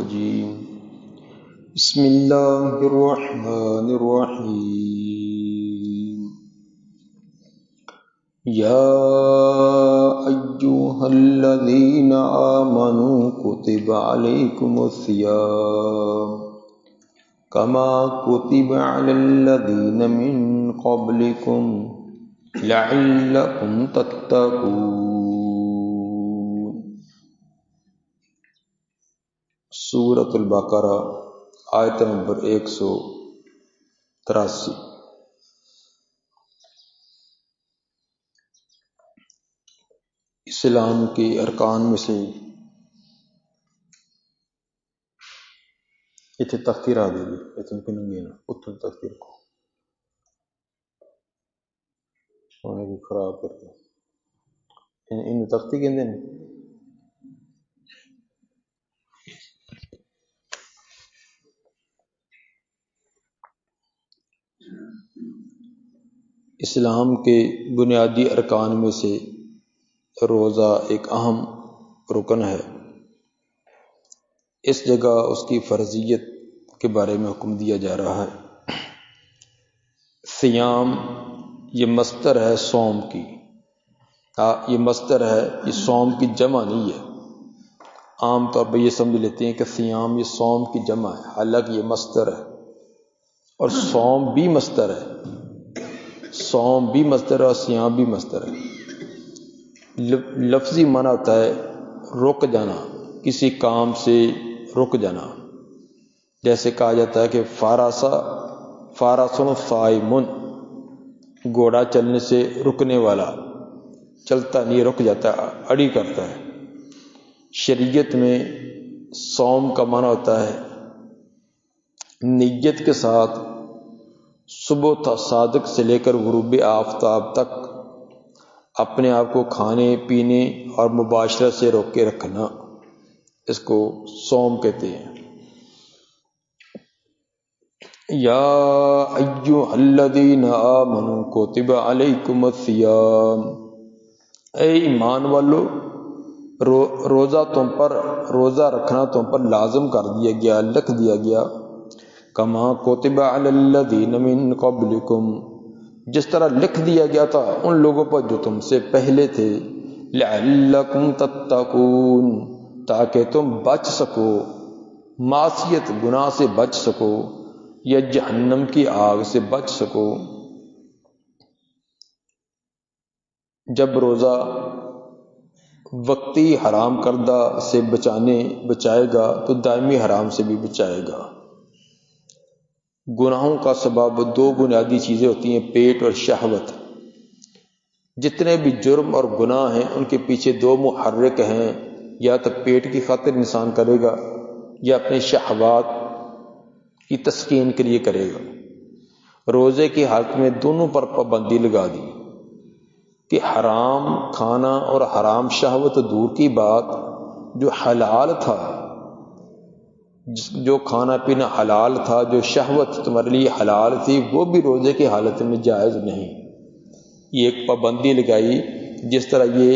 الرجيم بسم الله الرحمن الرحيم يا أيها الذين آمنوا كتب عليكم الصيام كما كتب على الذين من قبلكم لعلكم تتقون۔ سورۃ البقرہ آیت نمبر 183۔ اسلام کے ارکان میں سے اتنے تختی را دے گی، اتنے پنگے نا اتنے تختی رکھو، سونے کو خراب کر دو، ان تختی کہندے نے۔ اسلام کے بنیادی ارکان میں سے روزہ ایک اہم رکن ہے۔ اس جگہ اس کی فرضیت کے بارے میں حکم دیا جا رہا ہے۔ صیام یہ مصدر ہے صوم کی، یہ مصدر ہے، یہ صوم کی جمع نہیں ہے۔ عام طور پر یہ سمجھ لیتے ہیں کہ صیام یہ صوم کی جمع ہے، حالانکہ یہ مصدر ہے، اور صوم بھی مصدر ہے، صوم بھی مصدر ہے اور صیام بھی مصدر ہے۔ لفظی معنی ہوتا ہے رک جانا، کسی کام سے رک جانا، جیسے کہا جاتا ہے کہ فارسن صائمن، گھوڑا چلنے سے رکنے والا، چلتا نہیں، رک جاتا ہے، اڑی کرتا ہے۔ شریعت میں صوم کا معنی ہوتا ہے نیت کے ساتھ صبح صادق سے لے کر غروب آفتاب تک اپنے آپ کو کھانے پینے اور مباشرت سے روک کے رکھنا، اس کو صوم کہتے ہیں۔ یا ایھا الذین آمنوا کتب علیکم الصیام، اے ایمان والو، روزہ تم پر، روزہ رکھنا تم پر لازم کر دیا گیا، لکھ دیا گیا، کما کتب علی الذین من قبلکم، جس طرح لکھ دیا گیا تھا ان لوگوں پر جو تم سے پہلے تھے، لعلکم تتقون، تاکہ تم بچ سکو، معصیت گناہ سے بچ سکو یا جہنم کی آگ سے بچ سکو۔ جب روزہ وقتی حرام کردہ سے بچائے گا تو دائمی حرام سے بھی بچائے گا۔ گناہوں کا سبب دو بنیادی چیزیں ہوتی ہیں، پیٹ اور شہوت۔ جتنے بھی جرم اور گناہ ہیں ان کے پیچھے دو محرک ہیں، یا تو پیٹ کی خاطر انسان کرے گا یا اپنے شہوات کی تسکین کے لیے کرے گا۔ روزے کی حالت میں دونوں پر پابندی لگا دی کہ حرام کھانا اور حرام شہوت دور کی بات، جو حلال تھا، جو کھانا پینا حلال تھا، جو شہوت تمہارے لیے حلال تھی، وہ بھی روزے کی حالت میں جائز نہیں۔ یہ ایک پابندی لگائی، جس طرح یہ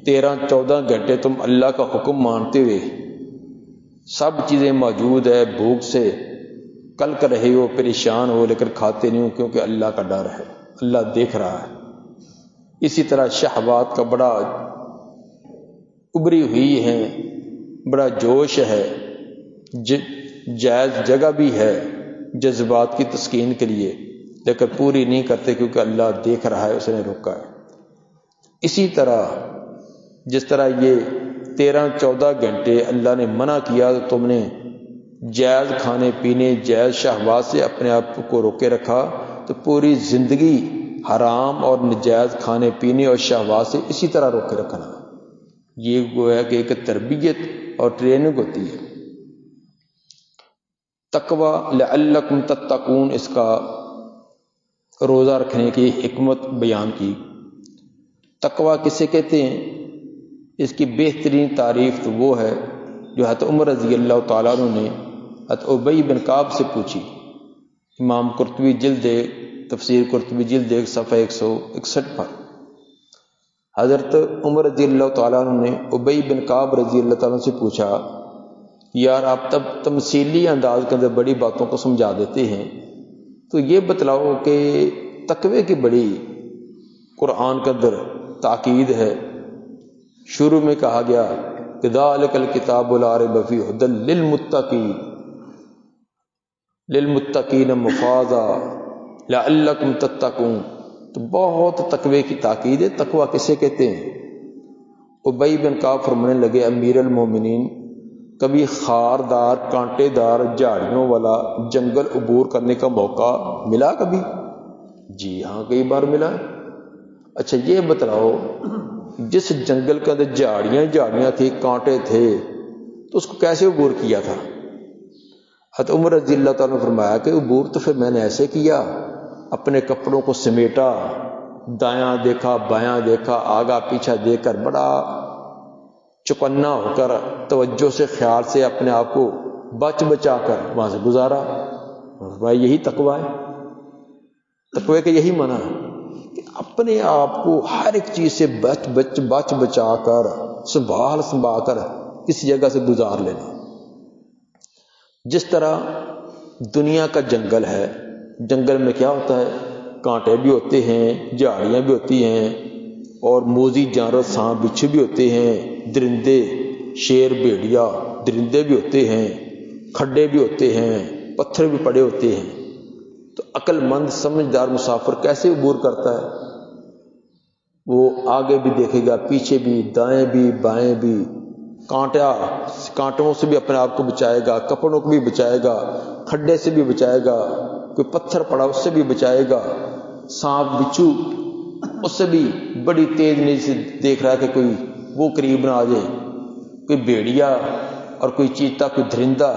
13-14 گھنٹے تم اللہ کا حکم مانتے ہوئے سب چیزیں موجود ہے، بھوک سے کل کر رہے ہو، پریشان ہو، لیکن کھاتے نہیں ہو کیونکہ اللہ کا ڈر ہے، اللہ دیکھ رہا ہے۔ اسی طرح شہوات کا بڑا ابری ہوئی ہیں، بڑا جوش ہے، جائز جگہ بھی ہے جذبات کی تسکین کے لیے، لیکن پوری نہیں کرتے کیونکہ اللہ دیکھ رہا ہے، اس نے روکا ہے۔ اسی طرح جس طرح یہ 13-14 گھنٹے اللہ نے منع کیا تو تم نے جائز کھانے پینے، جائز شہوات سے اپنے آپ کو روکے رکھا، تو پوری زندگی حرام اور نجائز کھانے پینے اور شہوات سے اسی طرح روکے رکھنا۔ یہ گویا کہ ایک تربیت اور ٹریننگ ہوتی ہے۔ تقوی لعلکم تتقون، اس کا روزہ رکھنے کی حکمت بیان کی۔ تقوی کسے کہتے ہیں؟ اس کی بہترین تعریف تو وہ ہے جو حضرت عمر رضی اللہ تعالیٰ عنہ نے حضرت ابی بن کعب سے پوچھی۔ امام قرطبی جلد 1، تفسیر قرطبی جلد 1 صفحہ 161 پر حضرت عمر رضی اللہ تعالیٰ عنہ نے ابی بن کعب رضی اللہ تعالیٰ عنہ سے پوچھا یار آپ تب تمثیلی انداز کے اندر بڑی باتوں کو سمجھا دیتے ہیں، تو یہ بتلاؤ کہ تقوی کی بڑی قرآن کے اندر تاکید ہے۔ شروع میں کہا گیا کہ ذالک الکتاب لا ریب فیہ ھدی للمتقین مفازا لعلکم تتقون، تو بہت تقوی کی تاکید ہے۔ تقوی کسے کہتے ہیں؟ ابی بن کعب فرمانے لگے امیر المومنین، کبھی خاردار کانٹے دار جھاڑیوں والا جنگل عبور کرنے کا موقع ملا کبھی؟ جی ہاں، کئی بار ملا۔ اچھا یہ بتلاؤ، جس جنگل کے اندر جھاڑیاں تھی، کانٹے تھے، تو اس کو کیسے عبور کیا تھا؟ حضرت عمر رضی اللہ تعالیٰ نے فرمایا کہ عبور تو پھر میں نے ایسے کیا، اپنے کپڑوں کو سمیٹا، دایاں دیکھا بایاں دیکھا، آگا پیچھا دیکھ کر بڑا چوکنا ہو کر توجہ سے خیال سے اپنے آپ کو بچا کر وہاں سے گزارا۔ اور بھائی یہی تقوی ہے۔ تقوی کا یہی معنی ہے کہ اپنے آپ کو ہر ایک چیز سے بچا کر سنبھال کر کسی جگہ سے گزار لینا۔ جس طرح دنیا کا جنگل ہے، جنگل میں کیا ہوتا ہے؟ کانٹے بھی ہوتے ہیں، جھاڑیاں بھی ہوتی ہیں، اور موذی جانور سانپ بچھو بھی ہوتے ہیں، درندے شیر بھیڑیا درندے بھی ہوتے ہیں، کھڈے بھی ہوتے ہیں، پتھر بھی پڑے ہوتے ہیں۔ تو عقل مند سمجھدار مسافر کیسے عبور کرتا ہے؟ وہ آگے بھی دیکھے گا، پیچھے بھی، دائیں بھی بائیں بھی، کانٹوں سے بھی اپنے آپ کو بچائے گا، کپڑوں کو بھی بچائے گا، کھڈے سے بھی بچائے گا، کوئی پتھر پڑا اس سے بھی بچائے گا، سانپ بچھو اس سے بھی بڑی تیز نظر سے دیکھ رہا ہے کہ کوئی وہ قریب نہ آ جائے، کوئی بھیڑیا اور کوئی چیتا، کوئی درندہ،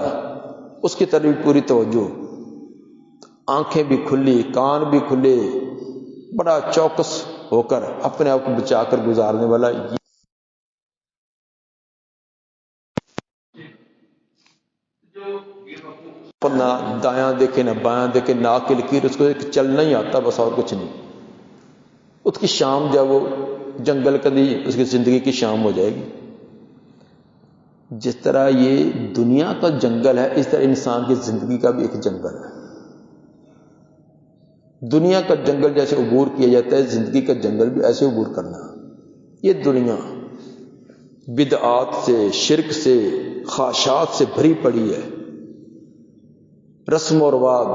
اس کی طرف بھی پوری توجہ، آنکھیں بھی کھلی، کان بھی کھلے، بڑا چوکس ہو کر اپنے آپ کو بچا کر گزارنے والا۔ نہ دایاں دیکھے نہ بایاں دیکھے، ناک کی لکیر، اس کو چلنا ہی آتا، بس اور کچھ نہیں۔ اس کی شام جب وہ جنگل کا اس کی زندگی کی شام ہو جائے گی۔ جس طرح یہ دنیا کا جنگل ہے، اس طرح انسان کی زندگی کا بھی ایک جنگل ہے۔ دنیا کا جنگل جیسے عبور کیا جاتا ہے، زندگی کا جنگل بھی ایسے عبور کرنا۔ یہ دنیا بدعات سے، شرک سے، خواہشات سے بھری پڑی ہے، رسم و رواج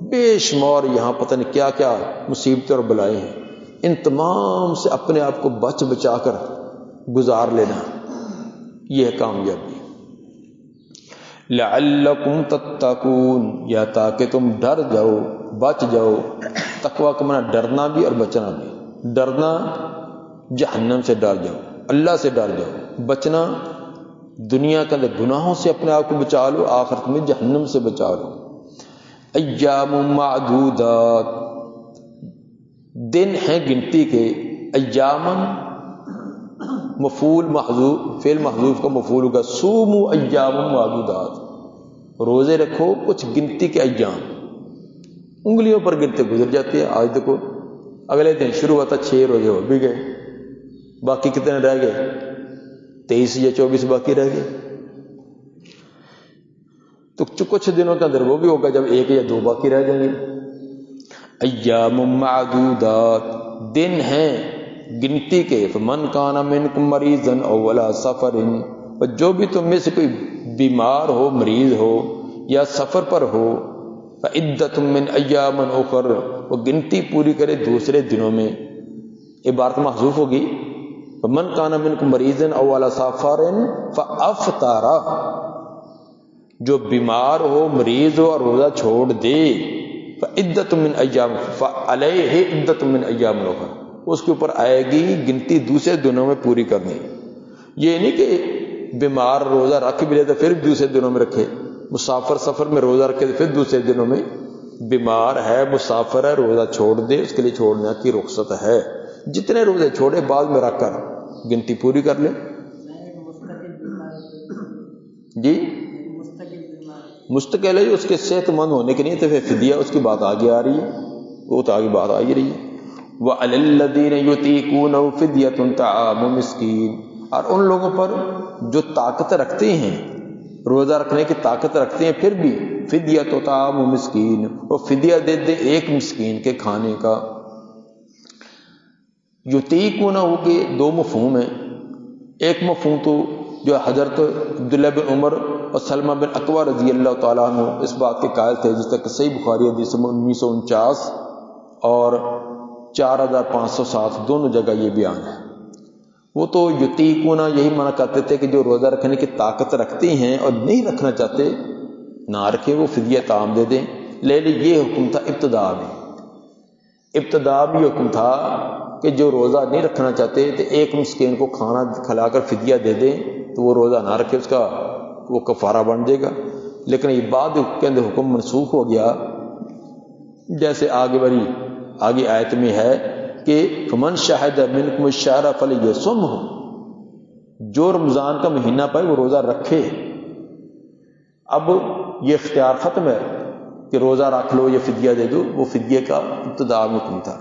بے شمار، یہاں پتہ نہیں کیا کیا مصیبتیں اور بلائیں ہیں۔ ان تمام سے اپنے آپ کو بچا کر گزار لینا، یہ ہے کامیابی۔ لعلکم تتقون، یا تاکہ تم ڈر جاؤ، بچ جاؤ۔ تقوی کا معنی ڈرنا بھی اور بچنا بھی۔ ڈرنا جہنم سے ڈر جاؤ، اللہ سے ڈر جاؤ۔ بچنا دنیا کے اندر گناہوں سے اپنے آپ کو بچا لو، آخرت میں جہنم سے بچا لو۔ ایام معدودات، دن ہیں گنتی کے۔ ایامن مفعول محذوف، فعل محذوف کا مفعول ہوگا، صوموا ایام معدودات، روزے رکھو کچھ گنتی کے ایام، انگلیوں پر گنتے گزر جاتے ہیں۔ آج دیکھو اگلے دن شروع ہوتا 6 روزے ہو بھی گئے، باقی کتنے رہ گئے؟ 23 یا 24 باقی رہ گئے۔ تو کچھ دنوں کے اندر وہ بھی ہوگا جب 1 یا 2 باقی رہ جائیں گے۔ ایام معدودات، دن ہیں گنتی کے۔ فمن کان منکم مریضا او علی سفر، جو بھی تم میں سے کوئی بیمار ہو، مریض ہو یا سفر پر ہو، فعدۃ من ایام اخر، وہ گنتی پوری کرے دوسرے دنوں میں۔ عبارت محذوف ہوگی، فمن کان منکم مریضا او علی سفر فافطر، جو بیمار ہو، مریض ہو اور روزہ چھوڑ دے، فعدۃ من ایام، فعلیہ عدۃ من ایام اخر، اس کے اوپر آئے گی گنتی دوسرے دنوں میں پوری کرنی۔ یہ نہیں کہ بیمار روزہ رکھ بھی لے تو پھر دوسرے دنوں میں رکھے، مسافر سفر میں روزہ رکھے تو پھر دوسرے دنوں میں، بیمار ہے، مسافر ہے، روزہ چھوڑ دے، اس کے لیے چھوڑنے کی رخصت ہے۔ جتنے روزے چھوڑے بعد میں رکھ کر گنتی پوری کر لیں۔ جی مستقل ہے، اس کے صحت مند ہونے کے لیے تو پھر فدیہ اس کی بات آگے آ رہی ہے، وہ تو آگے بات آ ہی رہی ہے۔ وَعَلَى الَّذِينَ يُطِيقُونَهُ فِدْيَةٌ طَعَامُ مِسْكِينٍ، اور ان لوگوں پر جو طاقت رکھتے ہیں روزہ رکھنے کی طاقت رکھتے ہیں پھر بھی فدیہ تو طعام مسکین، وہ فدیہ دے دے ایک مسکین کے کھانے کا۔ یطیقون ہوگے دو مفہوم ہیں، ایک مفہوم تو جو حضرت عبداللہ بن عمر اور سلمہ بن اکوع رضی اللہ تعالیٰ عنہ اس بات کے قائل تھے، جس تک صحیح بخاری حدیث 1949 اور 4507 دونوں جگہ یہ بیان ہے۔ وہ تو یطیقون یہی منع کرتے تھے کہ جو روزہ رکھنے کی طاقت رکھتے ہیں اور نہیں رکھنا چاہتے نہ رکھے، وہ فدیہ طعام دے دیں۔ لیکن یہ حکم تھا ابتدا میں، ابتدا میں یہ حکم تھا کہ جو روزہ نہیں رکھنا چاہتے تو ایک مسکین کو کھانا کھلا کر فدیہ دے دیں تو وہ روزہ نہ رکھے، اس کا وہ کفارہ بن جائے گا۔ لیکن یہ بعد کے اندر حکم منسوخ ہو گیا، جیسے آگے آیت میں ہے کہ فمن شاہد منکم الشہر فلیصمہ، جو رمضان کا مہینہ پائے وہ روزہ رکھے۔ اب یہ اختیار ختم ہے کہ روزہ رکھ لو یا فدیہ دے دو، وہ فدیہ کا ابتدا میں حکم تھا،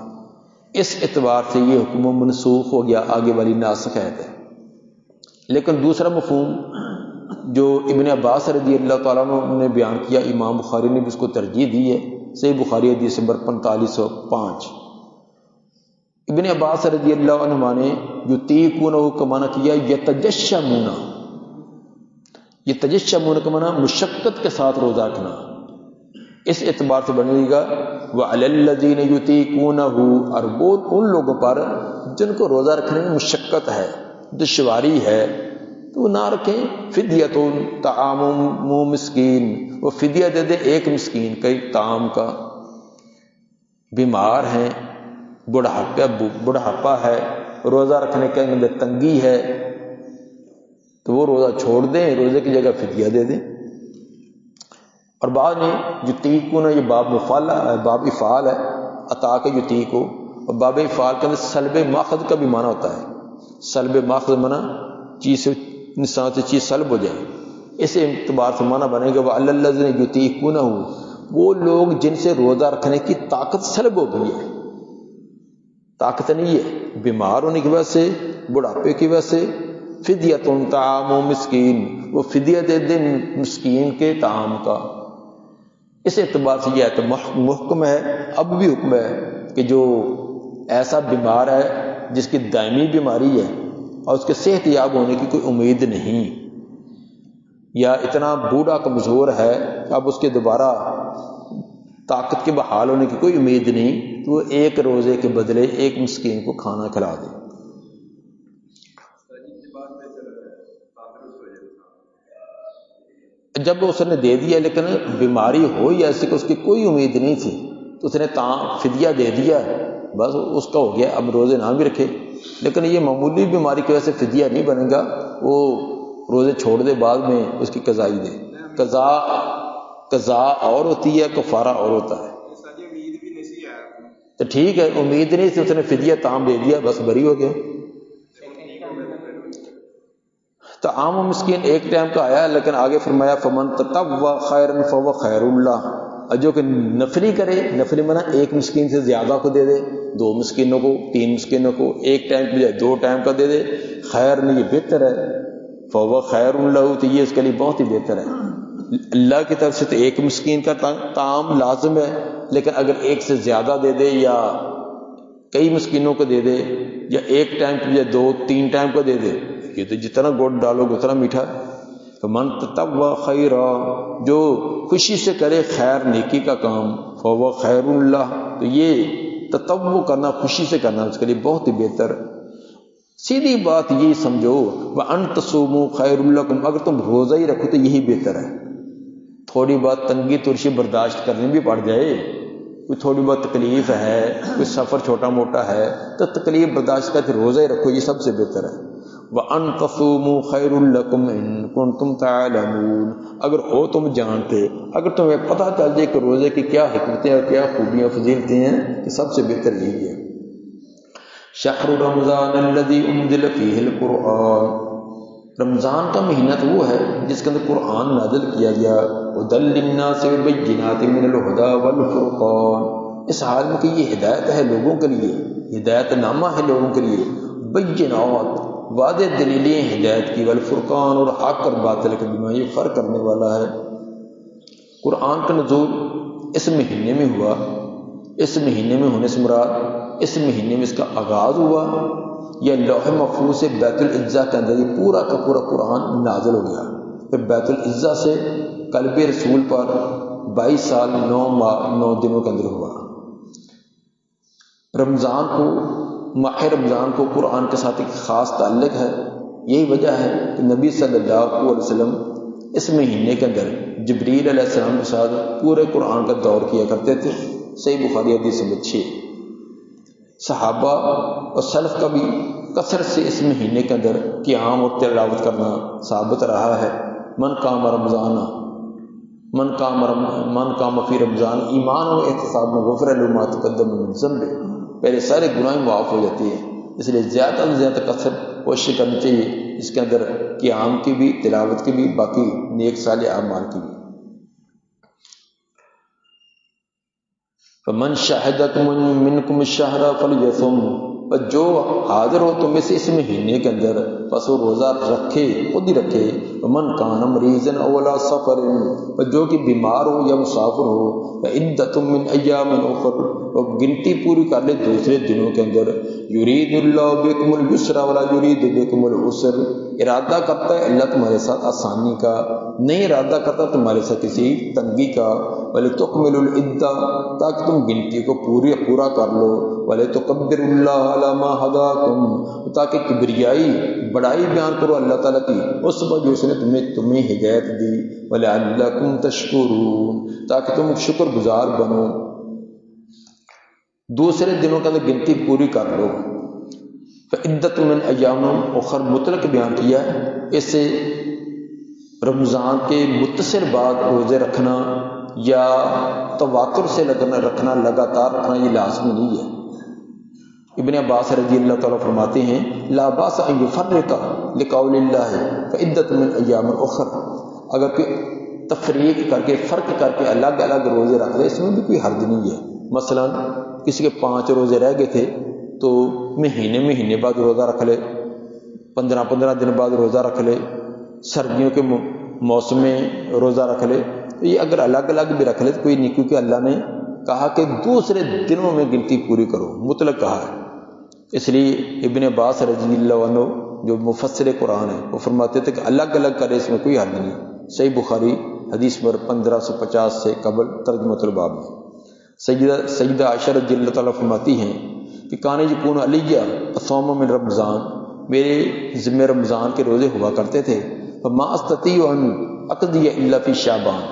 اس اعتبار سے یہ حکم منسوخ ہو گیا، آگے والی ناسخ ہے۔ لیکن دوسرا مفہوم جو ابن عباس رضی اللہ تعالیٰ عنہ نے بیان کیا، امام بخاری نے بھی اس کو ترجیح دی ہے، صحیح بخاری حدیث نمبر 4505۔ ابن عباس رضی اللہ عنہ نے یطیقونہ کا معنی کیا یتجشمون، یتجشمون کا معنی مشقت کے ساتھ روزہ رکھنا، اس اعتبار سے بنے گا وعلی الذین یطیقونہ، اور وہ ان لوگوں پر جن کو روزہ رکھنے میں مشقت ہے، دشواری ہے، تو وہ نہ رکھیں۔ فدیۃ طعام مسکین، وہ فدیہ دے دے ایک مسکین کا طعام کا۔ بیمار ہیں، بڑھاپا ہے، روزہ رکھنے کے اندر تنگی ہے، تو وہ روزہ چھوڑ دیں، روزے کی جگہ فدیہ دے دیں۔ اور بعد میں یطیقون، یہ باب مفعلہ ہے، باب افعال ہے، عطا کے یطیق ہو، اور باب افعال کے اندر سلب ماخذ کا بھی معنی ہوتا ہے۔ سلب ماخذ معنی چیز سے انسان سے چیز سلب ہو جائے، اس اعتبار سے معنی بنے گا وعلی الذین یطیقونہ، وہ لوگ جن سے روزہ رکھنے کی طاقت سلب ہو گئی ہے، طاقت نہیں ہے، بیمار ہونے کی وجہ سے، بڑھاپے کی وجہ سے، فدیۃ طعام مسکین، وہ فدیہ دے دیں مسکین کے طعام کا۔ اس اعتبار سے یہ محکم ہے، اب بھی حکم ہے کہ جو ایسا بیمار ہے جس کی دائمی بیماری ہے اور اس کے صحت یاب ہونے کی کوئی امید نہیں، یا اتنا بوڑھا کمزور ہے اب اس کے دوبارہ طاقت کے بحال ہونے کی کوئی امید نہیں، تو وہ ایک روزے کے بدلے ایک مسکین کو کھانا کھلا دے۔ جب اس نے دے دیا، لیکن بیماری ہوئی ایسی کہ اس کی کوئی امید نہیں تھی، تو اس نے فدیہ دے دیا، بس اس کا ہو گیا، اب روزے نہ بھی رکھے۔ لیکن یہ معمولی بیماری کی وجہ سے فدیہ نہیں بنے گا، وہ روزے چھوڑ دے، بعد میں اس کی قضائی دے۔ قضا اور ہوتی ہے، کفارہ اور ہوتا ہے۔ تو ٹھیک ہے، امید نہیں تھی، اس نے فدیہ طعام دے دیا، بس بری ہو گیا۔ طعام مسکین ایک ٹائم کا آیا، لیکن آگے فرمایا فمن تطوع خیرا فهو خیر اللہ، جو کہ نفلی کرے، نفلی منع ایک مسکین سے زیادہ کو دے دے، 2 مسکینوں کو، 3 مسکینوں کو، ایک ٹائم کی بجائے 2 ٹائم کا دے دے، خیر نہیں، یہ بہتر ہے، فهو خیر اللہ، تو یہ اس کے لیے بہت ہی بہتر ہے۔ اللہ کی طرف سے تو ایک مسکین کا طعام لازم ہے، لیکن اگر ایک سے زیادہ دے دے یا کئی مسکینوں کو دے دے، یا ایک ٹائم کی بجائے 2-3 ٹائم کا دے دے، یہ تو جتنا گڑ ڈالو گے اتنا میٹھا ہے۔ فمن تطوع خیرا، جو خوشی سے کرے خیر نیکی کا کام، فهو خیر اللہ، تو یہ تطوع کرنا، خوشی سے کرنا اس کے لیے بہت ہی بہتر۔ سیدھی بات یہی سمجھو، وَأَن تَصُومُوا خَيْرٌ لَكُمْ، اگر تم روزہ ہی رکھو تو یہی بہتر ہے۔ تھوڑی بات تنگی ترشی برداشت کرنی بھی پڑ جائے، کوئی تھوڑی بہت تکلیف ہے، کوئی سفر چھوٹا موٹا ہے، تو تکلیف برداشت کر کے روزہ ہی رکھو، یہ سب سے بہتر ہے۔ وَأَن تَصُومُوا خَيْرٌ لَكُمْ إِن كُنتُمْ تَعْلَمُونَ، اگر ہو تم جانتے، اگر تمہیں پتہ چل جائے کہ روزے کی کیا حکمتیں اور کیا خوبیاں فضیلتیں ہیں، تو سب سے بہتر یہی ہے۔ شہر رمضان الذی انزل فیہ القرآن، رمضان کا مہینہ تو وہ ہے جس کے اندر قرآن نازل کیا گیا، ھدی للناس وبینات من الھدی والفرقان، اس حال میں کہ یہ ہدایت ہے لوگوں کے لیے، ہدایت نامہ ہے لوگوں کے لیے، بینات، واضح دلیلیں ہدایت کی، والفرقان اور حق اور باطل کے درمیان یہ فرق کرنے والا ہے۔ قرآن کا نزول اس مہینے میں ہوا، اس مہینے میں ہونے سے مراد اس مہینے میں اس کا آغاز ہوا یا لوح محفوظ سے بیت العزا کے اندر یہ پورا کا پورا قرآن نازل ہو گیا، پھر بیت العزا سے قلب رسول پر 22 سال 9 ماہ 9 دنوں کے اندر ہوا۔ رمضان کو، ماہ رمضان کو قرآن کے ساتھ ایک خاص تعلق ہے۔ یہی وجہ ہے کہ نبی صلی اللہ علیہ وسلم اس مہینے کے اندر جبریل علیہ السلام کے ساتھ پورے قرآن کا دور کیا کرتے تھے۔ صحیح بخاری حدیث نمبر 6۔ صحابہ اور سلف کا بھی کثرت سے اس مہینے کے اندر قیام اور تلاوت کرنا ثابت رہا ہے۔ من قام رمضان، من قام فی رمضان ایمان و احتساب میں غفر له ما تقدم من ذنبہ، پہلے سارے گناہ معاف ہو جاتی ہیں۔ اس لیے زیادہ سے زیادہ کثرت کوشش کرنی چاہیے اس کے اندر قیام کی بھی، تلاوت کی بھی، باقی نیک صالح اعمال کی بھی۔ فمن شہد منکم الشہر فلیصم، پر جو حاضر ہو تم میں سے اس مہینے کے اندر پس وہ روزہ رکھے، خود ہی رکھے۔ ومن کان مریضا او علی سفر، پر جو کہ بیمار ہو یا مسافر ہو، فعدۃ من ایام اخر، اور گنتی پوری کر لے دوسرے دنوں کے اندر۔ یرید اللہ بکم الیسر ولا یرید بکم العسر، ارادہ کرتا ہے اللہ تمہارے ساتھ آسانی کا، نہیں ارادہ کرتا تمہارے ساتھ کسی تنگی کا۔ وَلِتُكْمِلُوا الْعِدَّةَ، تاکہ تم گنتی کو پورا کر لو۔ وَلِتُكَبِّرُوا اللَّهَ عَلَى مَا هَدَاكُمْ، تاکہ کبریائی بڑائی بیان کرو اللہ تعالیٰ کی اس وجہ اس نے تمہیں ہدایت دی۔ وَلَعَلَّكُمْ تَشْكُرُونَ، تاکہ تم شکر گزار بنو۔ دوسرے دنوں کے اندر گنتی پوری کر لو۔ فعدۃ من ایام اخر مطلق بیان کیا ہے، اس سے رمضان کے متصل بعد روزے رکھنا یا تواتر سے رکھنا، لگاتار رکھنا یہ لازمی نہیں ہے۔ ابن عباس رضی اللہ تعالیٰ فرماتے ہیں لا باس ان یفرق لقول اللہ فعدۃ من ایام اخر، اگر کوئی تفریق کر کے، فرق کر کے الگ الگ روزے رکھ لے، اس میں بھی کوئی حرج نہیں ہے۔ مثلا کسی کے 5 روزے رہ گئے تھے تو مہینے بعد روزہ رکھ لے، 15 دن بعد روزہ رکھ لے، سردیوں کے موسم میں روزہ رکھ لے، تو یہ اگر الگ الگ بھی رکھ لے تو کوئی نہیں، کیونکہ اللہ نے کہا کہ دوسرے دنوں میں گنتی پوری کرو، مطلق کہا ہے۔ اس لیے ابن عباس رضی اللہ عنہ جو مفسر قرآن ہے وہ فرماتے تھے کہ الگ الگ کرے، اس میں کوئی حرج نہیں۔ صحیح بخاری حدیث نمبر 1550 سے قبل ترجمۃ الباب میں سیدہ عائشہ رضی اللہ تعالیٰ فرماتی ہیں کہ کان یکون علیہ الصوم من رمضان، میرے ذمہ رمضان کے روزے ہوا کرتے تھے، فما استطیع ان اقضی الا فی شعبان،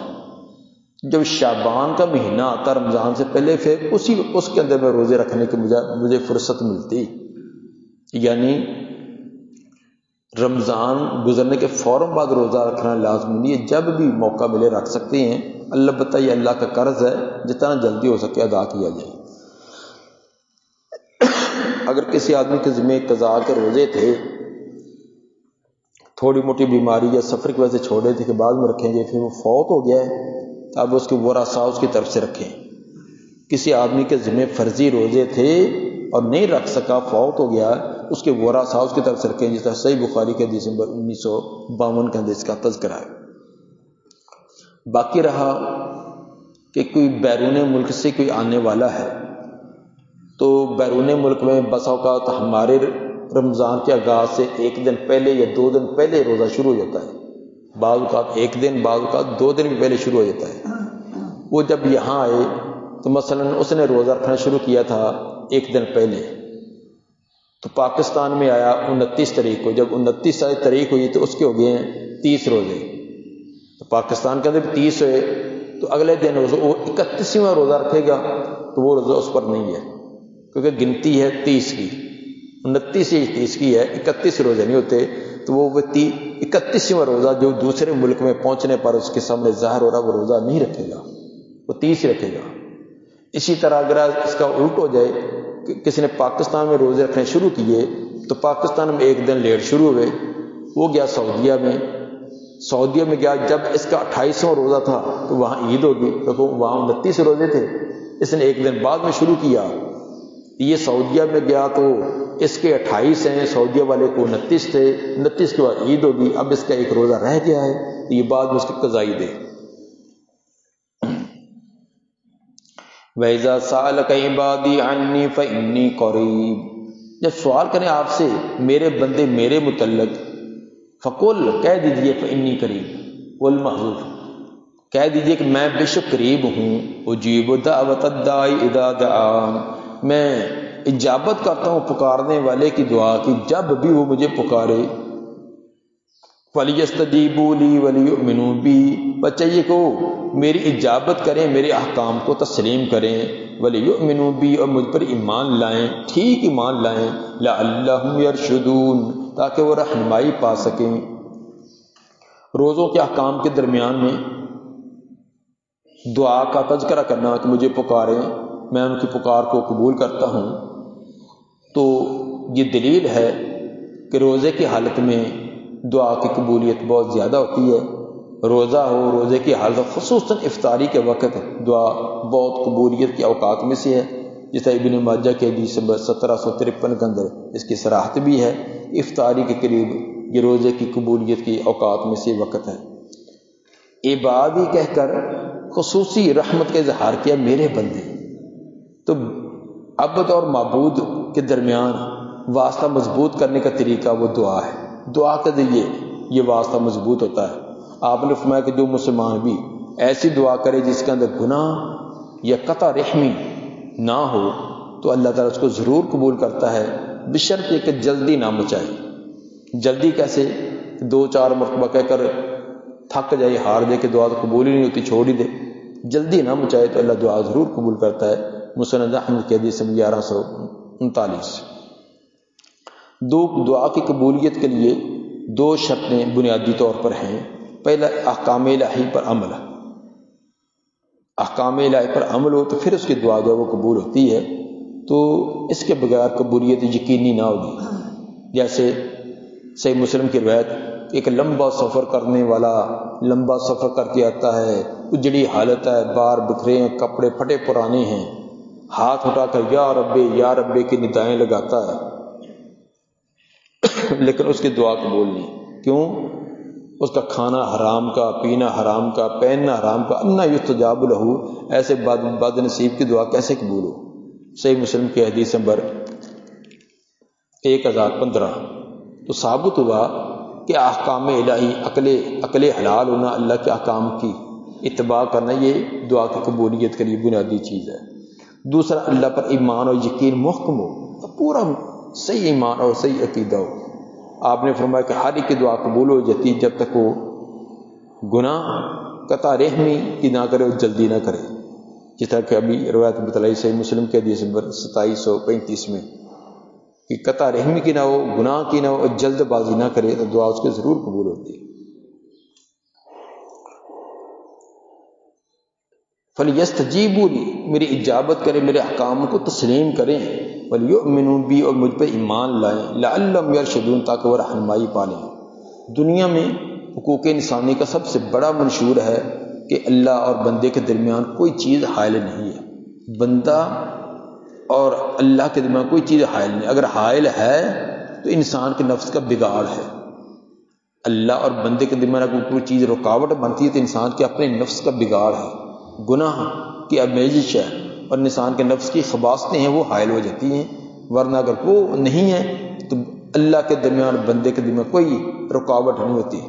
جب شعبان کا مہینہ آتا رمضان سے پہلے، پھر اس کے اندر میں روزے رکھنے کی مجھے فرصت ملتی۔ یعنی رمضان گزرنے کے فوراً بعد روزہ رکھنا لازمی نہیں ہے، جب بھی موقع ملے رکھ سکتے ہیں۔ البتہ یہ اللہ کا قرض ہے، جتنا جلدی ہو سکے ادا کیا جائے۔ اگر کسی آدمی کے ذمہ قضاء کے روزے تھے، تھوڑی موٹی بیماری یا سفر کی وجہ سے چھوڑے تھے کہ بعد میں رکھیں گے، پھر وہ فوت ہو گیا ہے، اب اس کے ورثاء اس کی طرف سے رکھیں۔ کسی آدمی کے ذمہ فرضی روزے تھے اور نہیں رکھ سکا، فوت ہو گیا، اس کے ورثاء اس کی طرف سے رکھیں، جس طرح صحیح بخاری کے حدیث نمبر 1952 کے اندر اس کا تذکرہ ہے۔ باقی رہا کہ کوئی بیرون ملک سے کوئی آنے والا ہے، تو بیرون ملک میں بسا اوقات ہمارے رمضان کے آغاز سے 1 دن پہلے یا 2 دن پہلے روزہ شروع ہو جاتا ہے، بعض اوقات 1 دن، بعض اوقات 2 دن بھی پہلے شروع ہو جاتا ہے۔ وہ جب یہاں آئے تو مثلا اس نے روزہ رکھنا شروع کیا تھا 1 دن پہلے، تو پاکستان میں آیا 29 تاریخ کو، جب 29 تاریخ ہوئی تو اس کے ہو گئے ہیں 30 روزے، تو پاکستان کے اندر 30 ہوئے، تو اگلے دن وہ 31واں روزہ رکھے گا تو وہ روزہ اس پر نہیں ہے، کیونکہ گنتی ہے 30 کی، 29 یا 30 کی ہے، 31 روزے نہیں ہوتے، تو وہ 31واں روزہ جو دوسرے ملک میں پہنچنے پر اس کے سامنے ظاہر ہو رہا وہ روزہ نہیں رکھے گا، وہ 30 رکھے گا۔ اسی طرح اگر اس کا الٹ ہو جائے کہ کسی نے پاکستان میں روزے رکھنے شروع کیے تو پاکستان میں 1 دن لیٹ شروع ہوئے، وہ گیا سعودیہ میں گیا، جب اس کا 28واں روزہ تھا تو وہاں عید ہوگی، کیونکہ وہاں 29 روزے تھے، اس نے 1 دن بعد میں شروع کیا۔ یہ سعودیہ میں گیا تو اس کے 28 ہیں، سعودیہ والے کو 29 تھے، 29 کے بعد عید ہوگی، اب اس کا ایک روزہ رہ گیا ہے تو یہ بعد میں اس کی قضائی دے۔ وَإِذَا سَأَلَكَ عِبَادِي عَنِّي فَإِنِّي قَرِيبٌ، جب سوال کریں آپ سے میرے بندے میرے متعلق، فقل کہہ دیجئے فإنی قریب، والمحذوف کہہ دیجئے کہ میں بے شک قریب ہوں، اجیب دعوت الداعی اذا دعان، میں اجابت کرتا ہوں پکارنے والے کی دعا کی جب بھی وہ مجھے پکارے۔ فَلْيَسْتَجِيبُوا لِي وَلْيُؤْمِنُوا بِي، بس چاہیے کہ وہ میری اجابت کریں، میرے احکام کو تسلیم کریں، وَلْيُؤْمِنُوا بِي اور مجھ پر ایمان لائیں، ٹھیک ایمان لائیں، لَعَلَّهُمْ يَرْشُدُونَ تاکہ وہ رہنمائی پا سکیں۔ روزوں کے احکام کے درمیان میں دعا کا تذکرہ کرنا کہ مجھے پکاریں، میں ان کی پکار کو قبول کرتا ہوں، تو یہ دلیل ہے کہ روزے کی حالت میں دعا کی قبولیت بہت زیادہ ہوتی ہے۔ روزہ ہو، روزے کی حالت خصوصاً افطاری کے وقت دعا بہت قبولیت کے اوقات میں سے ہے، جیسا ابن ماجہ کے حدیث نمبر 1753 کے اندر اس کی صراحت بھی ہے۔ افطاری کے قریب یہ روزے کی قبولیت کے اوقات میں سے وقت ہے۔ عبادی کہہ کر خصوصی رحمت کا اظہار کیا، میرے بندے، تو عبد اور معبود کے درمیان واسطہ مضبوط کرنے کا طریقہ وہ دعا ہے، دعا کے ذریعے یہ واسطہ مضبوط ہوتا ہے۔ آپ نے فرمایا کہ جو مسلمان بھی ایسی دعا کرے جس کے اندر گناہ یا قطع رحمی نہ ہو تو اللہ تعالیٰ اس کو ضرور قبول کرتا ہے، بشرط یہ کہ جلدی نہ مچائے۔ جلدی کیسے؟ 2-4 مرتبہ کہہ کر تھک جائے، ہار دے کہ دعا تو قبول ہی نہیں ہوتی، چھوڑ ہی دے، جلدی نہ مچائے تو اللہ دعا ضرور قبول کرتا ہے۔ مسند احمد کی حدیث 1139۔ دعا کی قبولیت کے لیے 2 شرطیں بنیادی طور پر ہیں۔ پہلا، احکام الہی پر عمل، احکام الہی پر عمل ہو تو پھر اس کی دعا جو وہ قبول ہوتی ہے، تو اس کے بغیر قبولیت یقینی نہ ہوگی۔ جیسے صحیح مسلم کی روایت، ایک لمبا سفر کرنے والا لمبا سفر کر کے آتا ہے، اجڑی حالت ہے، بار بکھرے ہیں، کپڑے پھٹے پرانے ہیں، ہاتھ اٹھا کر یا ربے کی ندائیں لگاتا ہے، لیکن اس کی دعا قبول نہیں۔ کیوں؟ اس کا کھانا حرام کا، پینا حرام کا، پہننا حرام کا، انا یستجاب لہو، ایسے بد نصیب کی دعا کیسے قبول ہو؟ صحیح مسلم کی حدیث نمبر 1015۔ تو ثابت ہوا کہ احکام الہی، عقل حلال ہونا، اللہ کے احکام کی اتباع کرنا، یہ دعا کی قبولیت کے لیے بنیادی چیز ہے۔ دوسرا، اللہ پر ایمان اور یقین محکم ہو، پورا صحیح ایمان اور صحیح عقیدہ ہو۔ آپ نے فرمایا کہ ہر ایک کی دعا قبول ہو جاتی جب تک وہ گناہ قطع رحمی کی نہ کرے اور جلدی نہ کرے، جس طرح کہ ابھی روایت بتلائی صحیح مسلم کے حدیث نمبر 2735 میں، کہ قطع رحمی کی نہ ہو، گناہ کی نہ ہو اور جلد بازی نہ کرے تو دعا اس کے ضرور قبول ہوتی ہے۔ فَلْيَسْتَجِيبُوا لِي، میری اجابت کریں، میرے احکام کو تسلیم کریں، وَلْيُؤْمِنُوا بِي اور مجھ پر ایمان لائیں، لَعَلَّهُمْ يَرْشُدُونَ تاکہ وہ رہنمائی پالیں۔ دنیا میں حقوق انسانی کا سب سے بڑا منشور ہے کہ اللہ اور بندے کے درمیان کوئی چیز حائل نہیں ہے، بندہ اور اللہ کے درمیان کوئی چیز حائل نہیں۔ اگر حائل ہے تو انسان کے نفس کا بگاڑ ہے۔ اللہ اور بندے کے درمیان اگر کوئی چیز رکاوٹ بنتی ہے تو انسان کے اپنے نفس کا بگاڑ ہے، گناہ کی آمیزش ہے، اور انسان کے نفس کی خباثتیں ہیں وہ حائل ہو جاتی ہیں۔ ورنہ اگر وہ نہیں ہے تو اللہ کے درمیان بندے کے درمیان کوئی رکاوٹ نہیں ہوتی۔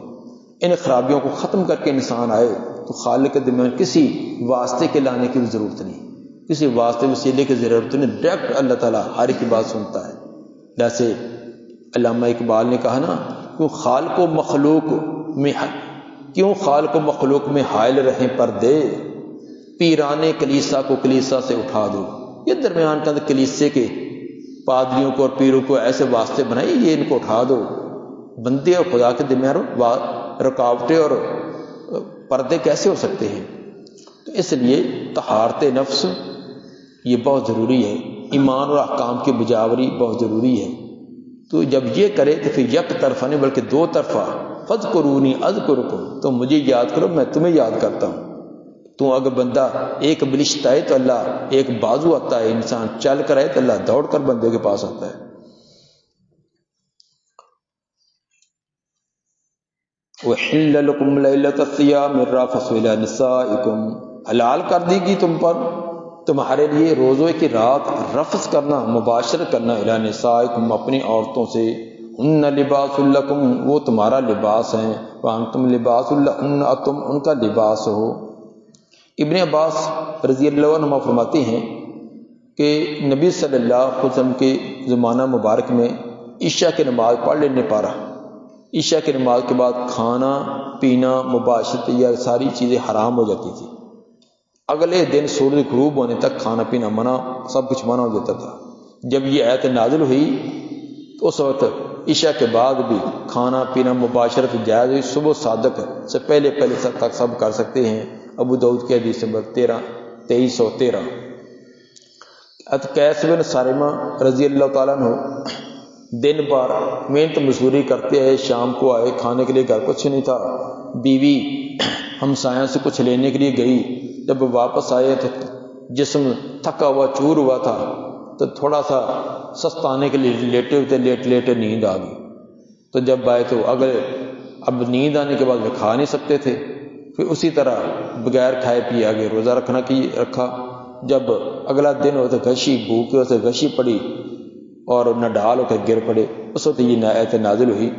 ان خرابیوں کو ختم کر کے انسان آئے تو خالق کے درمیان کسی واسطے کے لانے کی ضرورت نہیں، کسی واسطے وسیلے کی ضرورت نہیں، ڈائریکٹ اللہ تعالیٰ ہر ایک کی بات سنتا ہے۔ جیسے علامہ اقبال نے کہا نا، کیوں خالق و مخلوق میں حائل رہیں پردے، پیرانے کلیسا کو کلیسا سے اٹھا دو۔ یہ درمیان کے اندر کلیسے کے پادریوں کو اور پیروں کو ایسے واسطے بنائے، یہ ان کو اٹھا دو۔ بندے اور خدا کے درمیان رکاوٹیں اور پردے کیسے ہو سکتے ہیں؟ تو اس لیے طہارت نفس یہ بہت ضروری ہے، ایمان اور احکام کی بجاوری بہت ضروری ہے۔ تو جب یہ کرے تو پھر یک طرفہ نہیں بلکہ 2 طرفہ، فَاذْكُرُونِي أَذْكُرُكُمْ، تو مجھے یاد کرو میں تمہیں یاد کرتا ہوں۔ تو اگر بندہ ایک بلشت آئے تو اللہ ایک بازو آتا ہے، انسان چل کر آئے تو اللہ دوڑ کر بندے کے پاس آتا ہے۔ وحل لکم لیلۃ الصیام الرفث الی نسائکم، حلال کر دی گی تم پر تمہارے لیے روزے کی رات رفث کرنا، مباشرت کرنا، الی نسائکم اپنی عورتوں سے، ہن لباس لکم وہ تمہارا لباس ہیں، وانتم لباس لہن تم ان کا لباس ہو۔ ابن عباس رضی اللہ عنہ فرماتے ہیں کہ نبی صلی اللہ علیہ وسلم کے زمانہ مبارک میں عشاء کی نماز پڑھ لینے پارا، عشاء کی نماز کے بعد کھانا پینا مباشرت یا ساری چیزیں حرام ہو جاتی تھی۔ اگلے دن سورج غروب ہونے تک کھانا پینا منع، سب کچھ منع ہو جاتا تھا۔ جب یہ آیت نازل ہوئی تو اس وقت عشاء کے بعد بھی کھانا پینا مباشرت جائز ہوئی، صبح صادق سے پہلے تک سب کر سکتے ہیں۔ ابو داؤد کی حدیث نمبر 2313۔ قیس بن صارمہ رضی اللہ تعالیٰ عنہ دن بھر محنت مزدوری کرتے آئے، شام کو آئے، کھانے کے لیے گھر کچھ نہیں تھا، بیوی ہمسایوں سے کچھ لینے کے لیے گئی، جب واپس آئے تو جسم تھکا ہوا چور ہوا تھا، تو تھوڑا سا سستانے کے لیے لیٹے ہوتے، لیٹے نیند آ گئی۔ تو جب آئے تو اب نیند آنے کے بعد وہ کھا نہیں سکتے تھے، پھر اسی طرح بغیر کھائے پیے آگے روزہ رکھا۔ جب اگلا دن ہو تو غشی بھوک سے غشی پڑی اور نڈال ہو کے گر پڑے، اس وقت یہ آیت نازل ہوئی،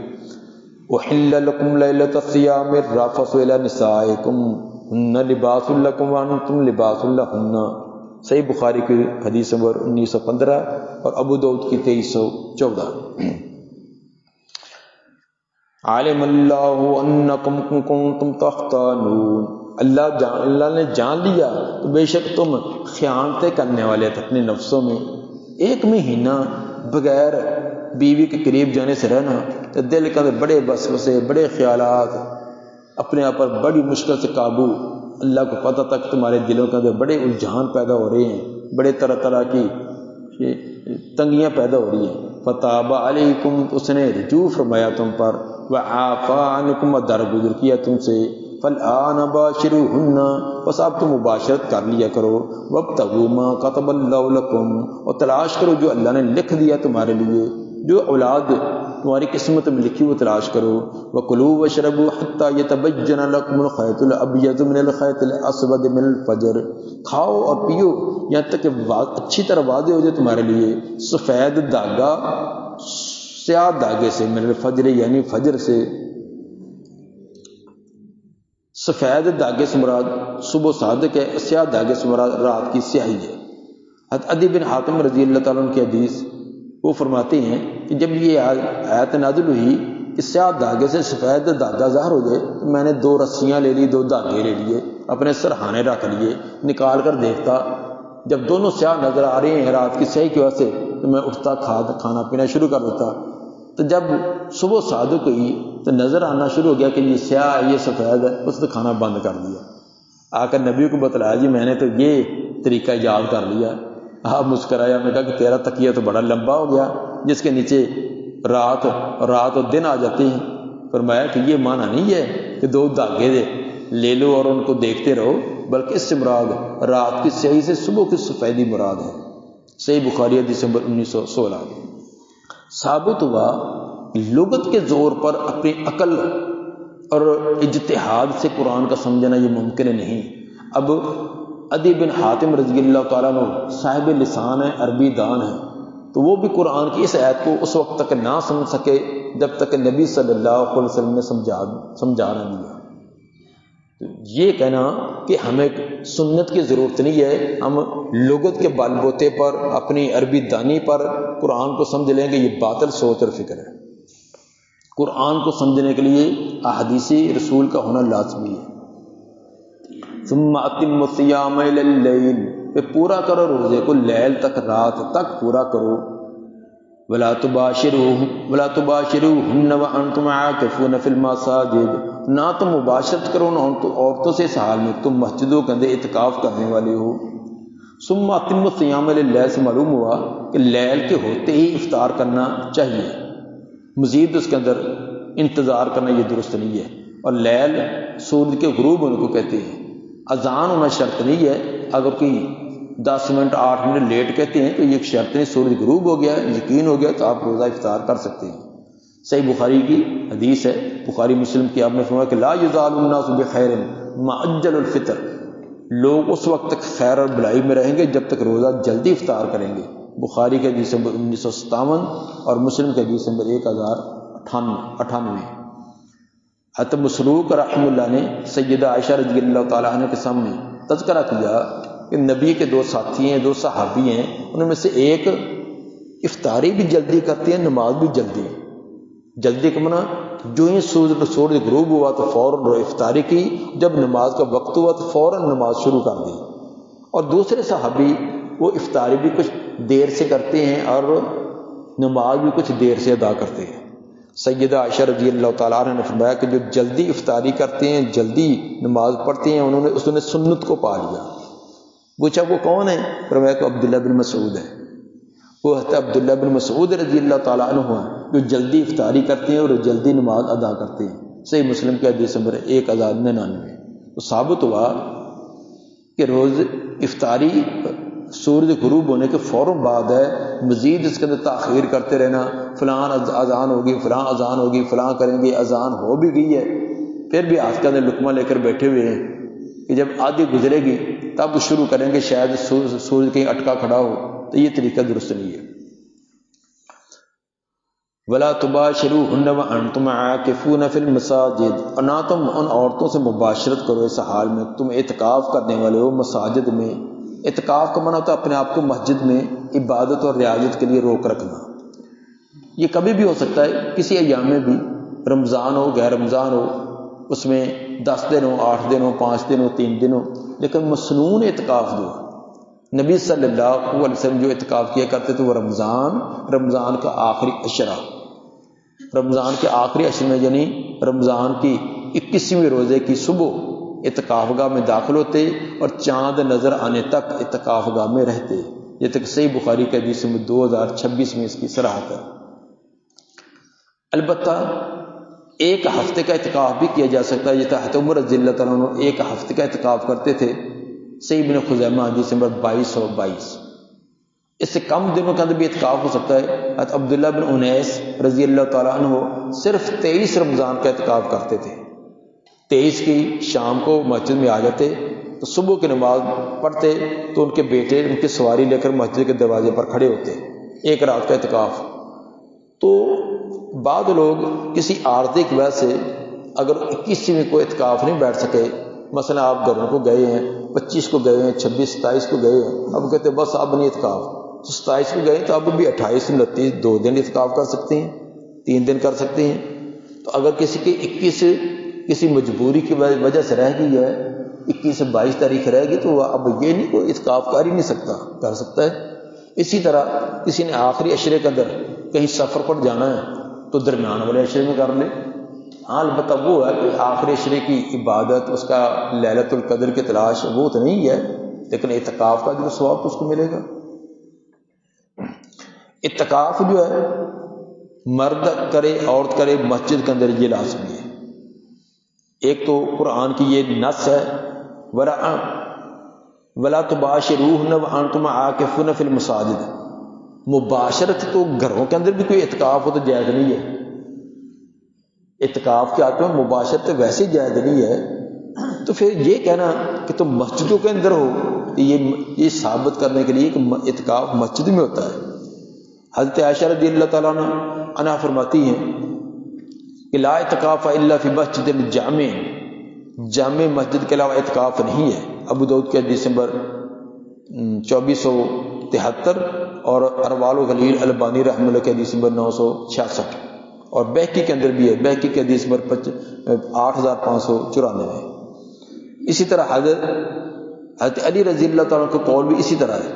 احل لکم لیلۃ الصیام الرفث الی نسائکم ہن لباس لکم وانتم لباس لہن۔ صحیح بخاری کی حدیث نمبر 1915 اور ابو داؤد کی 2314۔ عالم اللہ انکم کنتم تختانون، اللہ نے جان لیا تو بے شک تم خیانتیں کرنے والے تھے اپنے نفسوں میں۔ ایک مہینہ بغیر بیوی کے قریب جانے سے رہنا تو دل کا بڑے وسوسے، بڑے خیالات، اپنے آپ پر بڑی مشکل سے قابو، اللہ کو پتہ تک تمہارے دلوں کے اندر بڑے الجھان پیدا ہو رہے ہیں، بڑے طرح کی تنگیاں پیدا ہو رہی ہیں۔ فتاب علیکم، اس نے رجوع فرمایا تم پر، وعافا عنکم، درگزر کیا تم سے، فالآن باشروہن، بس اب تم مباشرت کر لیا کرو، وابتغوا ما کتب اللہ لکم، اور تلاش کرو جو اللہ نے لکھ دیا تمہارے لیے، جو اولاد تمہاری قسمت میں لکھی وہ تلاش کرو، وکلوا واشربوا حتی یتبین لکم الخیط الابیض من الخیط الاسود من الفجر، کھاؤ اور پیو یہاں تک کہ اچھی طرح واضح ہو جائے تمہارے لیے سفید دھاگا سیاہ دھاگے سے، من الفجر یعنی فجر سے، سفید دھاگے سے مراد صبح صادق ہے، سیاہ دھاگے سے مراد رات کی سیاہی ہے۔ حضرت عدی بن حاتم رضی اللہ تعالیٰ عنہ کی حدیث، وہ فرماتے ہیں کہ جب یہ آیت نازل ہوئی کہ سیاہ دھاگے سے سفید دھاگا ظاہر ہو جائے تو میں نے 2 رسیاں لے لی، 2 دھاگے لے لیے، اپنے سرہانے رکھ لیے، نکال کر دیکھتا، جب دونوں سیاہ نظر آ رہے ہیں رات کی سیاہی کی وجہ سے تو میں اٹھتا کھانا پینا شروع کر دیتا۔ تو جب صبح صادق ہوئی تو نظر آنا شروع ہو گیا کہ یہ سیاہ ہے، یہ سفید ہے، اس نے کھانا بند کر دیا۔ آ کر نبی کو بتلایا، جی میں نے تو یہ طریقہ یاد کر لیا۔ آپ مسکرایا، میں کہا کہ تیرا تکیہ تو بڑا لمبا ہو گیا جس کے نیچے رات اور دن آ جاتے ہیں۔ فرمایا کہ یہ معنی نہیں ہے کہ 2 دھاگے لے لو اور ان کو دیکھتے رہو، بلکہ اس سے مراد رات کی سیاہی سے صبح کی سفیدی مراد ہے۔ صحیح بخاری حدیث نمبر 1916۔ ثابت ہوا لغت کے زور پر اپنی عقل اور اجتہاد سے قرآن کا سمجھنا یہ ممکن نہیں۔ اب عدی بن حاتم رضی اللہ تعالیٰ عنہ صاحب لسان ہے، عربی دان ہے، تو وہ بھی قرآن کی اس آیت کو اس وقت تک نہ سمجھ سکے جب تک کہ نبی صلی اللہ علیہ وسلم نے سمجھا نہ دیا۔ تو یہ کہنا کہ ہمیں سنت کی ضرورت نہیں ہے، ہم لغت کے بل بوتے پر اپنی عربی دانی پر قرآن کو سمجھ لیں گے، یہ باطل سوچ اور فکر ہے۔ قرآن کو سمجھنے کے لیے احادیث رسول کا ہونا لازمی ہے۔ ثم اتم الصیام الی اللیل، پھر پورا کرو روزے کو لیل تک، رات تک پورا کرو۔ ولا تباشروہن وانتم عاکفون فی المساجد، نہ تم مباشرت کرو نہ عورتوں سے اس حال میں تم مسجدوں کے اندر اعتکاف کرنے والے ہو۔ ثم اتم الصیام الی اللیل سے معلوم ہوا کہ لیل کے ہوتے ہی افطار کرنا چاہیے، مزید اس کے اندر انتظار کرنا یہ درست نہیں ہے۔ اور لیل سورج کے غروب ہونے کو کہتے ہیں، اذان ہونا شرط نہیں ہے۔ اگر کوئی 10 منٹ 8 منٹ لیٹ کہتے ہیں تو یہ شرط نہیں، سورج غروب ہو گیا، یقین ہو گیا تو آپ روزہ افطار کر سکتے ہیں۔ صحیح بخاری کی حدیث ہے، بخاری مسلم کی، آپ نے فرمایا کہ لا یزال الناس بخیر ما عجل الفطر، لوگ اس وقت تک خیر اور بھلائی میں رہیں گے جب تک روزہ جلدی افطار کریں گے۔ بخاری کے حدیث نمبر 1957 اور مسلم کے حدیث نمبر 1098۔ حضرت مسروق رحمہ اللہ نے سیدہ عائشہ رضی اللہ تعالیٰ عنہ کے سامنے تذکرہ کیا کہ نبی کے دو ساتھی ہیں، دو صحابی ہیں، ان میں سے ایک افطاری بھی جلدی کرتے ہیں، نماز بھی جلدی کا منع جو ہی سورج غروب ہوا تو فوراً افطاری کی، جب نماز کا وقت ہوا تو فوراً نماز شروع کر دی۔ اور دوسرے صحابی وہ افطاری بھی کچھ دیر سے کرتے ہیں اور نماز بھی کچھ دیر سے ادا کرتے ہیں۔ سیدہ عائشہ رضی اللہ تعالیٰ عنہ نے فرمایا کہ جو جلدی افطاری کرتے ہیں، جلدی نماز پڑھتے ہیں، اس نے سنت کو پا لیا۔ پوچھا وہ کون ہے؟ فرمایا کہ عبداللہ بن مسعود ہے۔ وہ حضرت عبداللہ بن مسعود رضی اللہ تعالیٰ عنہ ہیں جو جلدی افطاری کرتے ہیں اور جلدی نماز ادا کرتے ہیں۔ صحیح مسلم کے حدیث نمبر 1099۔ تو ثابت ہوا کہ روز افطاری سورج غروب ہونے کے فوراً بعد ہے، مزید اس کے اندر تاخیر کرتے رہنا، فلاں اذان ہوگی، فلاں اذان ہوگی، فلاں کریں گے، اذان ہو بھی گئی ہے، پھر بھی ہاتھ کے اندر لقمہ لے کر بیٹھے ہوئے ہیں کہ جب آدھی گزرے گی تب شروع کریں گے، شاید سورج کہیں اٹکا کھڑا ہو، تو یہ طریقہ درست نہیں ہے۔ وَلَا تُبَاشِرُوهُنَّ وَأَنْتُمْ عَاكِفُونَ فِي الْمَسَاجِدِ، اور نہ تم ان عورتوں سے مباشرت کرو اس حال میں تم اعتکاف کرنے والے ہو مساجد میں۔ اعتکاف کا معنی ہوتا ہے اپنے آپ کو مسجد میں عبادت اور ریاضت کے لیے روک رکھنا۔ یہ کبھی بھی ہو سکتا ہے، کسی ایام میں بھی، رمضان ہو، غیر رمضان ہو، اس میں 10 دن ہو، 8 دن ہو، 5 دن ہو، 3 دن ہو، لیکن مسنون اعتکاف جو نبی صلی اللہ علیہ وسلم جو اعتکاف کیا کرتے تھے وہ رمضان کا آخری عشرہ، رمضان کے آخری عشرے میں یعنی رمضان کی 21ویں روزے کی صبح اعتکاف گاہ میں داخل ہوتے اور چاند نظر آنے تک اعتکاف گاہ میں رہتے۔ یہ تک صحیح بخاری کے حدیث میں 2026 میں اس کی صراحت ہے۔ البتہ ایک ہفتے کا اعتکاف بھی کیا جا سکتا ہے، جیسے حضرت عمر رضی اللہ تعالیٰ عنہ ایک ہفتے کا اعتکاف کرتے تھے، صحیح ابن خزیمہ حدیث نمبر 2222۔ اس سے کم دنوں کے اندر بھی اعتکاف ہو سکتا ہے۔ حضرت عبداللہ بن انیس رضی اللہ تعالیٰ عنہ صرف 23 رمضان کا اعتکاف کرتے تھے۔ 23 کی شام کو مسجد میں آ جاتے تو صبح کی نماز پڑھتے تو ان کے بیٹے ان کی سواری لے کر مسجد کے دروازے پر کھڑے ہوتے، ایک رات کا اعتکاف۔ تو بعض لوگ کسی عارضے کی وجہ سے اگر 21ویں کو اعتکاف نہیں بیٹھ سکے، مثلا آپ گھروں کو گئے ہیں، 25 کو گئے ہیں، 26 27 کو گئے ہیں، اب کہتے ہیں بس اب نہیں اعتکاف، تو 27 کو گئے تو اب بھی 28 29 2 دن اعتکاف کر سکتے ہیں، 3 دن کر سکتے ہیں۔ تو اگر کسی کی 21 کسی مجبوری کی وجہ سے رہ گئی ہے، 21 سے 22 تاریخ رہ گئی، تو اب یہ نہیں کوئی اعتکاف کر ہی نہیں سکتا، کر سکتا ہے۔ اسی طرح کسی نے آخری عشرے کے اندر کہیں سفر پر جانا ہے تو درمیان والے عشرے میں کر لے۔ ہاں البتہ وہ ہے کہ آخری عشرے کی عبادت، اس کا لیلۃ القدر کی تلاش وہ تو نہیں ہے، لیکن اعتکاف کا جو ثواب تو اس کو ملے گا۔ اعتکاف جو ہے مرد کرے عورت کرے مسجد کے اندر یہ لازمی ہے۔ ایک تو قرآن کی یہ نص ہے وَلَا تُبَاشِرُوهُنَّ وَأَنْتُمْ عَاكِفُونَ فِي الْمَسَاجِدِ، مباشرت تو گھروں کے اندر بھی کوئی اعتکاف ہو تو جائز نہیں ہے۔ اعتکاف کے آتے میں مباشرت ویسے جائز نہیں ہے، تو پھر یہ کہنا کہ تم مسجدوں کے اندر ہو، یہ ثابت کرنے کے لیے کہ اعتکاف مسجد میں ہوتا ہے۔ حضرت عائشہ رضی اللہ تعالیٰ عنہ فرماتی ہیں کہ لا اعتکاف الا فی مسجد الجامع، جامع مسجد کے علاوہ اعتکاف نہیں ہے۔ ابو داؤد کے حدیث نمبر 2473 اور ارواح الغلیل البانی رحمہ اللہ کے حدیث نمبر 966، اور بہقی کے اندر بھی ہے، بہقی کے حدیث نمبر 8594 ہے۔ اسی طرح حضرت علی رضی اللہ تعالیٰ کا قول بھی اسی طرح ہے،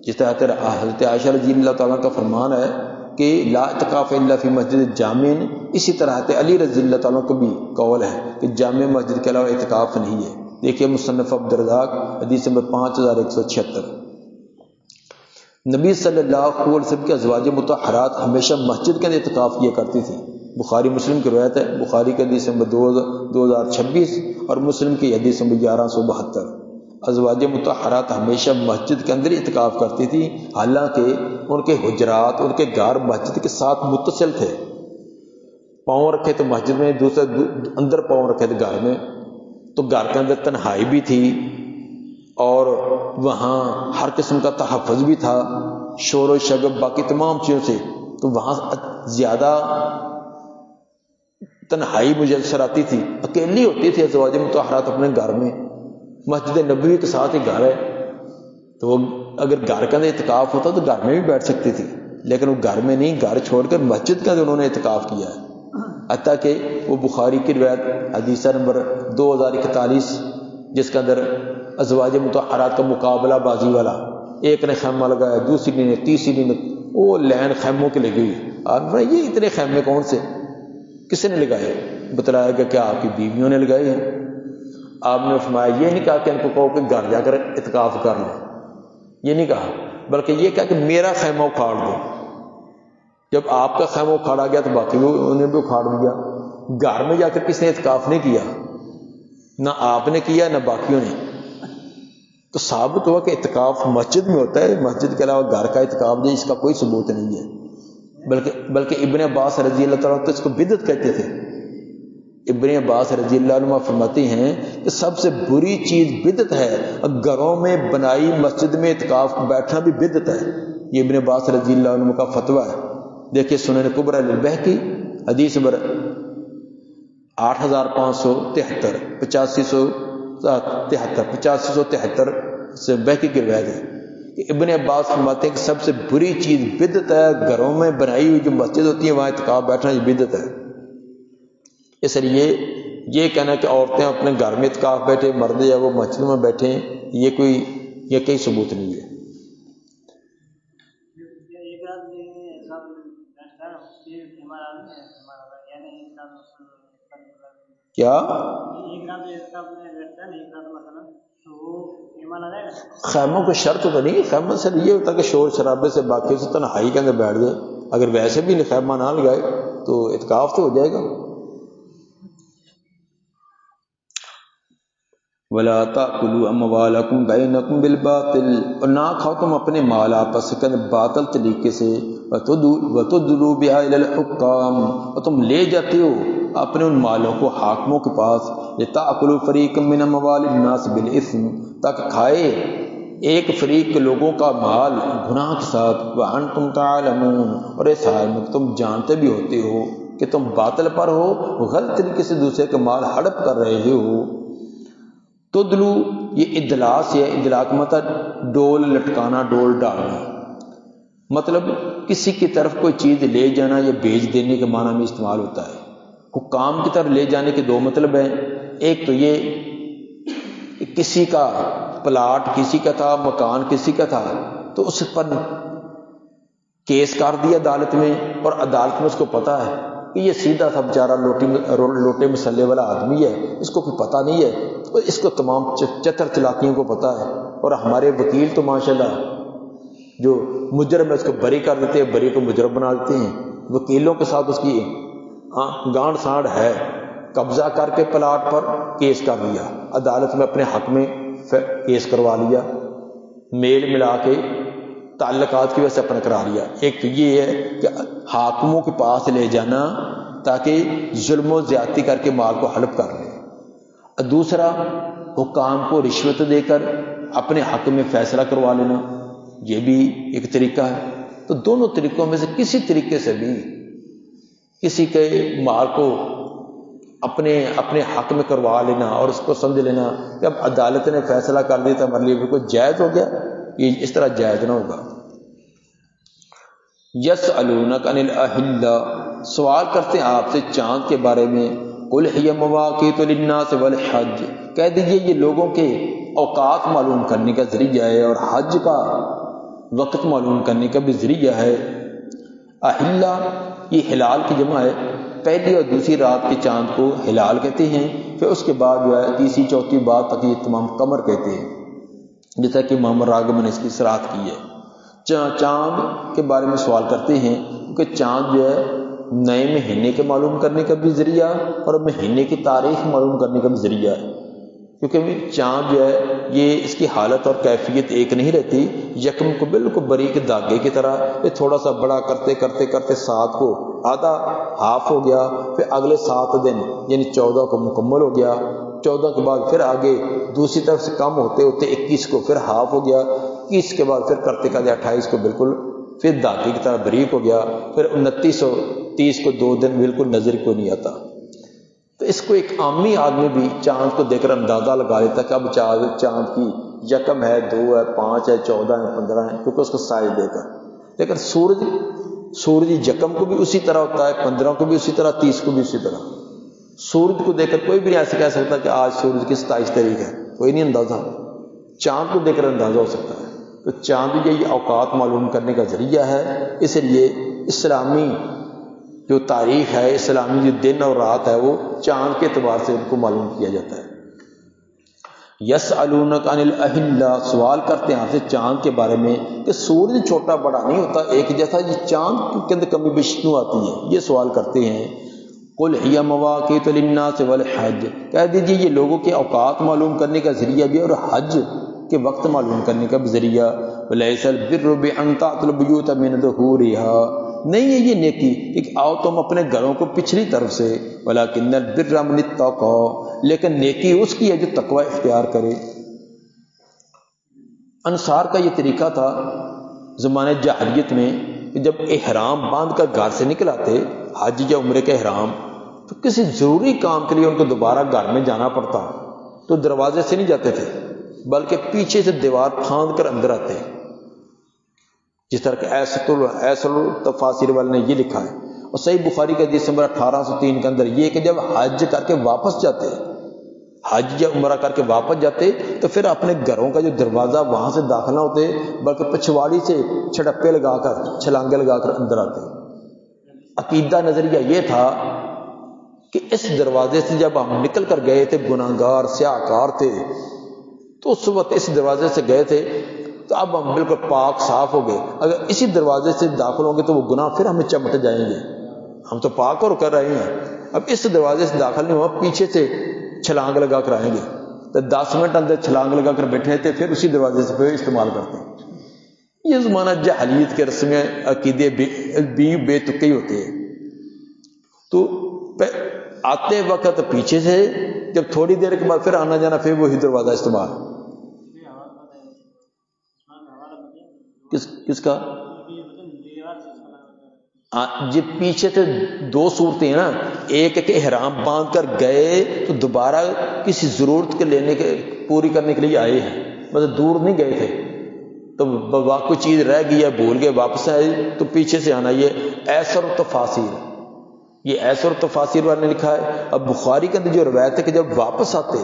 جس طرح حضرت عائشہ رضی اللہ تعالیٰ کا فرمان ہے کہ لا اعتکاف الا فی مسجد جامع، اسی طرح حضرت علی رضی اللہ تعالیٰ کا بھی قول ہے کہ جامع مسجد کے علاوہ اعتکاف نہیں ہے۔ دیکھیے مصنف عبدالرزاق حدیث نمبر 5176۔ نبی صلی اللہ علیہ وسلم کے ازواج مطہرات ہمیشہ مسجد کے اندر اعتکاف کیا کرتی تھی۔ بخاری مسلم کی روایت ہے، بخاری کے حدیث نمبر 2026 اور مسلم کی حدیث نمبر 1172۔ ازواج مطہرات ہمیشہ مسجد کے اندر اعتکاف کرتی تھی، حالانکہ ان کے حجرات، ان کے گھر مسجد کے ساتھ متصل تھے۔ پاؤں رکھے تو مسجد میں، دوسرے اندر پاؤں رکھے تو گھر میں، تو گھر کے اندر تنہائی بھی تھی اور وہاں ہر قسم کا تحفظ بھی تھا، شور و شگب باقی تمام چیزوں سے، تو وہاں زیادہ تنہائی میسر آتی تھی، اکیلی ہوتی تھی ازواج مطہرات اپنے گھر میں، مسجد نبوی کے ساتھ ہی گھر ہے، تو وہ اگر گھر کے اندر اعتکاف ہوتا تو گھر میں بھی بیٹھ سکتی تھی، لیکن وہ گھر میں نہیں، گھر چھوڑ کر مسجد کے اندر انہوں نے اعتکاف کیا ہے۔ حتیٰ کہ وہ بخاری کی روایت حدیثہ نمبر 2041 جس کے اندر ازواج مطہرات کا مقابلہ بازی والا، ایک نے خیمہ لگایا، دوسری نے، تیسری نے، وہ لین خیموں کے لگی ہوئی، آپ یہ اتنے خیمے کون سے، کس نے لگائے؟ بتلایا گیا کہ آپ کی بیویوں نے لگائے ہیں۔ آپ نے فرمایا یہ نہیں کہا کہ ان کو کہو کہ گھر جا کر اعتکاف کر لیں، یہ نہیں کہا، بلکہ یہ کہا کہ میرا خیمہ اکھاڑ دو۔ جب آپ کا خیمہ اکھاڑا گیا تو باقی انہوں نے بھی اکھاڑ دیا۔ گھر میں جا کر کس نے اعتکاف نہیں کیا، نہ آپ نے کیا نہ باقیوں نے، تو ثابت ہوا کہ اعتکاف مسجد میں ہوتا ہے، مسجد کے علاوہ گھر کا اعتکاف نہیں، اس کا کوئی ثبوت نہیں ہے۔ بلکہ ابن عباس رضی اللہ تعالیٰ عنہ اس کو بدعت کہتے تھے۔ ابن عباس رضی اللہ عنہ فرماتے ہیں کہ سب سے بری چیز بدعت ہے، گھروں میں بنائی مسجد میں اعتکاف بیٹھنا بھی بدعت ہے، یہ ابن عباس رضی اللہ عنہ کا فتویٰ ہے۔ دیکھیے سنن کبریٰ للبیہقی حدیث نمبر 8573 8573 سے بہقی کی روایت ہے کہ ابن عباس فرماتے ہیں کہ سب سے بری چیز بدعت ہے، گھروں میں بنائی ہوئی جو مسجد ہوتی ہے وہاں اعتکاف بیٹھنا یہ بدعت ہے۔ اس لیے یہ کہنا کہ عورتیں اپنے گھر میں اعتکاف بیٹھے، مرد یا وہ مسجد میں بیٹھیں، یہ کوئی ثبوت نہیں ہے۔ کیا خیموں کو شرط تو نہیں، خیمہ سے یہ ہوتا ہے کہ شور شرابے سے باقی سے تنہائی کے اندر بیٹھ جائے، اگر ویسے بھی خیمہ نہ لگائے تو اعتکاف تو ہو جائے گا۔ وَلَا تَأْكُلُوا أَمْوَالَكُمْ بَيْنَكُمْ بِالْبَاطِلِ، اور نہ کھاؤ تم اپنے مال آپس کے اندر باطل طریقے سے، وَتُدْلُوا بِهَا إِلَى الْحُكَّامِ، اور تم لے جاتے ہو اپنے ان مالوں کو حاکموں کے پاس، لِتَأْكُلُوا فَرِيقًا مِّنْ أَمْوَالِ النَّاسِ بِالْإِثْمِ، تاکہ کھائے ایک فریق کے لوگوں کا مال گناہ کے ساتھ، وَأَنْتُمْ تَعْلَمُونَ، اور اس حال میں تم جانتے بھی ہوتے ہو کہ تم باطل پر ہو، غلط طریقے سے دوسرے کا مال ہڑپ کر رہے ہو۔ تدلو یہ ادلا سے ہے، ادلا کا مطلب ڈول لٹکانا، ڈول ڈالنا، مطلب کسی کی طرف کوئی چیز لے جانا یا بیچ دینے کے معنی میں استعمال ہوتا ہے۔ حکام کی طرف لے جانے کے دو مطلب ہیں، ایک تو یہ کہ کسی کا پلاٹ کسی کا تھا، مکان کسی کا تھا، تو اس پر کیس کر دیا عدالت میں، اور عدالت میں اس کو پتہ ہے کہ یہ سیدھا سا بیچارہ لوٹے مسلے والا آدمی ہے، اس کو کوئی پتہ نہیں ہے، اور اس کو تمام چتر چلاکیوں کو پتہ ہے، اور ہمارے وکیل تو ماشاءاللہ جو مجرم ہے اس کو بری کر دیتے ہیں، بری کو مجرم بنا دیتے ہیں۔ وکیلوں کے ساتھ اس کی گانڈ سانڈ ہے، قبضہ کر کے پلاٹ پر کیس کر لیا، عدالت میں اپنے حق میں کیس کروا لیا، میل ملا کے تعلقات کی وجہ سے اپنا کرا لیا۔ ایک تو یہ ہے کہ حاکموں کے پاس لے جانا تاکہ ظلم و زیادتی کر کے مال کو ہڑپ کر لے، اور دوسرا حکام کو رشوت دے کر اپنے حق میں فیصلہ کروا لینا، یہ بھی ایک طریقہ ہے۔ تو دونوں طریقوں میں سے کسی طریقے سے بھی کسی کے مال کو اپنے حق میں کروا لینا اور اس کو سمجھ لینا کہ اب عدالت نے فیصلہ کر دیا تو ہمارے لیے بالکل جائز ہو گیا، یہ اس طرح جائز نہ ہوگا۔ یسألونک عن الاہلہ، سوال کرتے ہیں آپ سے چاند کے بارے میں، قل ہی مواقیت للناس والحج، کہہ دیجئے یہ لوگوں کے اوقات معلوم کرنے کا ذریعہ ہے اور حج کا وقت معلوم کرنے کا بھی ذریعہ ہے۔ اہلہ یہ ہلال کی جمع ہے، پہلی اور دوسری رات کے چاند کو ہلال کہتے ہیں، پھر اس کے بعد جو ہے تیسری چوتھی بات تک یہ تمام قمر کہتے ہیں، جیسا کہ محمد راغب نے اس کی صراحت کی ہے۔ چاند کے بارے میں سوال کرتے ہیں کیونکہ چاند جو ہے نئے مہینے کے معلوم کرنے کا بھی ذریعہ اور مہینے کی تاریخ معلوم کرنے کا بھی ذریعہ ہے، کیونکہ چاند جو ہے یہ اس کی حالت اور کیفیت ایک نہیں رہتی، یکم کو بالکل باریک دھاگے کی طرح یہ تھوڑا سا بڑا کرتے کرتے کرتے 7 کو آدھا ہاف ہو گیا، پھر اگلے 7 دن یعنی 14 کو مکمل ہو گیا، 14 کے بعد پھر آگے دوسری طرف سے کم ہوتے ہوتے 21 کو پھر ہاف ہو گیا، 21 کے بعد پھر کرتے کرتے 28 کو بالکل پھر دھاگے کی طرح باریک ہو گیا، پھر 2930 کو 2 دن بالکل نظر کو نہیں آتا۔ تو اس کو ایک عامی آدمی بھی چاند کو دیکھ کر اندازہ لگا لیتا کہ اب چاند کی یکم ہے، 2 ہے، 5 ہے، 14 ہے، 15 ہے، کیونکہ اس کا سائز دے کر۔ لیکن سورج یکم کو بھی اسی طرح ہوتا ہے، 15 کو بھی اسی طرح، 30 کو بھی اسی طرح۔ سورج کو دیکھ کر کوئی بھی ایسے کہہ سکتا کہ آج سورج کی 27 تاریخ ہے، کوئی نہیں اندازہ۔ چاند کو دیکھ کر اندازہ ہو سکتا ہے۔ تو چاند یہ اوقات معلوم کرنے کا ذریعہ ہے، اس لیے اسلامی جو تاریخ ہے، اسلامی جو دن اور رات ہے، وہ چاند کے اعتبار سے ان کو معلوم کیا جاتا ہے۔ یسألونک عن الاہلہ، سوال کرتے ہیں آپ سے چاند کے بارے میں کہ سورج چھوٹا بڑا نہیں ہوتا ایک جیسا، یہ چاند کے اندر کمی بیشی کیوں آتی ہے، یہ سوال کرتے ہیں۔ قل ہی مواقیت للناس والحج، کہہ دیجیے یہ لوگوں کے اوقات معلوم کرنے کا ذریعہ بھی اور حج کے وقت معلوم کرنے کا بھی ذریعہ۔ ولیس البر بان تأتوا البیوت من ظہورها، نہیں ہے یہ نیکی کہ آؤ تم اپنے گھروں کو پچھلی طرف سے، ولکن البر من اتقى، لیکن نیکی اس کی ہے جو تقوی اختیار کرے۔ انصار کا یہ طریقہ تھا زمانے جاہلیت میں کہ جب احرام باندھ کر گھر سے نکل آتے حج یا عمرے کے احرام، تو کسی ضروری کام کے لیے ان کو دوبارہ گھر میں جانا پڑتا تو دروازے سے نہیں جاتے تھے بلکہ پیچھے سے دیوار پھاند کر اندر آتے، جس طرح کہ ایسر التفاسیر والے نے یہ لکھا ہے۔ اور صحیح بخاری کا حدیث نمبر 1803 کے اندر یہ کہ جب حج کر کے واپس جاتے، حج یا عمرہ کر کے واپس جاتے، تو پھر اپنے گھروں کا جو دروازہ وہاں سے داخل نہ ہوتے بلکہ پچھواڑی سے چھڑپے لگا کر چھلانگے لگا کر اندر آتے۔ عقیدہ نظریہ یہ تھا کہ اس دروازے سے جب ہم نکل کر گئے تھے گناہگار سیاہکار تھے، تو اس وقت اس دروازے سے گئے تھے تو اب ہم بالکل پاک صاف ہو گئے، اگر اسی دروازے سے داخل ہوں گے تو وہ گناہ پھر ہمیں چمٹ جائیں گے، ہم تو پاک اور کر رہے ہیں، اب اس دروازے سے داخل نہیں ہوا، پیچھے سے چھلانگ لگا کر آئیں گے، تو 10 منٹ اندر چھلانگ لگا کر بیٹھے تھے، پھر اسی دروازے سے پھر استعمال کرتے ہیں۔ یہ زمانہ جاہلیت کے رسمیں عقیدے بے تکے ہوتے ہیں۔ تو آتے وقت پیچھے سے، جب تھوڑی دیر کے بعد پھر آنا جانا، پھر وہی دروازہ استعمال۔ کس کا؟ جی پیچھے سے 2 صورتیں ہیں نا، ایک کہ احرام باندھ کر گئے تو دوبارہ کسی ضرورت کے لینے کے پوری کرنے کے لیے آئے ہیں، مطلب دور نہیں گئے تھے تو کوئی چیز رہ گئی ہے بھول گئے واپس آئے تو پیچھے سے آنا، یہ ایسر التفاسیر، یہ ایسر التفاسیر والے نے لکھا ہے۔ اب بخاری کے اندر جو روایت ہے کہ جب واپس آتے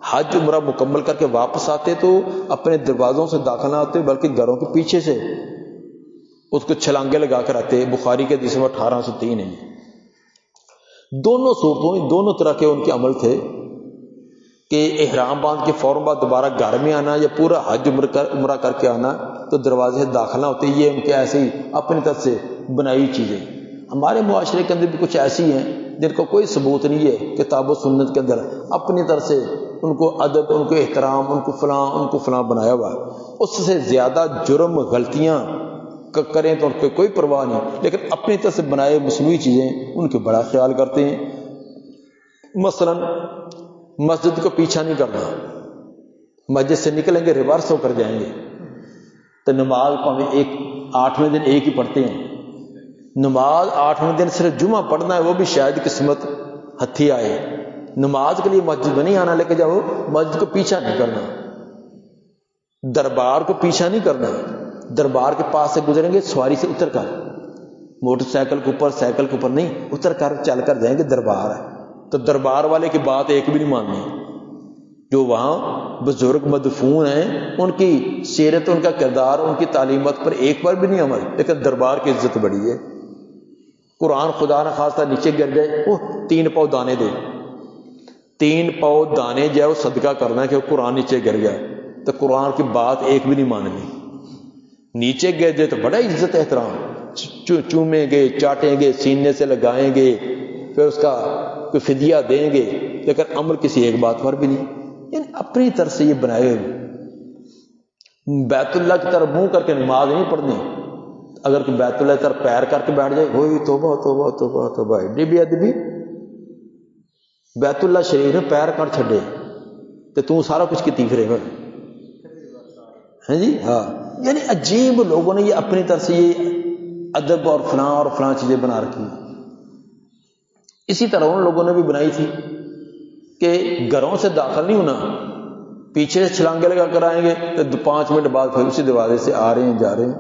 حج عمرہ مکمل کر کے واپس آتے تو اپنے دروازوں سے داخل نہ آتے بلکہ گھروں کے پیچھے سے اس کو چھلانگے لگا کر آتے۔ بخاری کے حدیث 1803 ہے۔ دونوں صورتوں، دونوں طرح کے ان کے عمل تھے کہ احرام باندھ کے فوراً بعد دوبارہ گھر میں آنا یا پورا حج عمرہ کر کے آنا تو دروازے سے داخل نہ ہوتے، یہ ان کے ایسے ہی اپنی طرف سے بنائی چیزیں۔ ہمارے معاشرے کے اندر بھی کچھ ایسی ہیں جن کو کوئی ثبوت نہیں ہے کتاب و سنت کے اندر، اپنی طرف سے ان کو ادب، ان کو احترام، ان کو فلاں بنایا ہوا ہے۔ اس سے زیادہ جرم غلطیاں کریں تو ان کو کوئی پرواہ نہیں، لیکن اپنی طرف سے بنائے مصنوعی چیزیں ان کے بڑا خیال کرتے ہیں۔ مثلا مسجد کو پیچھا نہیں کرنا، مسجد سے نکلیں گے ریورس ہو کر جائیں گے، تو نماز ہمیں 8ویں دن ایک ہی پڑھتے ہیں، نماز 8ویں دن صرف جمعہ پڑھنا ہے، وہ بھی شاید قسمت ہتھی آئے، نماز کے لیے مسجد میں نہیں آنا، لیکن جب مسجد کو پیچھا نہیں کرنا، دربار کو پیچھا نہیں کرنا، دربار کے پاس سے گزریں گے سواری سے اتر کر، موٹر سائیکل کے اوپر سائیکل کے اوپر نہیں، اتر کر چل کر جائیں گے، دربار ہے تو دربار والے کی بات ایک بھی نہیں ماننی، جو وہاں بزرگ مدفون ہیں ان کی سیرت، ان کا کردار، ان کی تعلیمات پر ایک بار بھی نہیں عمل، لیکن دربار کی عزت بڑی ہے۔ قرآن خدا نہ خواستہ نیچے گر جائے، وہ 3 پاؤ دانے دے، 3 پاؤ دانے جو ہے وہ صدقہ کرنا ہے کہ وہ قرآن نیچے گر گیا، تو قرآن کی بات ایک بھی نہیں ماننی، نیچے گر جائے تو بڑا عزت احترام، چومیں گے، چاٹیں گے، سینے سے لگائیں گے، پھر اس کا کوئی فدیہ دیں گے، لیکن عمل کسی ایک بات پر بھی نہیں۔ یعنی اپنی طرف سے یہ بنائے ہوئے، بیت اللہ کی طرف منہ کر کے نماز نہیں پڑھنی، اگر کوئی بیت اللہ کی طرف پیر کر کے بیٹھ جائے، ہوئی توبہ توبہ توبہ توبہ، ایڈی بے ادبی، بیت اللہ شریف نے پیر کر چھڈے تو تو سارا کچھ کیتی پھرے گا، ہیں جی ہاں۔ یعنی عجیب لوگوں نے یہ اپنی طرف سے یہ ادب اور فلاں چیزیں بنا رکھی۔ اسی طرح ان لوگوں نے بھی بنائی تھی کہ گھروں سے داخل نہیں ہونا، پیچھے سے چھلانگے لگا کر آئیں گے تو 5 منٹ بعد پھر اسی دروازے سے آ رہے ہیں جا رہے ہیں۔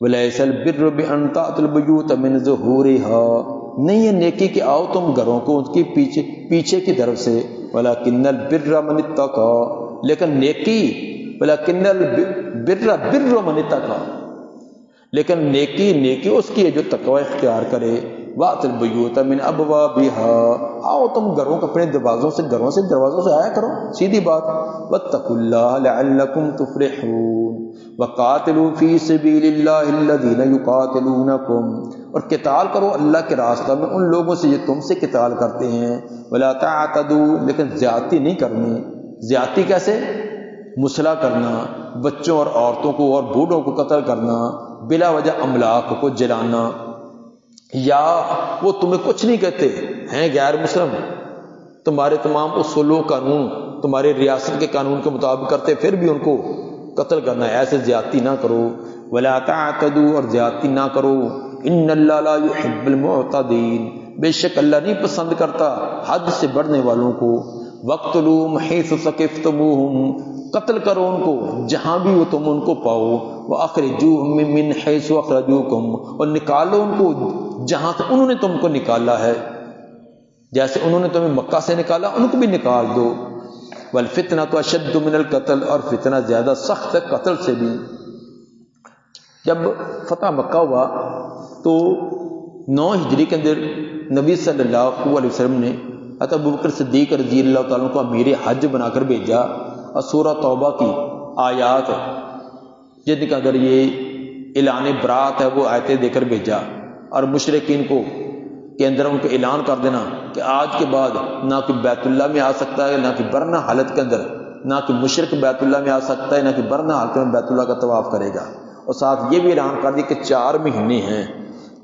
وَلَيْسَ الْبِرُّ بِأَن تَأْتُوا الْبُيُوتَ مِنْ ظُهُورِهَا، نہیں ہے نیکی کہ آؤ تم گھروں کو ان کی پیچھے کی طرف سے، وَلَكِنَّ الْبِرَّ مَنِ اتَّقَى، لیکن نیکی، وَلَكِنَّ الْبِرَّ بِرُّ مَنِ اتَّقَى، لیکن نیکی اس کی ہے جو تقوی اختیار کرے۔ وَأْتُوا الْبُيُوتَ مِنْ أَبْوَابِهَا، آؤ تم گھروں کو اپنے دروازوں سے آیا کرو، سیدھی بات۔ وَاتَّقُوا اللَّهَ لَعَلَّكُمْ تُفْلِحُونَ، وَقَاتِلُوا فِي سَبِيلِ اللَّهِ الَّذِينَ يُقَاتِلُونَكُمْ، اور قتال کرو اللہ کے راستہ میں ان لوگوں سے جو تم سے قتال کرتے ہیں۔ وَلَا تَعْتَدُوا، لیکن زیادتی نہیں کرنی۔ زیادتی کیسے؟ مسلح کرنا، بچوں اور عورتوں کو اور بوڑھوں کو قتل کرنا، بلا وجہ املاک کو جلانا، یا وہ تمہیں کچھ نہیں کہتے ہیں غیر مسلم، تمہارے تمام اصول و قانون تمہاری ریاست کے قانون کے مطابق کرتے، پھر بھی ان کو قتل کرنا ہے، ایسے زیادتی نہ کرو۔ وَلَا تَعْتَدُوا، اور زیادتی نہ کرو۔ إِنَّ اللَّهَ لَا يُحِبُّ الْمُعْتَدِينَ، بے شک اللہ نہیں پسند کرتا حد سے بڑھنے والوں کو۔ وَاقْتُلُوهُمْ حَيْثُ ثَقِفْتُمُوهُمْ، قتل کرو ان کو جہاں بھی وہ تم ان کو پاؤ۔ وَأَخْرِجُوهُمْ مِنْ حَيْثُ أَخْرَجُوكُمْ، اور نکالو ان کو جہاں سے انہوں نے تم کو نکالا ہے، جیسے انہوں نے تمہیں مکہ سے نکالا ان کو بھی نکال دو۔ وَالْفِتْنَةُ أَشَدُّ مِنَ الْقَتْلِ، اور فتنہ زیادہ سخت ہے قتل سے بھی۔ جب فتح مکہ ہوا تو 9 ہجری کے اندر نبی صلی اللہ علیہ وسلم نے حضرت ابوبکر صدیق رضی اللہ تعالیٰ کو امیر حج بنا کر بھیجا، اور سورہ توبہ کی آیات جن کے اندر یہ اعلان برات ہے وہ آیتیں دے کر بھیجا، اور مشرکین کو کے اندر ان کو اعلان کر دینا کہ آج کے بعد نہ کہ بیت اللہ میں آ سکتا ہے، نہ کہ برنا حالت کے اندر، نہ کہ مشرک بیت اللہ میں آ سکتا ہے، نہ کہ برنا حالت میں بیت اللہ کا طواف کرے گا۔ اور ساتھ یہ بھی اعلان کر دی کہ 4 مہینے ہیں،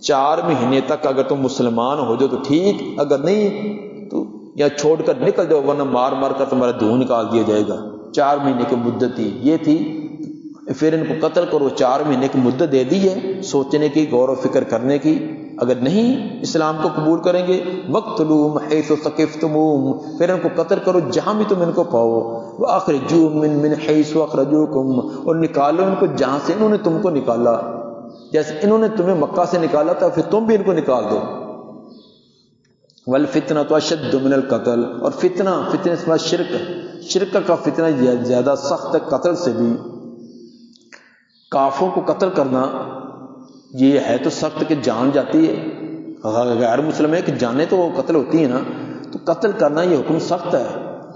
4 مہینے تک اگر تم مسلمان ہو جاؤ تو ٹھیک، اگر نہیں تو یا چھوڑ کر نکل جاؤ، ورنہ مار کر تمہارا دھون نکال دیا جائے گا۔ 4 مہینے کی مدت تھی، یہ تھی۔ پھر ان کو قتل کرو، 4 مہینے کی مدت دے دی ہے سوچنے کی، غور و فکر کرنے کی، اگر نہیں اسلام کو قبول کریں گے وَاقْتُلُوهُمْ حَيْثُ ثَقِفْتُمُوهُمْ، پھر ان کو قتل کرو جہاں بھی تم ان کو پاؤ۔ وَأَخْرِجُوهُمْ مِنْ حَيْثُ أَخْرَجُوكُمْ، اور نکالو ان کو جہاں سے انہوں نے تم کو نکالا، جیسے انہوں نے تمہیں مکہ سے نکالا تھا پھر تم بھی ان کو نکال دو۔ وَالْفِتْنَةُ أَشَدُّ مِنَ الْقَتْلِ، اور فتنہ سے بعد شرک کا فتنہ زیادہ سخت ہے قتل سے بھی۔ کافروں کو قتل کرنا یہ ہے تو سخت کہ جان جاتی ہے، غیر مسلم ہے کہ جانیں تو قتل ہوتی ہیں نا، تو قتل کرنا یہ حکم سخت ہے،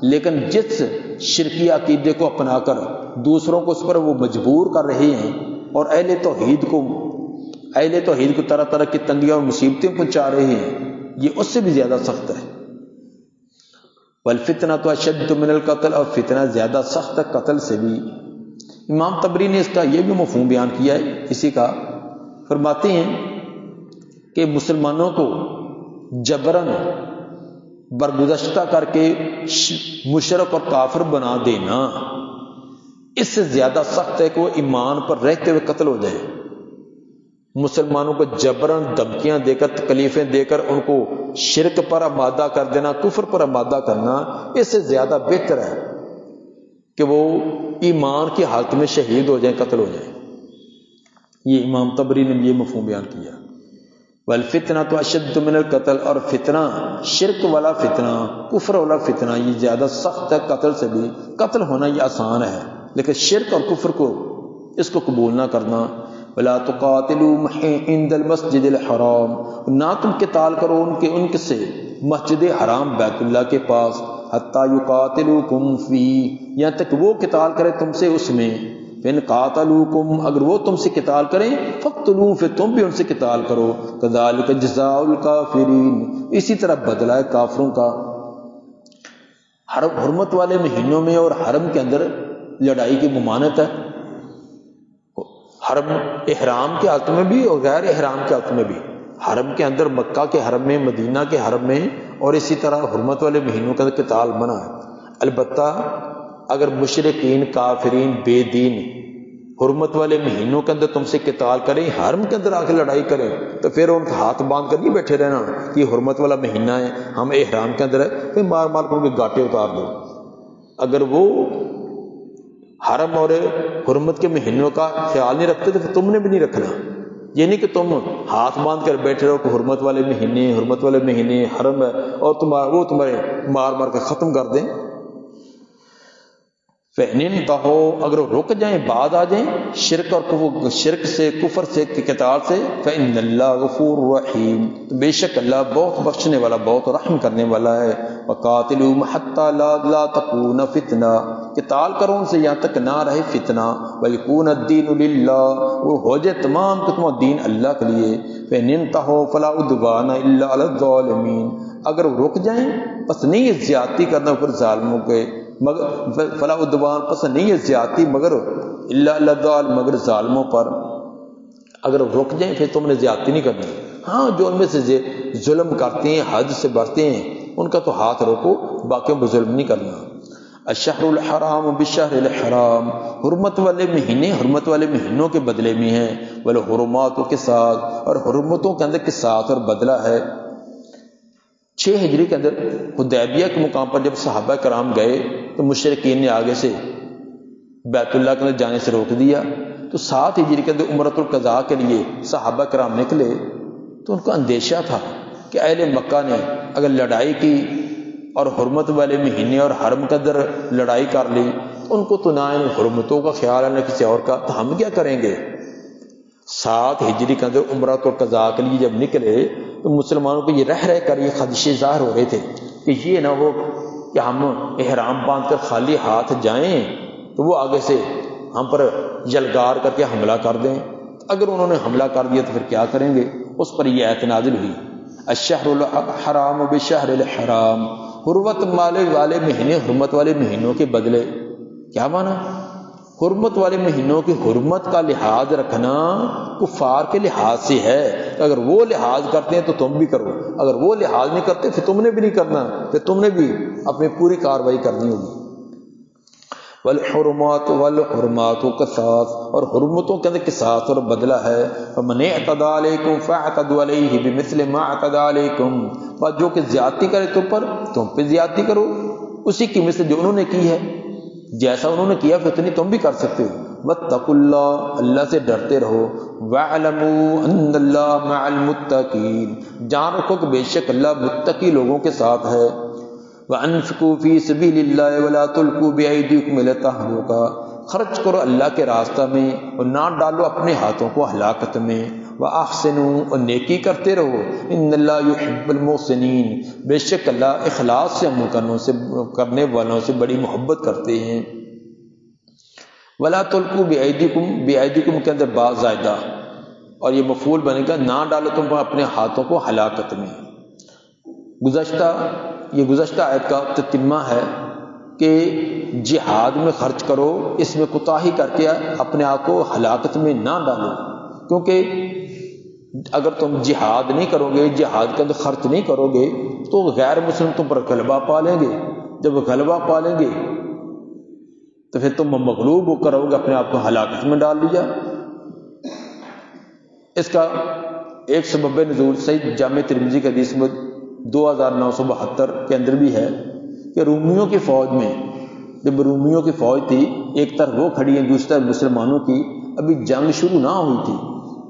لیکن جس شرکی عقیدے کو اپنا کر دوسروں کو اس پر وہ مجبور کر رہے ہیں اور اہل توحید کو طرح طرح کی تنگیاں اور مصیبتیں پہنچا رہے ہیں، یہ اس سے بھی زیادہ سخت ہے۔ وَالْفِتْنَةُ أَشَدُّ مِنَ الْقَتْلِ، اور فتنہ زیادہ سخت ہے قتل سے بھی۔ امام طبری نے اس کا یہ بھی مفہوم بیان کیا ہے اسی کا، فرماتے ہیں کہ مسلمانوں کو جبراً برگزشتہ کر کے مشرک اور کافر بنا دینا اس سے زیادہ سخت ہے کہ وہ ایمان پر رہتے ہوئے قتل ہو جائے۔ مسلمانوں کو جبراً دھمکیاں دے کر، تکلیفیں دے کر ان کو شرک پر آمادہ کر دینا، کفر پر آمادہ کرنا، اس سے زیادہ بہتر ہے کہ وہ ایمان کی حالت میں شہید ہو جائیں، قتل ہو جائیں۔ یہ امام طبری نے یہ مفہوم بیان کیا۔ وَالْفِتْنَةُ أَشَدُّ مِنَ الْقَتْلِ، اور فتنہ، شرک والا فتنہ، کفر والا فتنہ یہ زیادہ سخت ہے قتل سے بھی۔ قتل ہونا یہ آسان ہے، لیکن شرک اور کفر کو اس کو قبول نہ کرنا۔ وَلَا تُقَاتِلُوا عِندَ الْمَسْجِدِ الْحَرَامِ، نہ تم قتال کرو ان کے سے مسجد حرام بیت اللہ کے پاس، حَتَّى يُقَاتِلُوكُمْ فِيهِ، یہاں تک وہ قتال کرے تم سے اس میں۔ فَإِنْ قَاتَلُوكُمْ، اگر وہ تم سے قتال کریں فَاقْتُلُوهُمْ، پھر تم بھی ان سے قتال کرو۔ كَذَلِكَ جَزَاءُ الْكَافِرِينَ، اسی طرح بدلہ ہے کافروں کا۔ حرمت والے مہینوں میں اور حرم کے اندر لڑائی کی ممانعت ہے، حرم احرام کے حالت میں بھی اور غیر احرام کے حالت میں بھی، حرم کے اندر مکہ کے حرم میں، مدینہ کے حرم میں، اور اسی طرح حرمت والے مہینوں کے اندر قتال منع ہے۔ البتہ اگر مشرکین، کافرین، بے دین حرمت والے مہینوں کے اندر تم سے قتال کریں، حرم کے اندر آ کے لڑائی کریں، تو پھر ان کا ہاتھ باندھ کر نہیں بیٹھے رہنا کہ یہ حرمت والا مہینہ ہے، ہم احرام کے اندر ہے، پھر مار مار کر ان کے گاٹے اتار دو۔ اگر وہ حرم اور حرمت کے مہینوں کا خیال نہیں رکھتے تو پھر تم نے بھی نہیں رکھنا۔ یہ نہیں کہ تم ہاتھ باندھ کر بیٹھے رہو کہ حرمت والے مہینے حرم ہے، اور وہ تمہارے مار مار کر ختم کر دیں۔ فَإِنِ انْتَهُوا، اگر رک جائیں، بعد آ جائیں شرک سے، کفر سے، قتال سے، فَإِنَّ اللَّهَ غَفُورٌ رَحِيمٌ، تو بے شک اللہ بہت بخشنے والا، بہت رحم کرنے والا ہے۔ وَقَاتِلُوهُمْ حَتَّى لَا تَكُونَ فِتْنَةٌ، قتال کرو ان سے یہاں تک نہ رہے فتنہ، وَيَكُونَ الدِّينُ لِلَّهِ، وہ ہو جائے تمام کہ تمام دین اللہ کے لیے۔ فَإِنِ انْتَهُوا فَلَا عُدْوَانَ إِلَّا عَلَى الظَّالِمِينَ، اگر رک جائیں پس نہیں ہے زیادتی کرنا اوپر ظالموں کے، مگر فلا عدوان، پس نہیں ہے زیادتی مگر الا الظالم، مگر ظالموں پر۔ اگر رک جائیں پھر تم نے زیادتی نہیں کرنی۔ ہاں جو ان میں سے ظلم کرتے ہیں، حد سے بڑھتے ہیں، ان کا تو ہاتھ روکو، باقیوں پر ظلم نہیں کرنا۔ الشہر الحرام بالشہر الحرام، حرمت والے مہینے حرمت والے مہینوں کے بدلے میں ہیں، والحرمات قصاص، اور حرمتوں کے اندر قصاص اور بدلہ ہے۔ 6 ہجری کے اندر حدیبیہ کے مقام پر جب صحابہ کرام گئے تو مشرکین نے آگے سے بیت اللہ کے اندر جانے سے روک دیا، تو 7 ہجری کے اندر عمرۃ القضاء کے لیے صحابہ کرام نکلے، تو ان کو اندیشہ تھا کہ اہل مکہ نے اگر لڑائی کی اور حرمت والے مہینے اور حرم کے اندر لڑائی کر لی، تو ان کو تو نہ ان حرمتوں کا خیال ہے نہ کسی اور کا، تو ہم کیا کریں گے۔ 7 ہجری کے اندر عمرۃ القضاء کے لیے جب نکلے تو مسلمانوں کو یہ رہ کر یہ خدشے ظاہر ہو رہے تھے کہ یہ نہ ہو کہ ہم احرام باندھ کر خالی ہاتھ جائیں تو وہ آگے سے ہم پر یلغار کر کے حملہ کر دیں، اگر انہوں نے حملہ کر دیا تو پھر کیا کریں گے۔ اس پر یہ آیت نازل ہوئی، الشہر الحرام بالشہر الحرام، حرمت والے مہینے حرمت والے مہینوں کے بدلے۔ کیا معنی؟ حرمت والے مہینوں کی حرمت کا لحاظ رکھنا کفار کے لحاظ سے ہے، اگر وہ لحاظ کرتے ہیں تو تم بھی کرو، اگر وہ لحاظ نہیں کرتے پھر تم نے بھی نہیں کرنا، پھر تم نے بھی اپنی پوری کارروائی کرنی ہوگی۔ والحرمات قصاص، اور حرمتوں کے اندر قصاص اور بدلہ ہے۔ فمن اعتدى علیکم فاعتدوا علیہ بمثل ما اعتدى علیکم، بس جو کہ زیادتی کرے تم پر تم پہ زیادتی کرو، اسی کی مثل جو انہوں نے کی ہے، جیسا انہوں نے کیا پھر اتنی تم بھی کر سکتے ہو۔ واتقوا اللہ، اللہ سے ڈرتے رہو۔ واعلموا ان اللہ مع المتقین، جان رکھو کہ بے شک اللہ متقی لوگوں کے ساتھ ہے۔ وانفقوا فی سبیل اللہ ولا تلقوا بایدیکم الی التہلکہ، خرچ کرو اللہ کے راستہ میں اور نہ ڈالو اپنے ہاتھوں کو ہلاکت میں۔ واحسنوا، اور نیکی کرتے رہو، ان اللہ یحب المحسنین، بے شک اللہ اخلاص سے عمل کرنے والوں سے بڑی محبت کرتے ہیں۔ ولا تلقوا بایدیکم کے اندر با زائدہ، اور یہ مفعول بنے گا نہ ڈالو تم اپنے ہاتھوں کو ہلاکت میں۔ یہ گزشتہ آیت کا تتمہ ہے کہ جہاد میں خرچ کرو، اس میں کوتاہی کر کے اپنے آپ کو ہلاکت میں نہ ڈالو، کیونکہ اگر تم جہاد نہیں کرو گے، جہاد کے اندر خرچ نہیں کرو گے تو غیر مسلم تم پر غلبہ پا لیں گے، جب غلبہ پا لیں گے تو پھر تم مغلوب ہو کر رہو گے، اپنے آپ کو ہلاکت میں ڈال لیا۔ اس کا ایک سبب نزول صحیح جامع ترمذی کی حدیث میں 2972 کے اندر بھی ہے کہ رومیوں کی فوج میں، جب رومیوں کی فوج تھی، ایک طرف وہ کھڑی ہے، دوسری طرف مسلمانوں کی، ابھی جنگ شروع نہ ہوئی تھی،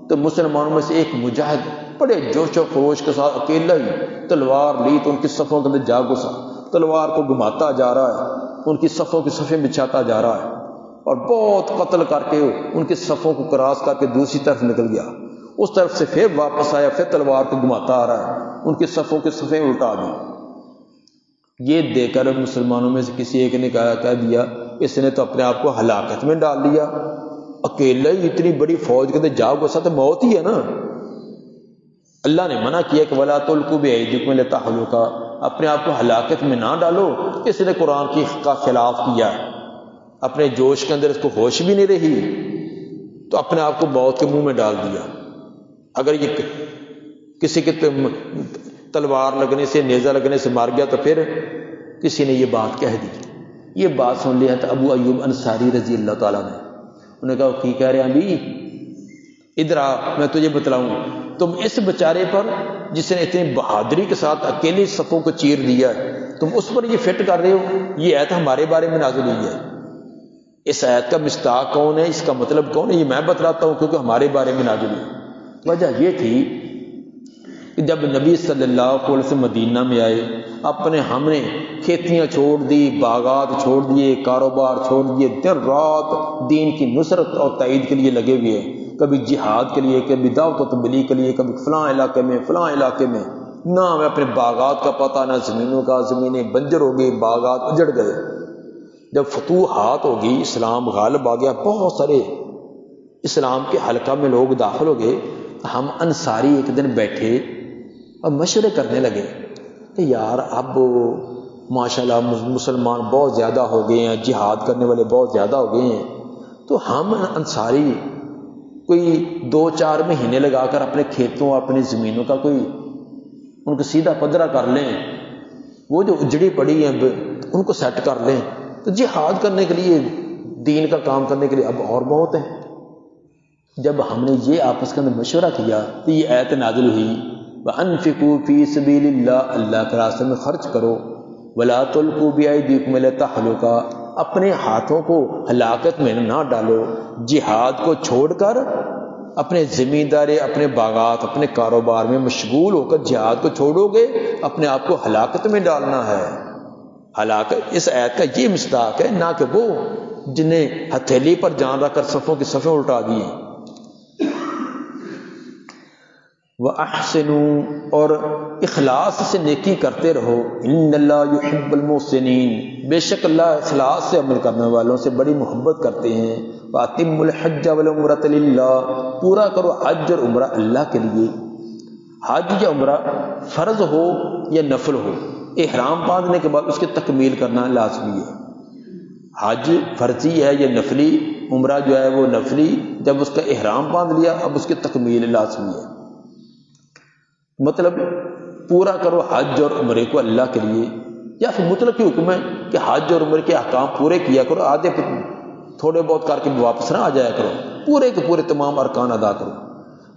تو مسلمانوں میں سے ایک مجاہد بڑے جوش و خروش کے ساتھ اکیلا ہی تلوار لی تو ان کی صفوں کے اندر جا گھسا، تلوار کو گھماتا جا رہا ہے، ان کی صفوں کی صفیں بچھاتا جا رہا ہے، اور بہت قتل کر کے ان کی صفوں کو کراس کر کے دوسری طرف نکل گیا، اس طرف سے پھر واپس آیا، پھر تلوار کو گھماتا آ رہا ہے، ان کی صفوں کی صفیں الٹا دی۔ یہ دیکھ کر مسلمانوں میں سے کسی ایک نے کہہ دیا اس نے تو اپنے آپ کو ہلاکت میں ڈال لیا، اکیلا ہی اتنی بڑی فوج کے اندر جا گھسا تو موت ہی ہے نا۔ اللہ نے منع کیا کہ ولا تلقوا بایدیکم الی التہلکہ، اپنے آپ کو ہلاکت میں نہ ڈالو، اس نے قرآن کا خلاف کیا ہے، اپنے جوش کے اندر اس کو ہوش بھی نہیں رہی تو اپنے آپ کو موت کے منہ میں ڈال دیا۔ اگر یہ کسی کے تلوار لگنے سے، نیزہ لگنے سے مار گیا تو پھر کسی نے یہ بات کہہ دی۔ یہ بات سن لیا تو ابو ایوب انصاری رضی اللہ تعالیٰ نے، انہوں نے کہا کی کہہ رہے ہیں ابھی، ادھر آ میں تجھے بتلاؤں، تم اس بیچارے پر جس نے اتنی بہادری کے ساتھ اکیلی صفوں کو چیر دیا ہے، تم اس پر یہ فٹ کر رہے ہو؟ یہ آیت ہمارے بارے میں نازل ہوئی ہے، اس آیت کا مصداق کون ہے، اس کا مطلب کون ہے، یہ میں بتلاتا ہوں کیونکہ ہمارے بارے میں نازل ہوئی۔ وجہ یہ تھی کہ جب نبی صلی اللہ علیہ وسلم مدینہ میں آئے، ہم نے کھیتیاں چھوڑ دی، باغات چھوڑ دیے، کاروبار چھوڑ دیے، دن رات دین کی نصرت اور تائید کے لیے لگے ہوئے ہیں، کبھی جہاد کے لیے، کبھی دعوت و تبلیغ کے لیے، کبھی فلاں علاقے میں فلاں علاقے میں، نہ ہمیں اپنے باغات کا پتہ، نہ زمینوں کا، زمینیں بنجر ہو گئی، باغات اجڑ گئے۔ جب فتوحات ہوگی، اسلام غالب آ گیا، بہت سارے اسلام کے حلقہ میں لوگ داخل ہو گئے، ہم انصاری ایک دن بیٹھے اور مشورے کرنے لگے کہ یار اب ماشاءاللہ مسلمان بہت زیادہ ہو گئے ہیں، جہاد کرنے والے بہت زیادہ ہو گئے ہیں، تو ہم انصاری کوئی 2-4 مہینے لگا کر اپنے کھیتوں، اپنی زمینوں کا کوئی ان کو سیدھا پدرا کر لیں، وہ جو اجڑی پڑی ہیں ان کو سیٹ کر لیں، تو جہاد کرنے کے لیے، دین کا کام کرنے کے لیے اب اور بہت ہیں۔ جب ہم نے یہ آپس کے اندر مشورہ کیا تو یہ آیت نازل ہوئی، وَأَنفِقُوا فِي سَبِيلِ اللَّهِ، اللہ کے راستے میں خرچ کرو، وَلَا تُلْقُوا بِأَيْدِيكُمْ إِلَى التَّهْلُكَةِ، اپنے ہاتھوں کو ہلاکت میں نہ ڈالو، جہاد کو چھوڑ کر اپنے زمینداری، اپنے باغات، اپنے کاروبار میں مشغول ہو کر جہاد کو چھوڑو گے، اپنے آپ کو ہلاکت میں ڈالنا ہے۔ ہلاکت اس آیت کا یہ مصداق ہے، نہ کہ وہ جنہیں ہتھیلی پر جان رکھ کر صفوں کی صفیں الٹا دیے۔ وَأَحْسِنُوا، اور اخلاص سے نیکی کرتے رہو، إِنَّ اللَّهَ يُحِبُّ الْمُحْسِنِينَ، بے شک اللہ اخلاص سے عمل کرنے والوں سے بڑی محبت کرتے ہیں۔ وَأَتِمُّوا الْحَجَّ وَالْعُمْرَةَ لِلَّهِ، پورا کرو حج اور عمرہ اللہ کے لیے۔ حج یا عمرہ فرض ہو یا نفل ہو، احرام باندھنے کے بعد اس کی تکمیل کرنا لازمی ہے۔ حج فرضی ہے یا نفلی، عمرہ جو ہے وہ نفلی، جب اس کا احرام باندھ لیا اب اس کی تکمیل لازمی ہے۔ مطلب پورا کرو حج اور عمرے کو اللہ کے لیے، یا پھر مطلق کی حکم ہے کہ حج اور عمرے کے احکام پورے کیا کرو، آدھے تھوڑے بہت کر کے واپس نہ آ جایا کرو، پورے کے پورے تمام ارکان ادا کرو۔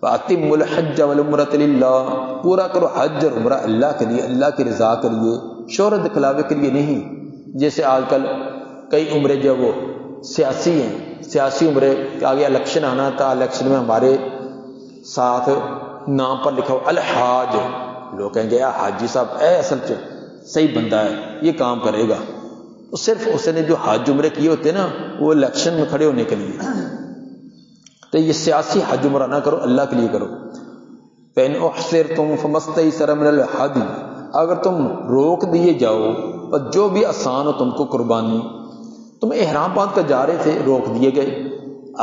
فَأَتِمُّوا الْحَجَّ وَالْعُمْرَةَ لِلَّهِ، پورا کرو حج اور عمرہ اللہ کے لیے، اللہ کی رضا کے لیے، شہرت دکھلاوے کے لیے نہیں۔ جیسے آج کل کئی عمرے جو وہ سیاسی ہیں، سیاسی عمرے کہ آگے الیکشن آنا تھا، الیکشن میں ہمارے ساتھ نام پر لکھا ہو الحاج، لوگ کہیں گے حاجی صاحب اصل صحیح بندہ ہے، یہ کام کرے گا، تو صرف اس نے جو حج عمرے کیے ہوتے نا وہ الیکشن میں کھڑے ہونے کے لیے، تو یہ سیاسی حج عمرہ نہ کرو، اللہ کے لیے کرو۔ فَإِنْ أُحْصِرْتُمْ فَمَا اسْتَيْسَرَ مِنَ الْهَدْيِ، اگر تم روک دیے جاؤ اور جو بھی آسان ہو تم کو قربانی، تم احرام باندھ کر جا رہے تھے، روک دیے گئے،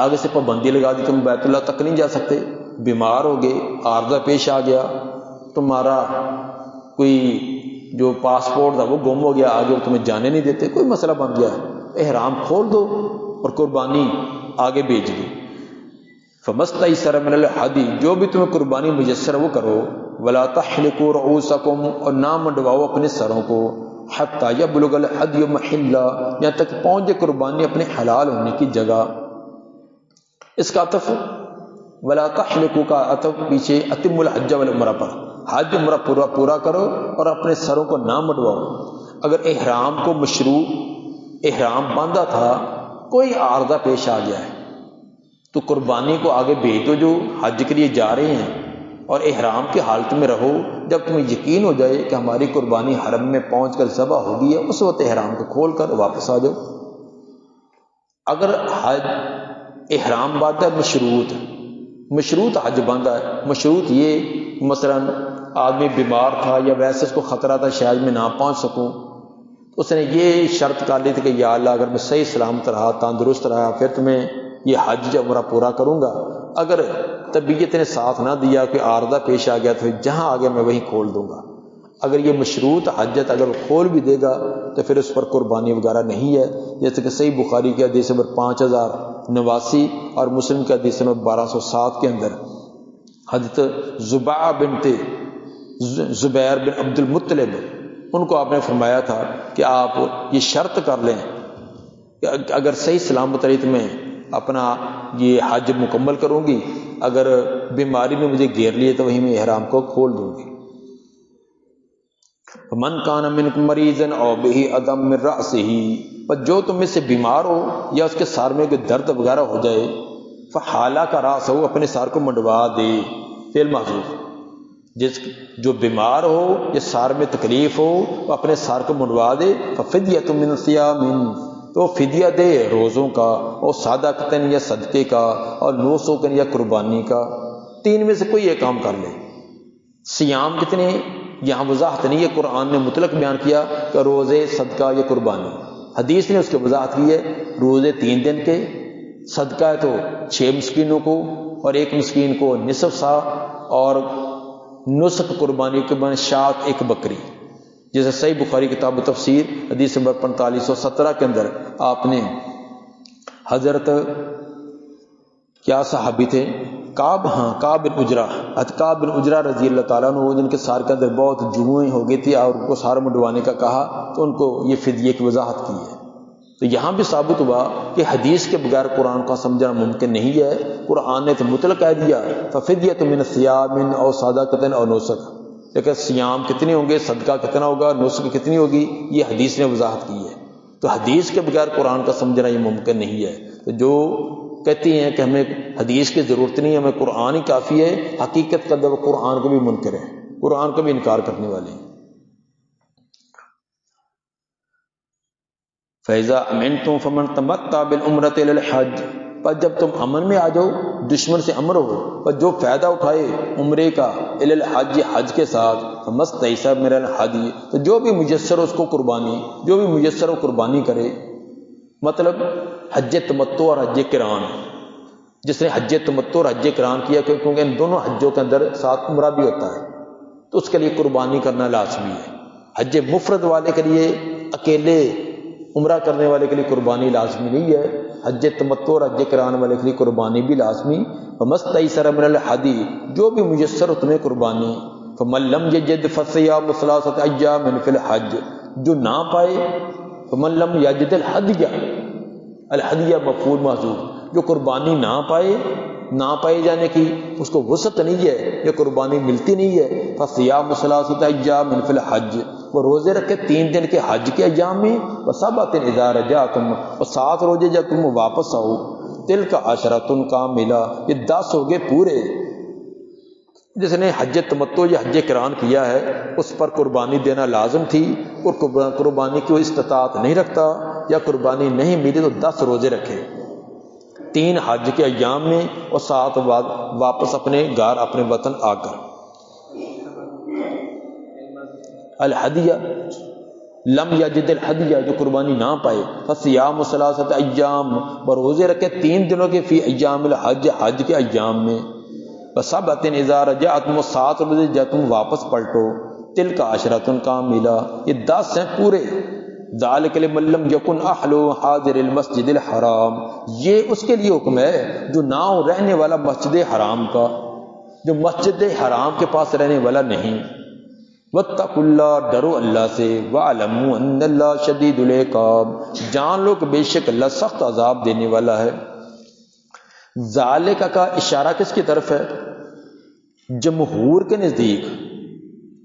آگے سے پابندی لگا دی، تم بیت اللہ تک نہیں جا سکتے، بیمار ہو گئے، عارضہ پیش آ گیا، تمہارا کوئی جو پاسپورٹ تھا وہ گم ہو گیا، آگے وہ تمہیں جانے نہیں دیتے، کوئی مسئلہ بن گیا، احرام کھول دو اور قربانی آگے بھیج دو۔ فَمَسْتَيْسَرَ مِنَ الْهَدْيِ، جو بھی تمہیں قربانی میسر وہ کرو۔ وَلَا تَحْلِقُوا رُؤُوسَكُمْ، اور نہ منڈواؤ اپنے سروں کو، حَتَّى يَبْلُغَ الْهَدْيُ مَحِلَّهُ، یہاں تک پہنچے قربانی اپنے حلال ہونے کی جگہ۔ اس کا عطف وَلَا تَحْلِقُوا کا عطف پیچھے أَتِمُّوا الْحَجَّ وَالْعُمْرَةَ پر، حج عمرہ پورا کرو اور اپنے سروں کو نہ منڈواؤ۔ اگر احرام کو مشروع احرام باندھا تھا، کوئی عارضہ پیش آ گیا ہے تو قربانی کو آگے بھیج دو، جو حج کے لیے جا رہے ہیں، اور احرام کی حالت میں رہو، جب تمہیں یقین ہو جائے کہ ہماری قربانی حرم میں پہنچ کر ذبح ہو گئی ہے، اس وقت احرام کو کھول کر واپس آ جاؤ۔ اگر حج احرام باندھا مشروط حج باندھا ہے، مشروط یہ مثلا آدمی بیمار تھا یا ویسے اس کو خطرہ تھا شاید میں نہ پہنچ سکوں، تو اس نے یہ شرط کر لی تھی کہ یا اللہ اگر میں صحیح سلامت رہا، تندرست رہا، پھر تمہیں یہ حج عمرہ پورا کروں گا۔ اگر طبیعت نے ساتھ نہ دیا، کہ عارضہ پیش آ گیا، تو جہاں آ گیا میں وہیں کھول دوں گا۔ اگر یہ مشروط حجت اگر کھول بھی دے گا تو پھر اس پر قربانی وغیرہ نہیں ہے، جیسے کہ صحیح بخاری کے حدیث نمبر 5089 اور مسلم کے حدیث نمبر 1207 کے اندر حضرت زبیعہ بنت زبیر بن عبد المطلب ان کو آپ نے فرمایا تھا کہ آپ یہ شرط کر لیں کہ اگر صحیح سلامت رہی تو میں اپنا یہ حج مکمل کروں گی، اگر بیماری نے مجھے گھیر لیے تو وہیں میں احرام کو کھول دوں گی۔ من کان منکم مریضا او به ادم من رأسه، پر جو تم میں سے بیمار ہو یا اس کے سار میں کوئی درد وغیرہ ہو جائے، فحالا کا راس ہو، اپنے سار کو منڈوا دے، فعل محذوف، جو بیمار ہو یا سار میں تکلیف ہو وہ اپنے سار کو منڈوا دے، ففدیۃ من صیام، تو فدیہ دے روزوں کا، اور صدقۃ یا صدقے کا، اور نسک یا قربانی کا، تین میں سے کوئی ایک کام کر لے۔ سیام کتنے یہاں وضاحت نہیں ہے، قرآن نے مطلق بیان کیا کہ روزے، صدقہ یا قربانی، حدیث نے اس کی وضاحت کی ہے، روزے 3 دن کے، صدقہ ہے تو 6 مسکینوں کو اور 1 مسکین کو نصف سا، اور نسک قربانی کے بن شات 1 بکری، جیسے صحیح بخاری کتاب تفسیر حدیث نمبر 4517 کے اندر آپ نے حضرت کیا صحابی تھے، کعب بن اجرا رضی اللہ تعالیٰ عنہ، جن کے سار کے اندر بہت جوئیں ہو گئی تھی اور ان کو سار منڈوانے کا کہا تو ان کو یہ فدیے کی وضاحت کی ہے۔ تو یہاں بھی ثابت ہوا کہ حدیث کے بغیر قرآن کا سمجھنا ممکن نہیں ہے، قرآن نے تو مطلق کہہ دیا ففدیۃ من صیام او صدقۃ او نسک، لیکن سیام کتنے ہوں گے، صدقہ کتنا ہوگا، نسک کتنی ہوگی، یہ حدیث نے وضاحت کی ہے۔ تو حدیث کے بغیر قرآن کا سمجھنا یہ ممکن نہیں ہے۔ تو جو کہتی ہیں کہ ہمیں حدیث کی ضرورت نہیں، ہمیں قرآن ہی کافی ہے، حقیقت کا وہ قرآن کو بھی منکر ہے، قرآن کو بھی انکار کرنے والے ہیں۔ فَإِذَا أَمِنْتُمْ فَمَنْ تَمَتَّعَ بِالْعُمْرَةِ إِلَى الْحَجِّ، پر جب تم امن میں آ جاؤ، دشمن سے امن ہو، پر جو فائدہ اٹھائے عمرے کا إِلَى الْحَجِّ، حج کے ساتھ، فَمَسْتَيْسَرَ مِنَ الْهَدْيِ، تو جو بھی میسر ہو اس کو قربانی، جو بھی میسر ہو قربانی کرے۔ مطلب حج تمتع اور حج قران، جس نے حج تمتع اور حج قران کیا، کیونکہ ان دونوں حجوں کے اندر ساتھ عمرہ بھی ہوتا ہے، تو اس کے لیے قربانی کرنا لازمی ہے۔ حج مفرد والے کے لیے، اکیلے عمرہ کرنے والے کے لیے قربانی لازمی نہیں ہے، حج تمتع اور حج قران والے کے لیے قربانی بھی لازمی۔ فَمَسْتَيْسَرَ مِنَ الْهَدْيِ، جو بھی میسر ہو تمہیں قربانی۔ فَمَن لَّمْ يَجِدْ فَصِيَامُ ثَلَاثَةِ أَيَّامٍ فِي الْحَجِّ، جو نہ پائے، فَمَن لَّمْ يَجِدْ الْهَدْيَ، الہدیہ مفعول محذوف، جو قربانی نہ پائے جانے کی، اس کو وسعت نہیں ہے، یہ قربانی ملتی نہیں ہے، فصیام ثلاثۃ ایام فی الحج، وہ روزے رکھے 3 دن کے حج کے ایام میں، وسبعۃ اذا رجعتم، اور 7 روزے جب تم واپس آؤ، تلک عشرۃ کاملہ، یہ 10 ہو گئے پورے۔ جس نے حج تمتع یا حج قران کیا ہے اس پر قربانی دینا لازم تھی، اور قربانی کی وہ استطاعت نہیں رکھتا یا قربانی نہیں ملی تو 10 روزے رکھے 3 حج کے ایام میں، اور 7 بعد واپس اپنے گھر اپنے وطن آ کر۔ الہدیہ لم یجد الہدیہ، جو قربانی نہ پائے، فصیام ثلاثۃ ایام، وہ روزے رکھے 3 دنوں کے، فی ایام الحج، حج کے ایام میں، وسبعۃ اذا رجعتم، 7 روزے جب تم واپس پلٹو، تلک عشرۃ کاملہ، یہ 10 ہیں پورے۔ ذالک لمن لم یکن اہلہ حاضر المسجد الحرام، یہ اس کے لیے حکم ہے جو نہ ہو رہنے والا مسجد حرام کا، جو مسجد حرام کے پاس رہنے والا نہیں۔ واتقوا اللہ، ڈرو اللہ سے، واعلموا ان اللہ شدید العقاب، جان لو کہ بے شک اللہ سخت عذاب دینے والا ہے۔ ذالک کا اشارہ کس کی طرف ہے؟ جمہور کے نزدیک،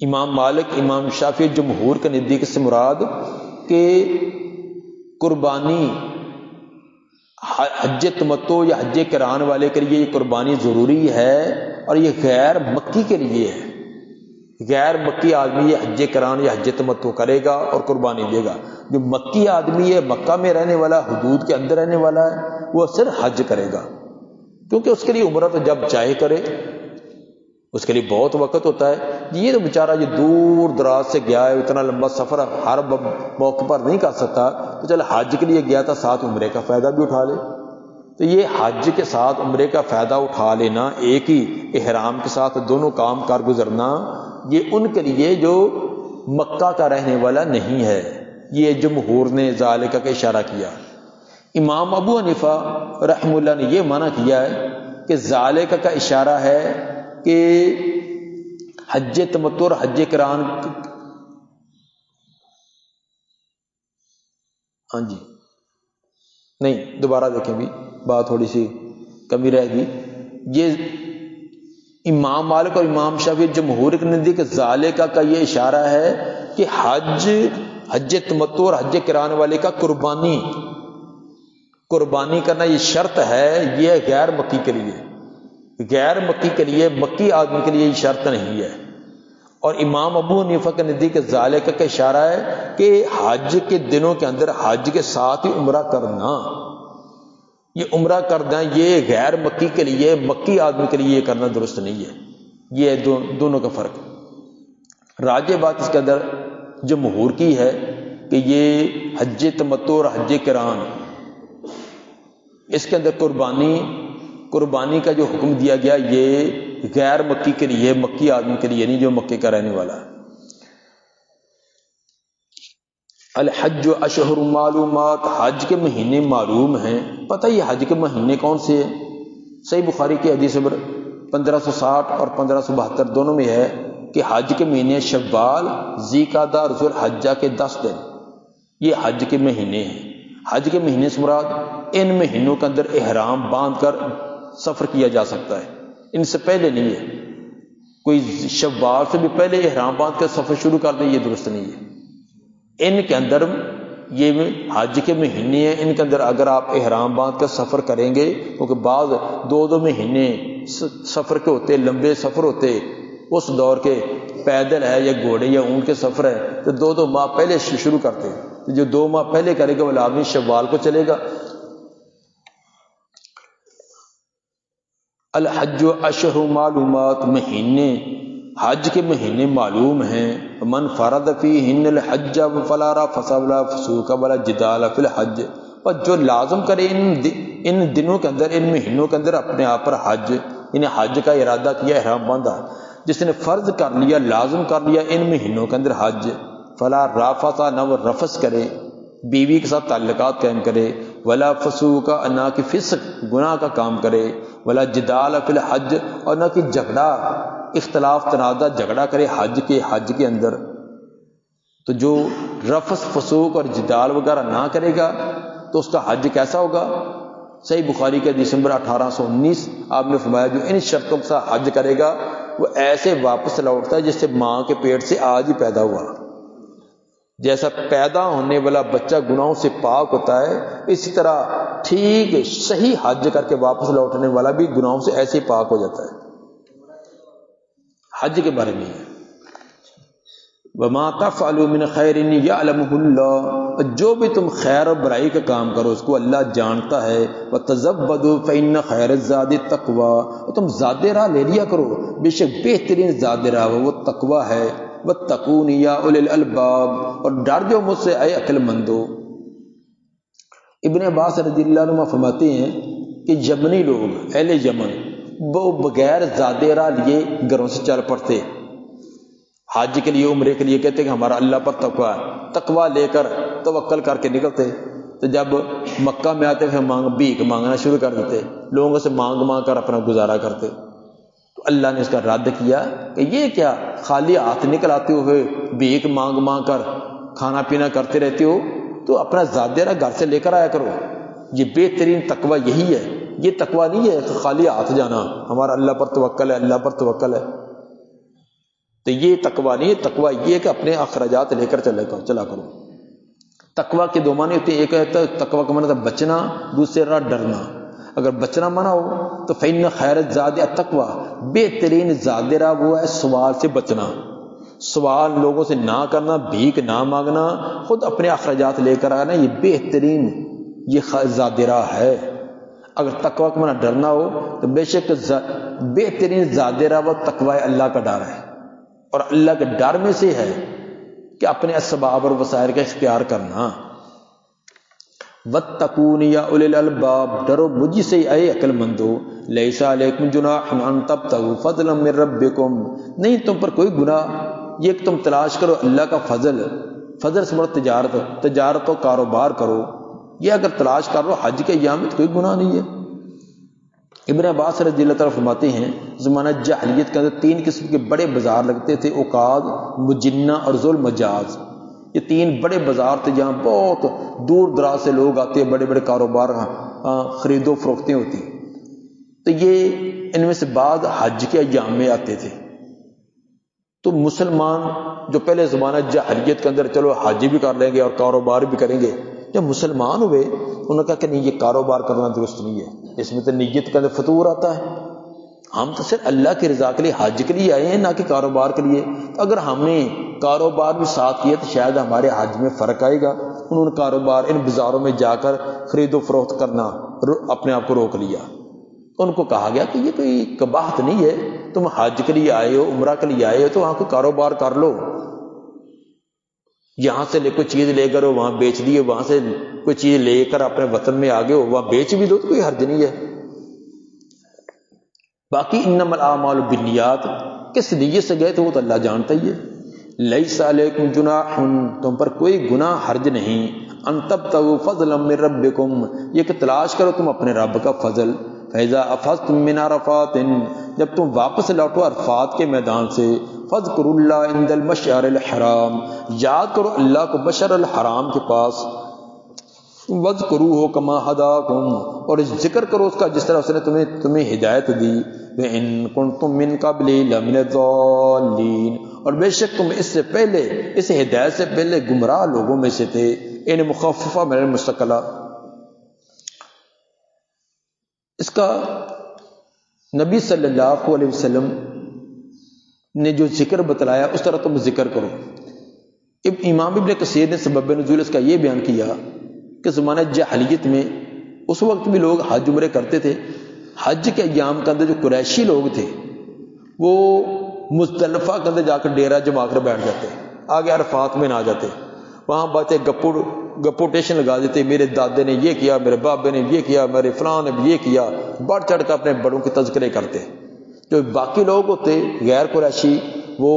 امام مالک، امام شافعی، جمہور کے نزدیک سے مراد کہ قربانی حج تمتع یا حج قران والے کے لیے یہ قربانی ضروری ہے، اور یہ غیر مکی کے لیے ہے۔ غیر مکی آدمی یہ حج قران یا حج تمتع کرے گا اور قربانی دے گا۔ جو مکی آدمی ہے، مکہ میں رہنے والا، حدود کے اندر رہنے والا ہے، وہ صرف حج کرے گا، کیونکہ اس کے لیے عمرہ تو جب چاہے کرے، اس کے لیے بہت وقت ہوتا ہے۔ یہ تو بیچارہ یہ دور دراز سے گیا ہے، اتنا لمبا سفر ہر موقع پر نہیں کر سکتا، تو چل حج کے لیے گیا تھا، ساتھ عمرے کا فائدہ بھی اٹھا لے۔ تو یہ حج کے ساتھ عمرے کا فائدہ اٹھا لینا، ایک ہی احرام کے ساتھ دونوں کام کر گزرنا، یہ ان کے لیے جو مکہ کا رہنے والا نہیں ہے۔ یہ جمہور نے ذالک کا اشارہ کیا۔ امام ابو حنیفہ رحمہ اللہ نے یہ معنی کیا ہے کہ ذالک کا اشارہ ہے کہ حج تمتع اور حج قران، ہاں جی نہیں دوبارہ دیکھیں بھی بات تھوڑی سی کمی رہ گئی۔ یہ امام مالک اور امام شافعی جمہور کے نزدیک ذالک کا یہ اشارہ ہے کہ حج تمتع اور حج قران والے کا قربانی کرنا یہ شرط ہے، یہ غیر مکی کے لیے، غیر مکی کے لیے، مکی آدمی کے لیے یہ شرط نہیں ہے۔ اور امام ابو حنیفہ کے نزدیک ذالک کا اشارہ ہے کہ حج کے دنوں کے اندر حج کے ساتھ ہی عمرہ کرنا، یہ عمرہ کرنا یہ غیر مکی کے لیے، مکی آدمی کے لیے یہ کرنا درست نہیں ہے۔ یہ دونوں کا فرق۔ راجح بات اس کے اندر جمہور کی ہے کہ یہ حج تمتع اور حج قران، اس کے اندر قربانی کا جو حکم دیا گیا یہ غیر مکی کے لیے، مکی آدمی کے لیے نہیں جو مکے کا رہنے والا ہے۔ الحج اشہر معلومات، حج کے مہینے معلوم ہیں۔ پتہ یہ حج کے مہینے کون سے ہیں؟ صحیح بخاری کی حدیث نمبر 1560 اور 1572 دونوں میں ہے کہ حج کے مہینے شوال، ذوالقعدہ اور ذوالحجہ کے 10 دن یہ حج کے مہینے ہیں۔ حج کے مہینے سے مراد ان مہینوں کے اندر احرام باندھ کر سفر کیا جا سکتا ہے، ان سے پہلے نہیں ہے۔ کوئی شوال سے بھی پہلے احرام باندھ کر سفر شروع کر دیں، یہ درست نہیں ہے۔ ان کے اندر یہ حج کے مہینے ہیں، ان کے اندر اگر آپ احرام باندھ کر سفر کریں گے، کیونکہ بعض 2 مہینے سفر کے ہوتے، لمبے سفر ہوتے، اس دور کے پیدل ہے یا گھوڑے یا اونٹ کے سفر ہے تو 2 ماہ پہلے شروع کرتے ہیں، تو جو 2 ماہ پہلے کرے گا وہ آدمی شوال کو چلے گا۔ الحج اشہر معلومات، مہینے حج کے مہینے معلوم ہیں۔ من فرض فیہن الحج فلا رفث ولا فسوق ولا جدال فی الحج، اور جو لازم کرے ان دنوں کے اندر، ان مہینوں کے اندر اپنے آپ پر حج، یعنی حج کا ارادہ کیا، احرام باندھا، جس نے فرض کر لیا، لازم کر لیا ان مہینوں کے اندر حج، فلا رفث، نہ وہ رفث کرے، بیوی کے ساتھ تعلقات قائم کرے، ولا فسوق، نہ کہ فسق گناہ کا کام کرے، ولا جدال فی الحج، اور نہ کہ جھگڑا، اختلاف تنازع جھگڑا کرے حج کے اندر۔ تو جو رفث فسوق اور جدال وغیرہ نہ کرے گا تو اس کا حج کیسا ہوگا؟ صحیح بخاری کے حدیث نمبر 1819 آپ نے فرمایا جو ان شرطوں کے ساتھ حج کرے گا وہ ایسے واپس لوٹتا ہے جس سے ماں کے پیٹ سے آج ہی پیدا ہوا۔ جیسا پیدا ہونے والا بچہ گناہوں سے پاک ہوتا ہے، اسی طرح ٹھیک صحیح حج کر کے واپس لوٹنے والا بھی گناہوں سے ایسے ہی پاک ہو جاتا ہے۔ حج کے بارے میں ہے وَمَا تَفْعَلُوا مِنْ خَيْرٍ يَعْلَمُهُ اللَّهُ، جو بھی تم خیر اور برائی کا کام کرو اس کو اللہ جانتا ہے۔ وَتَزَوَّدُوا فَإِنَّ خَيْرَ الزَّادِ التَّقْوَىٰ، اور تم زاد راہ لے لیا کرو، بے شک بہترین زاد راہ وہ تقویٰ ہے۔ وَاتَّقُونِ يَا أُولِي الْأَلْبَابِ، اور ڈر جو مجھ سے اے عقل مندو۔ ابن عباس رضی اللہ عنہ فرماتے ہیں کہ یمنی لوگ، اہل یمن، وہ بغیر زاد راہ لیے گھروں سے چل پڑتے، حج کے لیے، عمرے کے لیے، کہتے کہ ہمارا اللہ پر تقویٰ ہے، تقویٰ لے کر توکل کر کے نکلتے۔ تو جب مکہ میں آتے پھر بھیک مانگنا شروع کر دیتے، لوگوں سے مانگ کر اپنا گزارا کرتے۔ تو اللہ نے اس کا رد کیا کہ یہ کیا خالی ہاتھ نکل آتے ہوئے بھیک مانگ کر کھانا پینا کرتے رہتے ہو، تو اپنا زاد راہ گھر سے لے کر آیا کرو۔ یہ بہترین تقویٰ یہی ہے، یہ تقویٰ نہیں ہے کہ خالی ہاتھ جانا، ہمارا اللہ پر توکل ہے، اللہ پر توکل ہے۔ تو یہ تقویٰ نہیں ہے، تقویٰ یہ ہے کہ اپنے اخراجات لے کر چلا کرو۔ تقویٰ کے 2 معنی ہوتے ہیں، ایک ہے تقویٰ کا معنی ہے بچنا، دوسرا ڈرنا۔ اگر بچنا مانا ہو تو فإن خیر الزاد التقویٰ، بہترین زاد راہ وہ ہے سوال سے بچنا، سوال لوگوں سے نہ کرنا، بھیک نہ مانگنا، خود اپنے اخراجات لے کر آنا، یہ بہترین یہ زاد راہ ہے۔ اگر تقویٰ کا معنی ڈرنا ہو تو بے شک بہترین زاد راہ وہ تقویٰ اللہ کا ڈر ہے، اور اللہ کے ڈر میں سے ہے کہ اپنے اسباب اور وسائل کا اختیار کرنا۔ وَاتَّقُونِ يَا أُولِي الْأَلْبَابِ، ڈرو مجھ سے اے عقل مندو۔ لَيْسَ عَلَيْكُمْ جُنَاحٌ أَن تَبْتَغُوا فَضْلًا مِّن رَّبِّكُمْ، نہیں تم پر کوئی گناہ یہ کہ تم تلاش کرو اللہ کا فضل، فضل سے مراد تجارت، تجارت و کاروبار کرو، یہ اگر تلاش کر رہو حج کے ایام میں تو کوئی گناہ نہیں ہے۔ ابن عباس رضی اللہ تعالیٰ فرماتے ہیں زمانہ جاہلیت کے اندر 3 قسم کے بڑے بازار لگتے تھے، عقاد، مجنہ اور ذوالمجاز۔ یہ 3 بڑے بازار تھے جہاں بہت دور دراز سے لوگ آتے، بڑے بڑے کاروبار خرید و فروختیں ہوتی۔ تو یہ ان میں سے بعض حج کے ایام میں آتے تھے۔ تو مسلمان جو پہلے زمانہ جاہلیت کے اندر چلو حج بھی کر لیں گے اور کاروبار بھی کریں گے، جب مسلمان ہوئے انہوں نے کہا کہ نہیں، یہ کاروبار کرنا درست نہیں ہے، اس میں تو نیت کے اندر فطور آتا ہے، ہم تو صرف اللہ کی رضا کے لیے حج کے لیے آئے ہیں، نہ کہ کاروبار کے لیے۔ تو اگر ہم نے کاروبار بھی ساتھ کیا تو شاید ہمارے حج میں فرق آئے گا۔ انہوں نے کاروبار ان بازاروں میں جا کر خرید و فروخت کرنا اپنے آپ کو روک لیا۔ ان کو کہا گیا کہ یہ کوئی قباحت نہیں ہے، تم حج کے لیے آئے ہو، عمرہ کے لیے آئے ہو تو وہاں کوئی کاروبار کر لو، یہاں سے کوئی چیز لے کر وہاں بیچ دیے، وہاں سے کوئی چیز لے کر اپنے وطن میں آگے ہو وہاں بیچ بھی دو تو کوئی حرج نہیں ہے۔ باقی انما الاعمال بالنیات، کس نیت سے گئے تو وہ تو اللہ جانتا ہی ہے۔ لیس علیکم جناح، تم پر کوئی گناہ حرج نہیں، ان تبتغوا فضلا من ربکم، یہ کہ تلاش کرو تم اپنے رب کا فضل۔ فاذا افضتم من عرفات، جب تم واپس لوٹو عرفات کے میدان سے، فاذکروا اللہ عند المشعر الحرام، یاد کرو اللہ کو مشعر الحرام کے پاس، وَاذْكُرُوهُ كَمَا هَدَاكُمْ، اور ذکر کرو اس کا جس طرح اس نے تمہیں ہدایت دی، وَإِن كُنتُم مِّن قَبْلِ لَمِنَ الضَّالِّينَ، اور بے شک تم اس سے پہلے، اس ہدایت سے پہلے گمراہ لوگوں میں سے تھے۔ ان مخففہ من المستقلہ، اس کا نبی صلی اللہ علیہ وسلم نے جو ذکر بتلایا اس طرح تم ذکر کرو۔ امام ابن کثیر نے سبب نزول اس کا یہ بیان کیا کہ زمانہ جاہلیت میں اس وقت بھی لوگ حج عمرے کرتے تھے۔ حج کے ایام کے اندر جو قریشی لوگ تھے وہ مزدلفہ کے اندر جا کر ڈیرہ جما کر بیٹھ جاتے، آگے عرفات میں نہ جاتے، وہاں باتیں گپوٹیشن لگا دیتے، میرے دادے نے یہ کیا، میرے بابے نے یہ کیا، میرے فلاں نے بھی یہ کیا، بڑھ چڑھ کر اپنے بڑوں کے تذکرے کرتے۔ جو باقی لوگ ہوتے غیر قریشی وہ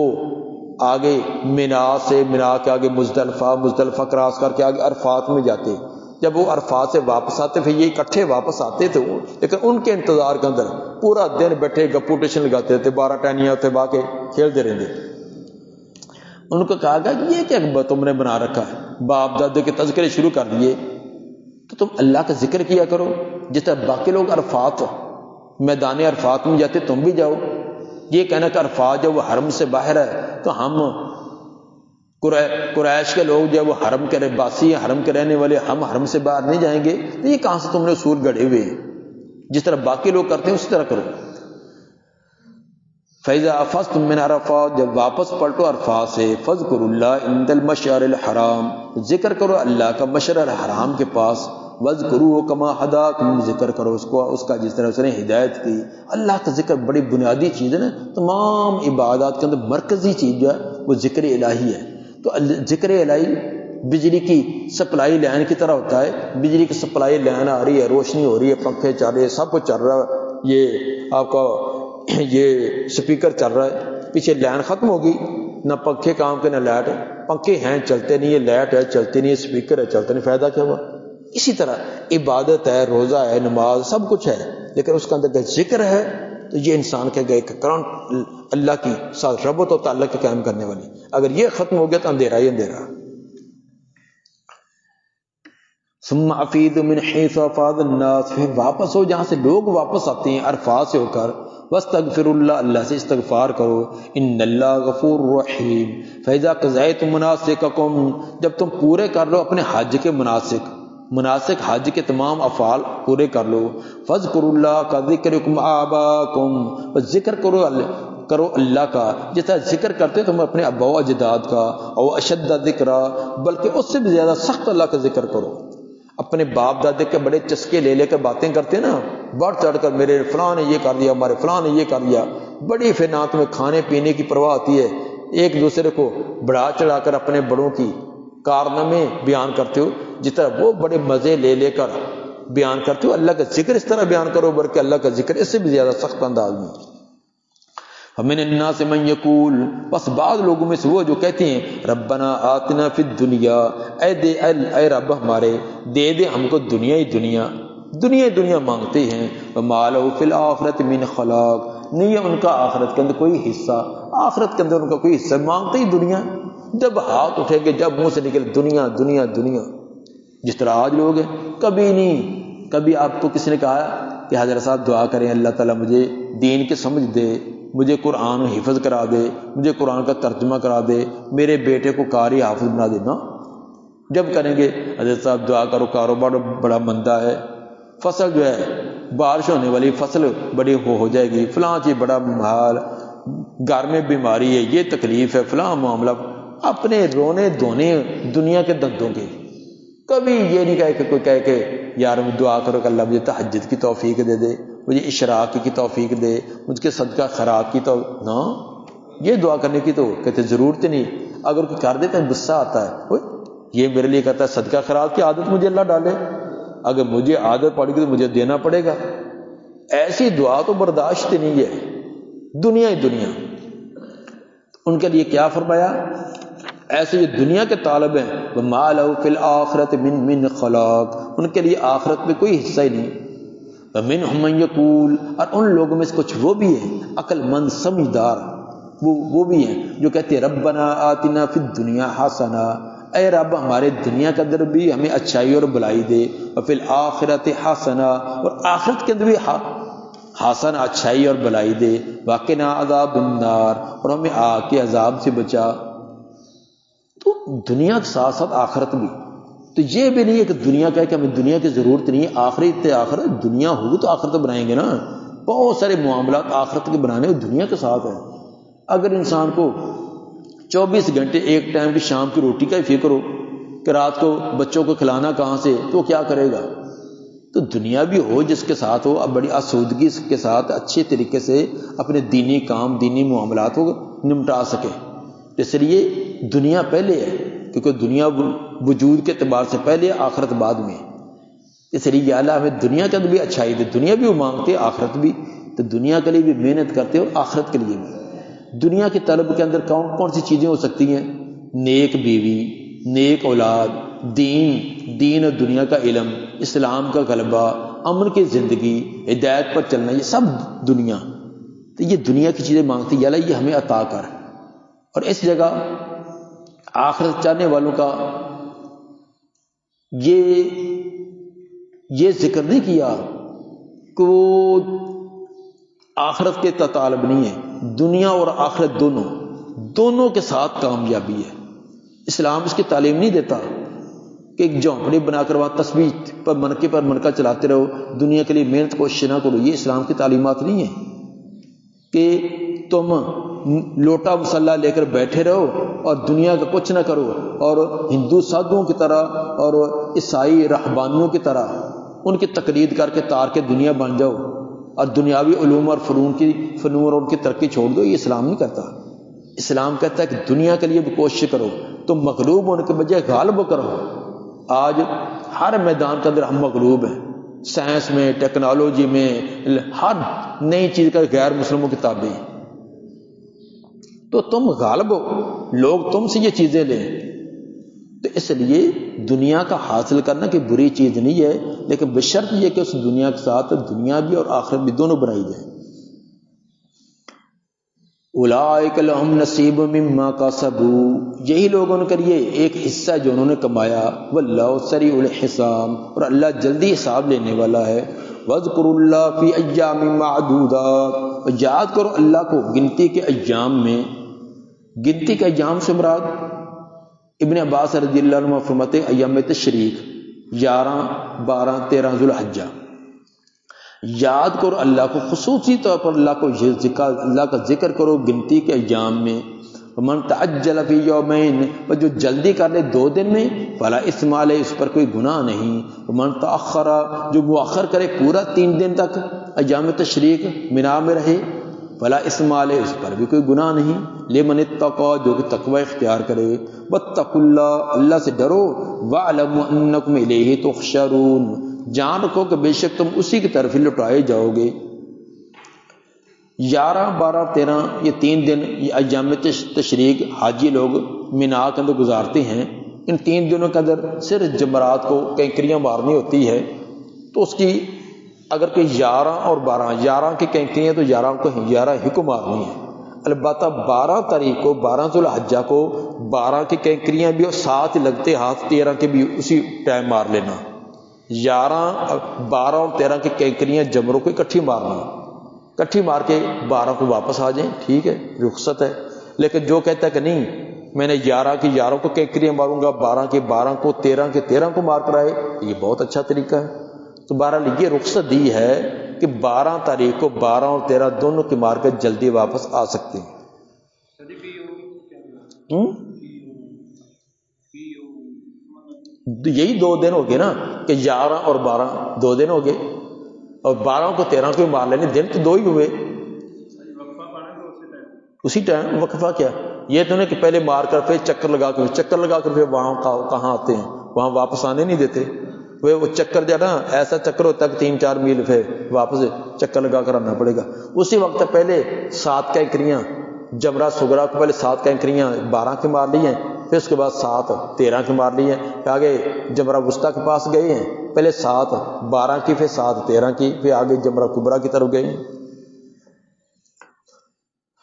آگے مینا سے، مینا کے آگے مزدلفہ کراس کر کے آگے عرفات میں جاتے۔ جب وہ عرفات سے واپس آتے پھر یہ اکٹھے واپس آتے تھے، لیکن ان کے انتظار کے اندر پورا دن بیٹھے گپوٹیشن لگاتے تھے، 12 ٹہنیاں اتنے با کے کھیلتے رہتے۔ ان کو کہا گیا یہ کیا تم نے بنا رکھا ہے، باپ دادے کے تذکرے شروع کر دیے، تو تم اللہ کا ذکر کیا کرو، جس طرح باقی لوگ عرفات میدان عرفات میں جاتے تم بھی جاؤ۔ یہ کہنا کہ عرفات جب وہ حرم سے باہر ہے تو ہم قریش کے لوگ جب وہ حرم کے باسی ہیں، حرم کے رہنے والے، ہم حرم سے باہر نہیں جائیں گے، تو یہ کہاں سے تم نے اصول گڑھے ہوئے ہیں؟ جس طرح باقی لوگ کرتے ہیں اسی طرح کرو۔ فَإِذَا أَفَضْتُم مِّنْ عَرَفَاتٍ، جب واپس پلٹو عرفات سے، فَاذْكُرُوا اللَّهَ عِندَ الْمَشْعَرِ الْحَرَامِ، ذکر کرو اللہ کا مشعر الحرام کے پاس، وَاذْكُرُوهُ كَمَا هَدَاكُمْ، ذکر کرو اس کا جس طرح اس نے ہدایت کی۔ اللہ کا ذکر بڑی بنیادی چیز ہے نا، تمام عبادات کے اندر مرکزی چیز جو ہے وہ ذکر الہی ہے۔ تو ذکر الہی بجلی کی سپلائی لائن کی طرح ہوتا ہے، بجلی کی سپلائی لائن آ رہی ہے، روشنی ہو رہی ہے، پنکھے چل رہے ہیں، سب کچھ چل رہا ہے، یہ آپ کا یہ سپیکر چل رہا ہے، پیچھے لائن ختم ہوگی، نہ پنکھے کام کے نہ لائٹ، پنکھے ہیں چلتے نہیں ہے، لائٹ ہے چلتی نہیں ہے، سپیکر ہے چلتے نہیں، فائدہ کیا ہوا؟ اسی طرح عبادت ہے، روزہ ہے، نماز، سب کچھ ہے، لیکن اس کے اندر ذکر ہے تو یہ انسان کے گئے کرنٹ اللہ کی ساتھ ربط و تعلق کے قائم کرنے والی۔ اگر یہ ختم ہو گیا تو اندھیرا ہی اندھیرا۔ ثم افیضوا من حیث افاض الناس، پھر واپس ہو جہاں سے لوگ واپس آتے ہیں عرفات سے ہو کر، واستغفروا اللہ، اللہ سے استغفار کرو، ان اللہ غفور رحیم۔ فاذا قضیتم مناسککم، جب تم پورے کر لو اپنے حج کے مناسک حج کے تمام افعال پورے کر لو، فاذکروا اللہ کا ذکرکم آباءکم، ذکر کرو اللہ کا جس طرح ذکر کرتے تم اپنے ابا و اجداد کا، او اشد ذکرا، بلکہ اس سے بھی زیادہ سخت اللہ کا ذکر کرو۔ اپنے باپ دادے کے بڑے چسکے لے کر باتیں کرتے ہیں نا، بڑھ چڑھ کر میرے فلاں نے یہ کر دیا، ہمارے فلاں نے یہ کر دیا، بڑی پھر نہ تمہیں کھانے پینے کی پرواہ ہوتی ہے، ایک دوسرے کو بڑھا چڑھا کر اپنے بڑوں کی کارنامے بیان کرتے ہو، جس طرح وہ بڑے مزے لے کر بیان کرتے ہو، اللہ کا ذکر اس طرح بیان کرو، بلکہ اللہ کا ذکر اس سے بھی زیادہ سخت انداز میں۔ ومن الناس من یقول، بس بعض لوگوں میں سے وہ جو کہتے ہیں ربنا آتنا فی الدنیا، اے رب ہمارے دے دے ہم کو دنیا ہی دنیا، دنیا ہی دنیا مانگتے ہیں، وما لہ فی الآخرۃ من خلاق، نہیں ہے ان کا آخرت کے اندر کوئی حصہ، آخرت کے اندر ان کا کوئی حصہ، مانگتے ہی دنیا، جب ہاتھ اٹھیں گے جب منہ سے نکلے دنیا دنیا دنیا، جس طرح آج لوگ ہیں۔ کبھی نہیں، کبھی آپ کو کسی نے کہا کہ حضرت صاحب دعا کریں اللہ تعالیٰ مجھے دین کی سمجھ دے، مجھے قرآن حفظ کرا دے، مجھے قرآن کا ترجمہ کرا دے، میرے بیٹے کو قاری حافظ بنا دینا؟ جب کریں گے حضرت صاحب دعا کرو کاروبار بڑا مندہ ہے، فصل جو ہے بارش ہونے والی فصل بڑی ہو جائے گی، فلاں چیز بڑا محال، گھر میں بیماری ہے، یہ تکلیف ہے، فلاں معاملہ، اپنے رونے دھونے دنیا کے دندوں کے۔ کبھی یہ نہیں کہے کہ کوئی کہے کہ یار دعا کرو کہ اللہ مجھے تہجد کی توفیق دے دے، مجھے اشراق کی توفیق دے، مجھ کے صدقہ خیرات کی تو نہ، یہ دعا کرنے کی تو کہتے ضرورت نہیں۔ اگر کوئی کر دیتا ہے غصہ آتا ہے، اوئے یہ میرے لیے کہتا ہے صدقہ خیرات کی عادت مجھے اللہ ڈالے، اگر مجھے عادت پڑے گی تو مجھے دینا پڑے گا، ایسی دعا تو برداشت نہیں ہے، دنیا ہی دنیا۔ ان کے لیے کیا فرمایا؟ ایسے جو دنیا کے طالب ہیں وَمَا لَهُ فِي الْآخِرَةِ مِن خَلَاقٍ، ان کے لیے آخرت میں کوئی حصہ ہی نہیں۔ وَمِنْهُم مَّن يَقُولُ، اور ان لوگوں میں سے کچھ وہ بھی ہیں عقل مند سمجھدار، وہ بھی ہیں جو کہتے ہیں ربنا آتنا فی الدنیا حسنہ، اے رب ہمارے دنیا کے اندر بھی ہمیں اچھائی اور بلائی دے، وفی الآخرۃ حسنہ، اور آخرت کے اندر بھی حسن اچھائی اور بلائی دے، وقنا عذاب النار، اور ہمیں آگ کے عذاب سے بچا۔ تو دنیا کے ساتھ ساتھ آخرت بھی، تو یہ بھی نہیں ہے کہ دنیا کہے کہ ہمیں دنیا کی ضرورت نہیں ہے، آخرت دنیا ہوگی تو آخرت بنائیں گے نا، بہت سارے معاملات آخرت کے بنانے اور دنیا کے ساتھ ہیں۔ اگر انسان کو 24 گھنٹے ایک ٹائم کی شام کی روٹی کا ہی فکر ہو کہ رات کو بچوں کو کھلانا کہاں سے، تو وہ کیا کرے گا؟ تو دنیا بھی ہو جس کے ساتھ ہو اب بڑی آسودگی کے ساتھ اچھے طریقے سے اپنے دینی کام دینی معاملات کو نمٹا سکے، اس لیے دنیا پہلے ہے، کیونکہ دنیا وجود کے اعتبار سے پہلے، آخرت بعد میں، اس لیے اللہ ہمیں دنیا کے اندر بھی اچھائی دے، دنیا بھی وہ مانگتے آخرت بھی، تو دنیا کے لیے بھی محنت کرتے اور آخرت کے لیے بھی۔ دنیا کی طلب کے اندر کون کون سی چیزیں ہو سکتی ہیں؟ نیک بیوی، نیک اولاد، دین اور دنیا کا علم، اسلام کا غلبہ، امن کی زندگی، ہدایت پر چلنا، یہ سب دنیا، تو یہ دنیا کی چیزیں مانگتی ہے، اللہ یہ ہمیں عطا کر۔ اور اس جگہ آخرت چاہنے والوں کا یہ ذکر نہیں کیا کہ وہ آخرت کے طالب نہیں ہے، دنیا اور آخرت دونوں کے ساتھ کامیابی ہے۔ اسلام اس کی تعلیم نہیں دیتا کہ ایک جھونپڑی بنا کر وہاں تسبیح پر منکہ چلاتے رہو، دنیا کے لیے محنت کوشش نہ کرو، یہ اسلام کی تعلیمات نہیں ہے کہ تم لوٹا مسلح لے کر بیٹھے رہو اور دنیا کا کچھ نہ کرو، اور ہندو سادھوؤں کی طرح اور عیسائی رہبانیوں کی طرح ان کی تقلید کر کے تار کے دنیا بن جاؤ اور دنیاوی علوم اور فنون اور ان کی ترقی چھوڑ دو، یہ اسلام نہیں کرتا۔ اسلام کہتا ہے کہ دنیا کے لیے بھی کوشش کرو، تم مغلوب ہونے کے بجائے غالب کرو۔ آج ہر میدان کے اندر ہم مغلوب ہیں، سائنس میں، ٹیکنالوجی میں، ہر نئی چیز کا غیر مسلموں کی تابع ہیں، تو تم غالب ہو، لوگ تم سے یہ چیزیں لیں۔ تو اس لیے دنیا کا حاصل کرنا کوئی بری چیز نہیں ہے، لیکن بشرط یہ کہ اس دنیا کے ساتھ دنیا بھی اور آخرت بھی دونوں بنائی جائے۔ اولئک لہم نصیب مما کسبوا، یہی لوگوں کے لیے ایک حصہ جو انہوں نے کمایا، واللہ سریع الحساب، اور اللہ جلدی حساب لینے والا ہے۔ واذکروا اللہ فی ایام معدودات، اور یاد کرو اللہ کو گنتی کے ایام میں۔ گنتی کے ایام سے مراد ابن عباس رضی اللہ عنہ فرماتے ہیں ایام تشریق، 11، 12، 13 ذوالحجہ۔ یاد کرو اللہ کو، خصوصی طور پر اللہ کا ذکر کرو گنتی کے ایام میں۔ ومن تعجل فی یومین، اور جو جلدی کر لے 2 دن میں، فلا اثم علیہ، اس پر کوئی گناہ نہیں۔ ومن تأخر، جو مؤخر کرے پورا 3 دن تک ایام تشریق مینا میں رہے، فلا اثم علیہ، اس پر بھی کوئی گناہ نہیں۔ لمن اتقى، جو کہ تقوی اختیار کرے۔ واتقوا اللہ، اللہ سے ڈرو۔ واعلموا انکم الیہ تحشرون، جان رکھو کہ بے شک تم اسی کی طرف ہی لوٹائے جاؤ گے۔ 11 12 13 یہ 3 دن یہ ایام تشریق حاجی لوگ مینا کے اندر گزارتے ہیں. ان 3 دنوں کے اندر صرف جمرات کو کینکریاں مارنی ہوتی ہے. تو اس کی اگر کہ 11 اور 11 کی کینکریاں تو 11 کو 11 ہی کو مارنی ہے. البتہ 12 تاریخ کو 12 ذوالحجہ کو 12 کی کینکریاں بھی اور ساتھ لگتے ہاتھ 13 کے بھی اسی ٹائم مار لینا. 11 12 اور 13 کی کینکریاں جمروں کو اکٹھی مارنا، اکٹھی مار کے 12 کو واپس آ جائیں، ٹھیک ہے، رخصت ہے. لیکن جو کہتا ہے کہ نہیں میں نے 11 کی 11 کو کینکریاں ماروں گا، 12 کی 12 کو، 13 کے 13 کو مار کر آئے، یہ بہت اچھا طریقہ ہے. تو بہرحال یہ رخصت دی ہے کہ 12 تاریخ کو 12 اور 13 دونوں کی مار کے جلدی واپس آ سکتے ہیں. یہی 2 دن ہو گئے نا کہ 11 اور 12 2 دن ہو گئے، اور 12 کو 13 کو مار لینے، دن تو 2 ہی ہوئے. اسی ٹائم وقفہ کیا یہ تو نہیں کہ پہلے مار کر پھر چکر لگا کر پھر وہاں کہاں آتے ہیں، وہاں واپس آنے نہیں دیتے. وہ چکر جو ہے نا ایسا چکر ہوتا ہے کہ 3-4 میل پھر واپس چکر لگا کر آنا پڑے گا. اسی وقت پہلے 7 کینکریاں جمرہ صغریٰ کو پہلے 7 کینکریاں 12 کی مار لی ہیں، پھر اس کے بعد 7 13 کی مار لی ہیں، پھر آگے جمرہ وسطیٰ کے پاس گئے ہیں، پہلے 7 12 کی، پھر 7 13 کی، پھر آگے جمرہ کبریٰ کی طرف گئے ہیں.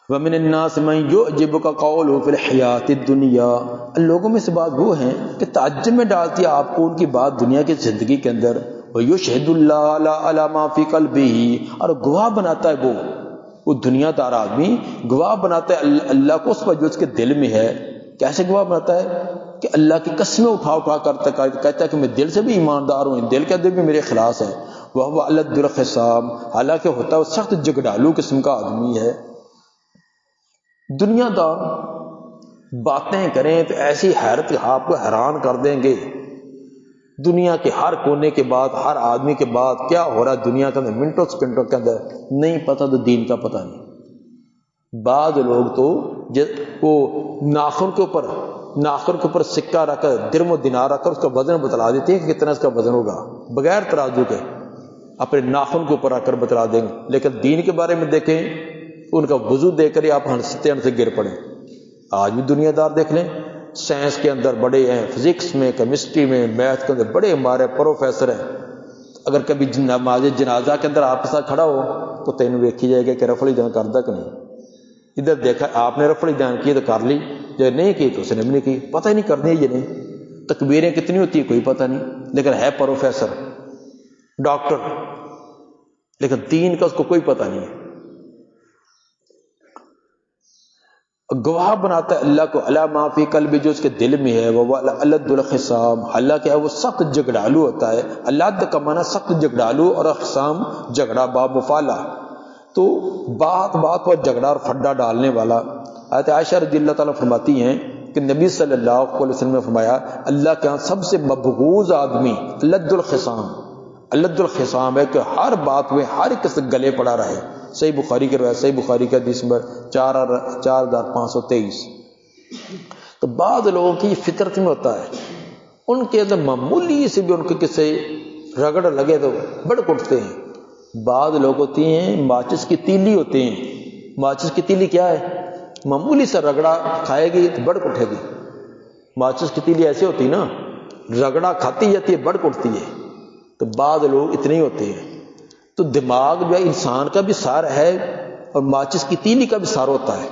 وَمِنَ النَّاسِ مَن يُعْجِبُكَ قَوْلُهُ فِي الْحَيَاةِ الدُّنْيَا، لوگوں میں سے بعض وہ ہیں کہ تعجب میں ڈالتی ہے آپ کو ان کی بات دنیا کی زندگی کے اندر. وَيُشْهِدُ اللَّهَ عَلَىٰ مَا فِي قَلْبِهِ، اور گواہ بناتا ہے وہ دنیا دار آدمی گواہ بناتا ہے اللہ کو اس پر جو اس کے دل میں ہے. کیسے گواہ بناتا ہے کہ اللہ کی قسمیں اٹھا کر کہتا ہے کہ میں دل سے بھی ایماندار ہوں، دل کے اندر بھی میرے خلاص ہے. وَهُوَ أَلَدُّ الْخِصَامِ، حالانکہ ہوتا ہے وہ سخت جھگڑالو قسم کا آدمی ہے. دنیا دار باتیں کریں تو ایسی حیرت آپ کو حیران کر دیں گے. دنیا کے ہر کونے کے بعد، ہر آدمی کے بعد کیا ہو رہا ہے دنیا کے اندر منٹوں سیکنڈوں کے اندر نہیں پتہ، تو دین کا پتہ نہیں. بعض لوگ تو وہ ناخن کے اوپر سکہ رکھ کر، درم و دینار رکھ کر اس کا وزن بتلا دیتے ہیں کہ کتنا اس کا وزن ہوگا، بغیر ترازو کے اپنے ناخن کے اوپر رکھ کر بتلا دیں گے. لیکن دین کے بارے میں دیکھیں ان کا وضو دیکھ کر ہی آپ ہنستے گر پڑیں. آج بھی دنیا دار دیکھ لیں، سائنس کے اندر بڑے ہیں، فزکس میں، کیمسٹری میں، میتھ کے اندر بڑے ہمارے پروفیسر ہیں. اگر کبھی نماز جنازہ کے اندر آپ کے ساتھ کھڑا ہو تو تینوں دیکھی جائے گا کہ رفع الیدین کردا کہ نہیں. ادھر دیکھا آپ نے رفع الیدین کی تو کر لی، جو نہیں کی تو اس نے بھی نہیں کی، پتہ ہی نہیں کرنی ہے یہ نہیں. تکبیریں کتنی ہوتی ہیں کوئی پتہ نہیں، لیکن ہے پروفیسر ڈاکٹر، لیکن دین کا اس کو کوئی پتہ نہیں ہے. گواہ بناتا ہے اللہ کو علی ما فی قلبی، جو اس کے دل میں ہے. وہ الد الخصام، اللہ کیا ہے وہ سخت جھگڑالو ہوتا ہے. الد کا معنی سخت جھگڑالو، اور اخصام جھگڑا باب مفعلہ، تو بات پر جھگڑا اور پھڈا ڈالنے والا. حضرت عائشہ رضی اللہ تعالیٰ فرماتی ہیں کہ نبی صلی اللہ علیہ وسلم نے فرمایا اللہ کے ہاں سب سے مبغوض آدمی الد الخصام ہے کہ ہر بات میں ہر ایک سے گلے پڑا رہے. صحیح بخاری کی روایت، صحیح بخاری کا حدیث نمبر 4523. تو بعض لوگوں کی فطرت میں ہوتا ہے، ان کے اندر معمولی سے بھی ان کے کسی رگڑ لگے تو بڑک اٹھتے ہیں. بعض لوگ ہوتی ہیں ماچس کی تیلی ہوتے ہیں. ماچس کی تیلی کیا ہے؟ معمولی سا رگڑا کھائے گی تو بڑک اٹھے گی. ماچس کی تیلی ایسے ہوتی نا، رگڑا کھاتی جاتی ہے بڑک اٹھتی ہے. تو بعض لوگ اتنے ہی ہوتے ہیں. تو دماغ جو انسان کا بھی سار ہے اور ماچس کی تیلی کا بھی سار ہوتا ہے،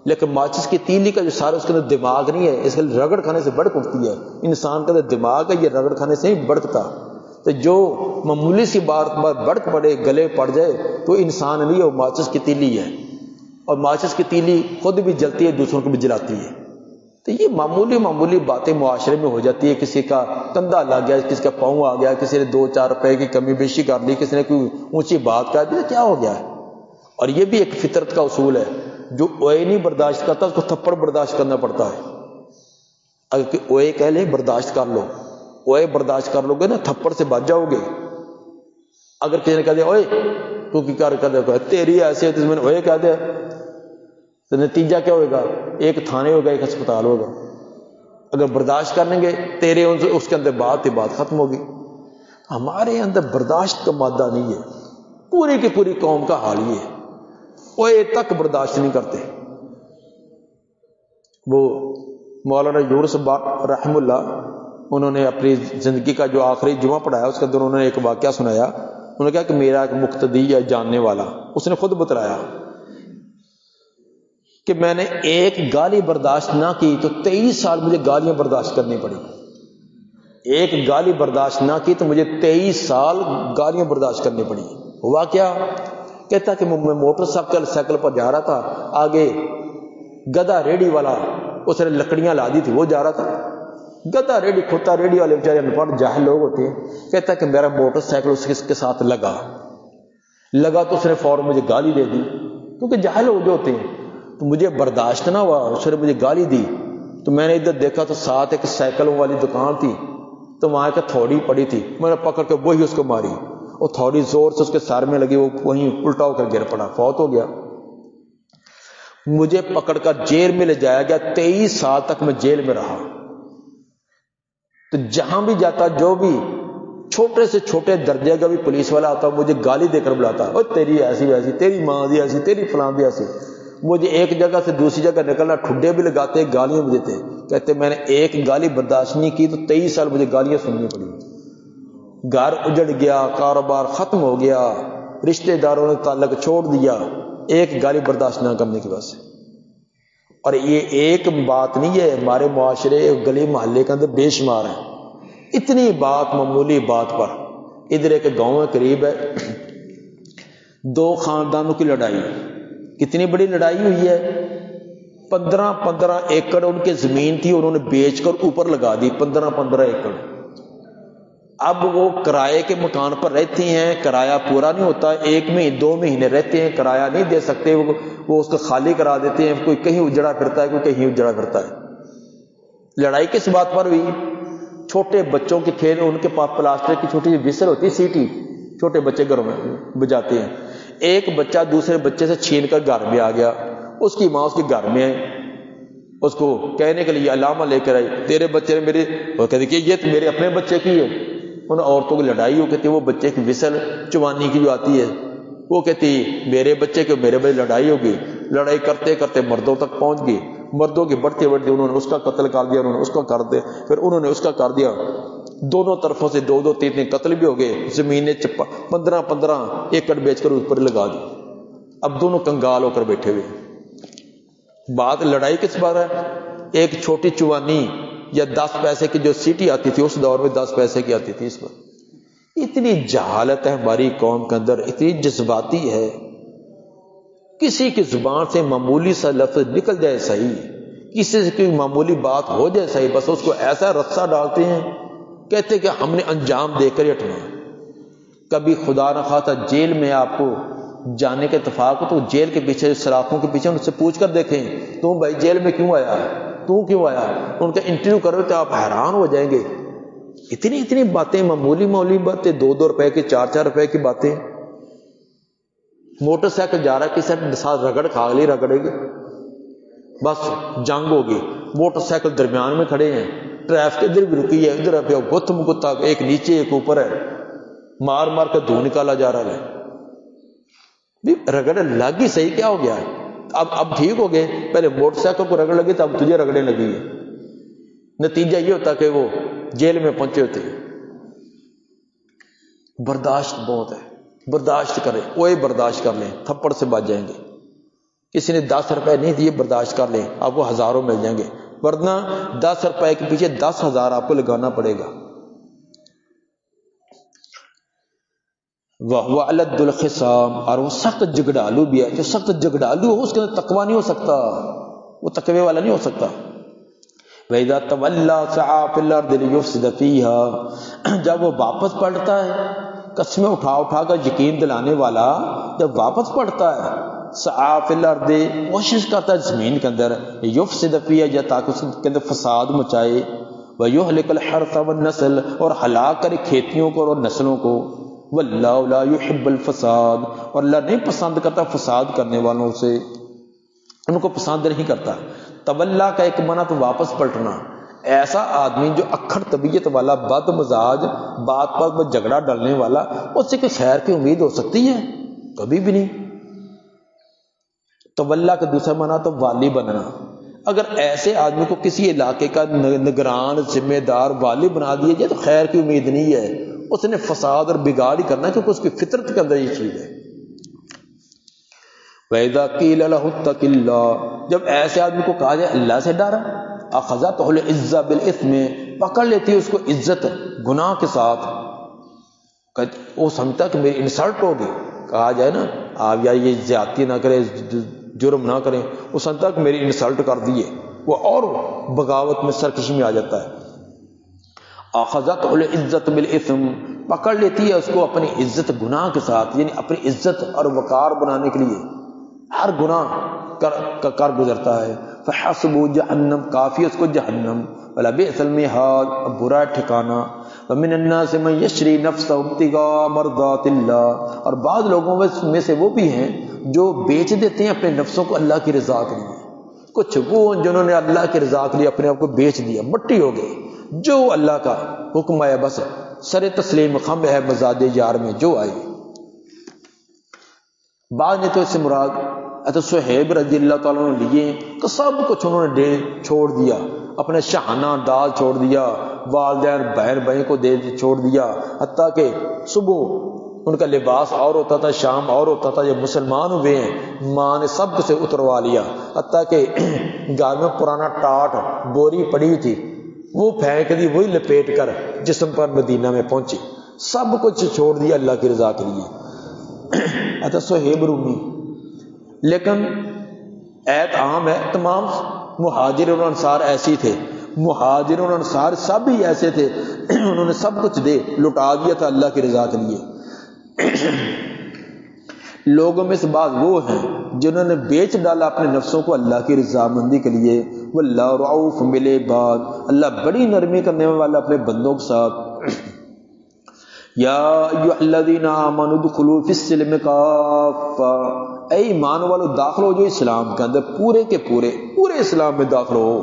لیکن ماچس کی تیلی کا جو سار ہے اس کے اندر دماغ نہیں ہے، اس کے رگڑ کھانے سے بڑک اٹھتی ہے. انسان کا تو دماغ ہے، یہ رگڑ کھانے سے ہی بڑکتا. تو جو معمولی سی بات پر بڑک پڑے، گلے پڑ جائے تو انسان نہیں ہے، وہ ماچس کی تیلی ہے. اور ماچس کی تیلی خود بھی جلتی ہے، دوسروں کو بھی جلاتی ہے. تو یہ معمولی باتیں معاشرے میں ہو جاتی ہے. کسی کا کندھا لگ گیا، کسی کا پاؤں آ گیا، کسی نے 2-4 روپے کی کمی بیشی کر لی، کسی نے کوئی اونچی بات کر دی، کیا ہو گیا ہے. اور یہ بھی ایک فطرت کا اصول ہے، جو اوے نہیں برداشت کرتا اس کو تھپڑ برداشت کرنا پڑتا ہے. اگر کہ اوے کہہ لے برداشت کر لو، اوے برداشت کر لو گے نا تھپڑ سے بچ جاؤ گے. اگر کسی نے کہہ دیا اوے تو کی کر دے تیری ایسے ہے، میں نے اوے کہہ دیا تو نتیجہ کیا ہوگا؟ ایک تھانے ہوگا، ایک ہسپتال ہوگا. اگر برداشت کریں گے تیرے اس کے اندر بات ہی بات ختم ہوگی. ہمارے اندر برداشت کا مادہ نہیں ہے. پوری کی پوری قوم کا حال یہ ہے. اوے تک برداشت نہیں کرتے. وہ مولانا یونس باق رحم اللہ، انہوں نے اپنی زندگی کا جو آخری جمعہ پڑھایا اس کے اندر انہوں نے ایک واقعہ سنایا. انہوں نے کہا کہ میرا ایک مقتدی یا جاننے والا، اس نے خود بتلایا کہ میں نے ایک گالی برداشت نہ کی تو 23 سال مجھے گالیاں برداشت کرنی پڑی. ایک گالی برداشت نہ کی تو مجھے 23 سال گالیاں برداشت کرنی پڑی. ہوا کیا؟ کہتا کہ میں موٹر سائیکل پر جا رہا تھا، آگے گدھا ریڑھی والا، اس نے لکڑیاں لا دی تھی، وہ جا رہا تھا. گدھا ریڑھی کھوتا ریڑھی والے بیچارے انپڑھ جاہل لوگ ہوتے ہیں. کہتا کہ میرا موٹر سائیکل اس کے ساتھ لگا تو اس نے فوراً مجھے گالی دے دی، کیونکہ جاہل لوگ جو ہوتے ہیں. تو مجھے برداشت نہ ہوا، اس نے مجھے گالی دی. تو میں نے ادھر دیکھا تو ساتھ ایک سائیکلوں والی دکان تھی، تو وہاں ایک تھوڑی پڑی تھی، میں نے پکڑ کے وہی اس کو ماری. وہ تھوڑی زور سے اس کے سر میں لگی، وہ وہیں الٹا ہو کر گر پڑا، فوت ہو گیا. مجھے پکڑ کر جیل میں لے جایا گیا، 23 سال تک میں جیل میں رہا. تو جہاں بھی جاتا، جو بھی چھوٹے سے چھوٹے درجے کا بھی پولیس والا آتا، مجھے گالی دے کر بلاتا، او تیری ایسی ویسی، تیری ماں دی ایسی، تیری فلاں دی ایسی. مجھے ایک جگہ سے دوسری جگہ نکلنا، ٹھڈے بھی لگاتے، گالیاں بھی دیتے. کہتے میں نے ایک گالی برداشت نہیں کی تو 23 سال مجھے گالیاں سننی پڑی. گھر اجڑ گیا، کاروبار ختم ہو گیا، رشتہ داروں نے تعلق چھوڑ دیا، ایک گالی برداشت نہ کرنے کی وجہ سے. اور یہ ایک بات نہیں ہے، ہمارے معاشرے گلی محلے کے اندر بے شمار ہیں. اتنی بات، معمولی بات پر. ادھر ایک گاؤں ہے قریب ہے، 2 خاندانوں کی لڑائی. کتنی بڑی لڑائی ہوئی ہے، 15 ایکڑ ان کی زمین تھی، انہوں نے بیچ کر اوپر لگا دی 15 ایکڑ. اب وہ کرائے کے مکان پر رہتی ہیں، کرایہ پورا نہیں ہوتا، 1 مہینے 2 مہینے رہتے ہیں، کرایہ نہیں دے سکتے، وہ اس کو خالی کرا دیتے ہیں. کوئی کہیں اجڑا پھرتا ہے، کوئی کہیں اجڑا پھرتا ہے. لڑائی کس بات پر ہوئی؟ چھوٹے بچوں کے کھیل، ان کے پاس پلاسٹر کی چھوٹی سی وسل ہوتی ہے، سیٹی، چھوٹے بچے گھروں میں بجاتے ہیں. ایک بچہ دوسرے بچے سے چھین کر گھر میں آ گیا. اس کی ماں اس کے گھر میں آئی، اس کو کہنے کے لیے علامہ لے کر آئی، تیرے بچے نے میرے، وہ کہتے کہ یہ تو میرے اپنے بچے کی ہے. ان عورتوں کی لڑائی ہو، کہتی وہ بچے کی وسل چوانی کی جو آتی ہے، وہ کہتی میرے بچے کے میرے بچے. لڑائی ہوگی، لڑائی کرتے کرتے مردوں تک پہنچ گئی. مردوں کی بڑھتے بڑھتے انہوں نے اس کا قتل کر دیا، انہوں نے اس کا کر دیا، پھر انہوں نے اس کا کر دیا. دونوں طرفوں سے 2 3 قتل بھی ہو گئے. زمینیں 15 ایکڑ بیچ کر اوپر لگا دی. اب دونوں کنگال ہو کر بیٹھے ہوئے. بات لڑائی کس بات ہے؟ ایک چھوٹی چوانی یا 10 پیسے کی جو سیٹی آتی تھی، اس دور میں 10 پیسے کی آتی تھی. اس پر اتنی جہالت ہے ہماری قوم کے اندر، اتنی جذباتی ہے. کسی کی زبان سے معمولی سا لفظ نکل جائے صحیح، کسی سے کوئی معمولی بات ہو جائے صحیح، بس اس کو ایسا رسہ ڈالتے ہیں، کہتے کہ ہم نے انجام دے کر ہٹنا. کبھی خدا نہ خواستہ جیل میں آپ کو جانے کے اتفاق ہو تو جیل کے پیچھے سلاخوں کے پیچھے ان سے پوچھ کر دیکھیں، تم بھائی جیل میں کیوں آیا ہے، تو کیوں آیا؟ ان کا انٹرویو کرو تو آپ حیران ہو جائیں گے. اتنی باتیں، معمولی باتیں، 2 روپے کی، 4 روپے کی باتیں. موٹر سائیکل جا رہا ہے، کسی کے ساتھ رگڑ کھا لی، رگڑے گی، بس جنگ ہوگی. موٹر سائیکل درمیان میں کھڑے ہیں، ٹریفک ادھر بھی رکی ہے، ادھر پہ گتم گتا، ایک نیچے ایک اوپر ہے، مار مار کر دھو نکالا جا رہا ہے. رگڑ لگ ہی صحیح، کیا ہو گیا ہے؟ اب ٹھیک ہو گئے. پہلے موٹر سائیکل کو رگڑ لگی تو اب تجھے رگڑنے لگی ہے. نتیجہ یہ ہوتا کہ وہ جیل میں پہنچے ہوتے. برداشت بہت ہے، برداشت کریں، کوئی برداشت کر لیں، تھپڑ سے بچ جائیں گے. کسی نے 10 روپے نہیں دیے، برداشت کر لیں، آپ کو ہزاروں مل جائیں گے. ورنہ 10 روپے کے پیچھے 10,000 آپ کو لگانا پڑے گا. وہ الد الخصام، اور وہ سخت جگڑالو بھی ہے. جو سخت جگڑالو ہو اس کے اندر تقویٰ نہیں ہو سکتا، وہ تقوی والا نہیں ہو سکتا. وَإِذَا تَوَلَّى سَعَىٰ فِي الْأَرْضِ لِيُفْسِدَ فِيهَا، جب وہ واپس پلٹتا ہے، قسمیں اٹھا کر یقین دلانے والا جب واپس پلٹتا ہے، سعیٰ فی الارض، کوشش کرتا ہے زمین کے اندر، یفسد فیہا، یا تاکہ اس کے اندر فساد مچائے، ویہلک الحرث والنسل، اور ہلاک کرے کھیتیوں کو اور نسلوں کو. واللہ لا یحب الفساد، اور اللہ نہیں پسند کرتا فساد کرنے والوں سے، ان کو پسند نہیں کرتا. تولا کا ایک معنی تو واپس پلٹنا. ایسا آدمی جو اکھڑ طبیعت والا، بد مزاج، بات پر جھگڑا ڈالنے والا، اس سے کوئی خیر کی امید ہو سکتی ہے؟ کبھی بھی نہیں. تولا کا دوسرا معنی تو والی بننا. اگر ایسے آدمی کو کسی علاقے کا نگران، ذمہ دار، والی بنا دیا جائے تو خیر کی امید نہیں ہے، اس نے فساد اور بگاڑ ہی کرنا ہے، کیونکہ اس کی فطرت کے اندر یہ چیز ہے. وَإِذَا قِيلَ لَهُ اتَّقِ اللَّهَ، جب ایسے آدمی کو کہا جائے اللہ سے ڈر، أَخَذَتْهُ الْعِزَّةُ بِالْإِثْمِ، پکڑ لیتی ہے اس کو عزت گناہ کے ساتھ. وہ سمجھتا کہ میری انسلٹ ہوگی. کہا جائے نا آپ یار یہ زیادتی نہ کرے، جرم نہ کریں، وہ سمجھتا کہ میری انسلٹ کر دیے، وہ اور بغاوت میں سرکشی میں آ جاتا ہے. أَخَذَتْهُ الْعِزَّةُ بِالْإِثْمِ، پکڑ لیتی ہے اس کو اپنی عزت گناہ کے ساتھ، یعنی اپنی عزت اور وقار بنانے کے لیے ہر گناہ کر گزرتا ہے. فَحَسْبُهُ جَهَنَّمَ، کافی اس کو جہنم. وَلَبِئْسَ الْمِہَادُ، برا ٹھکانہ. وَمِنَ النَّاسِ مَن يَشْرِي نَفْسَهُ ابْتِغَاءَ مَرْضَاتِ اللَّهِ، اور بعض لوگوں میں سے وہ بھی ہیں جو بیچ دیتے ہیں اپنے نفسوں کو اللہ کی رضا کے لیے. کچھ وہ جنہوں نے اللہ کی رضا کے لیے اپنے آپ کو بیچ دیا، مٹی ہو گئی. جو اللہ کا حکم ہے بس سر تسلیم خم ہے مزاج یار میں جو آئی. بعض نے تو اس سے مراد حضرت صہیب رضی اللہ تعالیٰ نے لیے تو سب کچھ انہوں نے چھوڑ دیا، اپنے شاہانہ انداز چھوڑ دیا، والدین بہن بھائی کو چھوڑ دیا، حتیٰ کہ صبح ان کا لباس اور ہوتا تھا، شام اور ہوتا تھا. جب مسلمان ہوئے ہیں ماں نے سب سے اتروا لیا، حتیٰ کہ گھر میں پرانا ٹاٹ بوری پڑی تھی وہ پھینک دی، وہی لپیٹ کر جسم پر مدینہ میں پہنچی. سب کچھ چھوڑ دیا اللہ کی رضا کے لیے. حضرت صہیب رومی. لیکن ایت عام ہے، تمام مہاجرین اور انصار ایسے تھے، مہاجرین اور انصار سب ہی ایسے تھے، انہوں نے سب کچھ لٹا دیا تھا اللہ کی رضا کے لیے. لوگوں میں سے بعض وہ ہیں جنہوں نے بیچ ڈالا اپنے نفسوں کو اللہ کی رضا مندی کے لیے. واللہ رعوف بالعباد، اللہ بڑی نرمی کرنے والا اپنے بندوں کے ساتھ. یا ایھا الذین آمنوا ادخلوا فی السلم کافہ، اے ایمان والو داخل ہو جو اسلام کے اندر پورے کے پورے اسلام میں داخل ہو.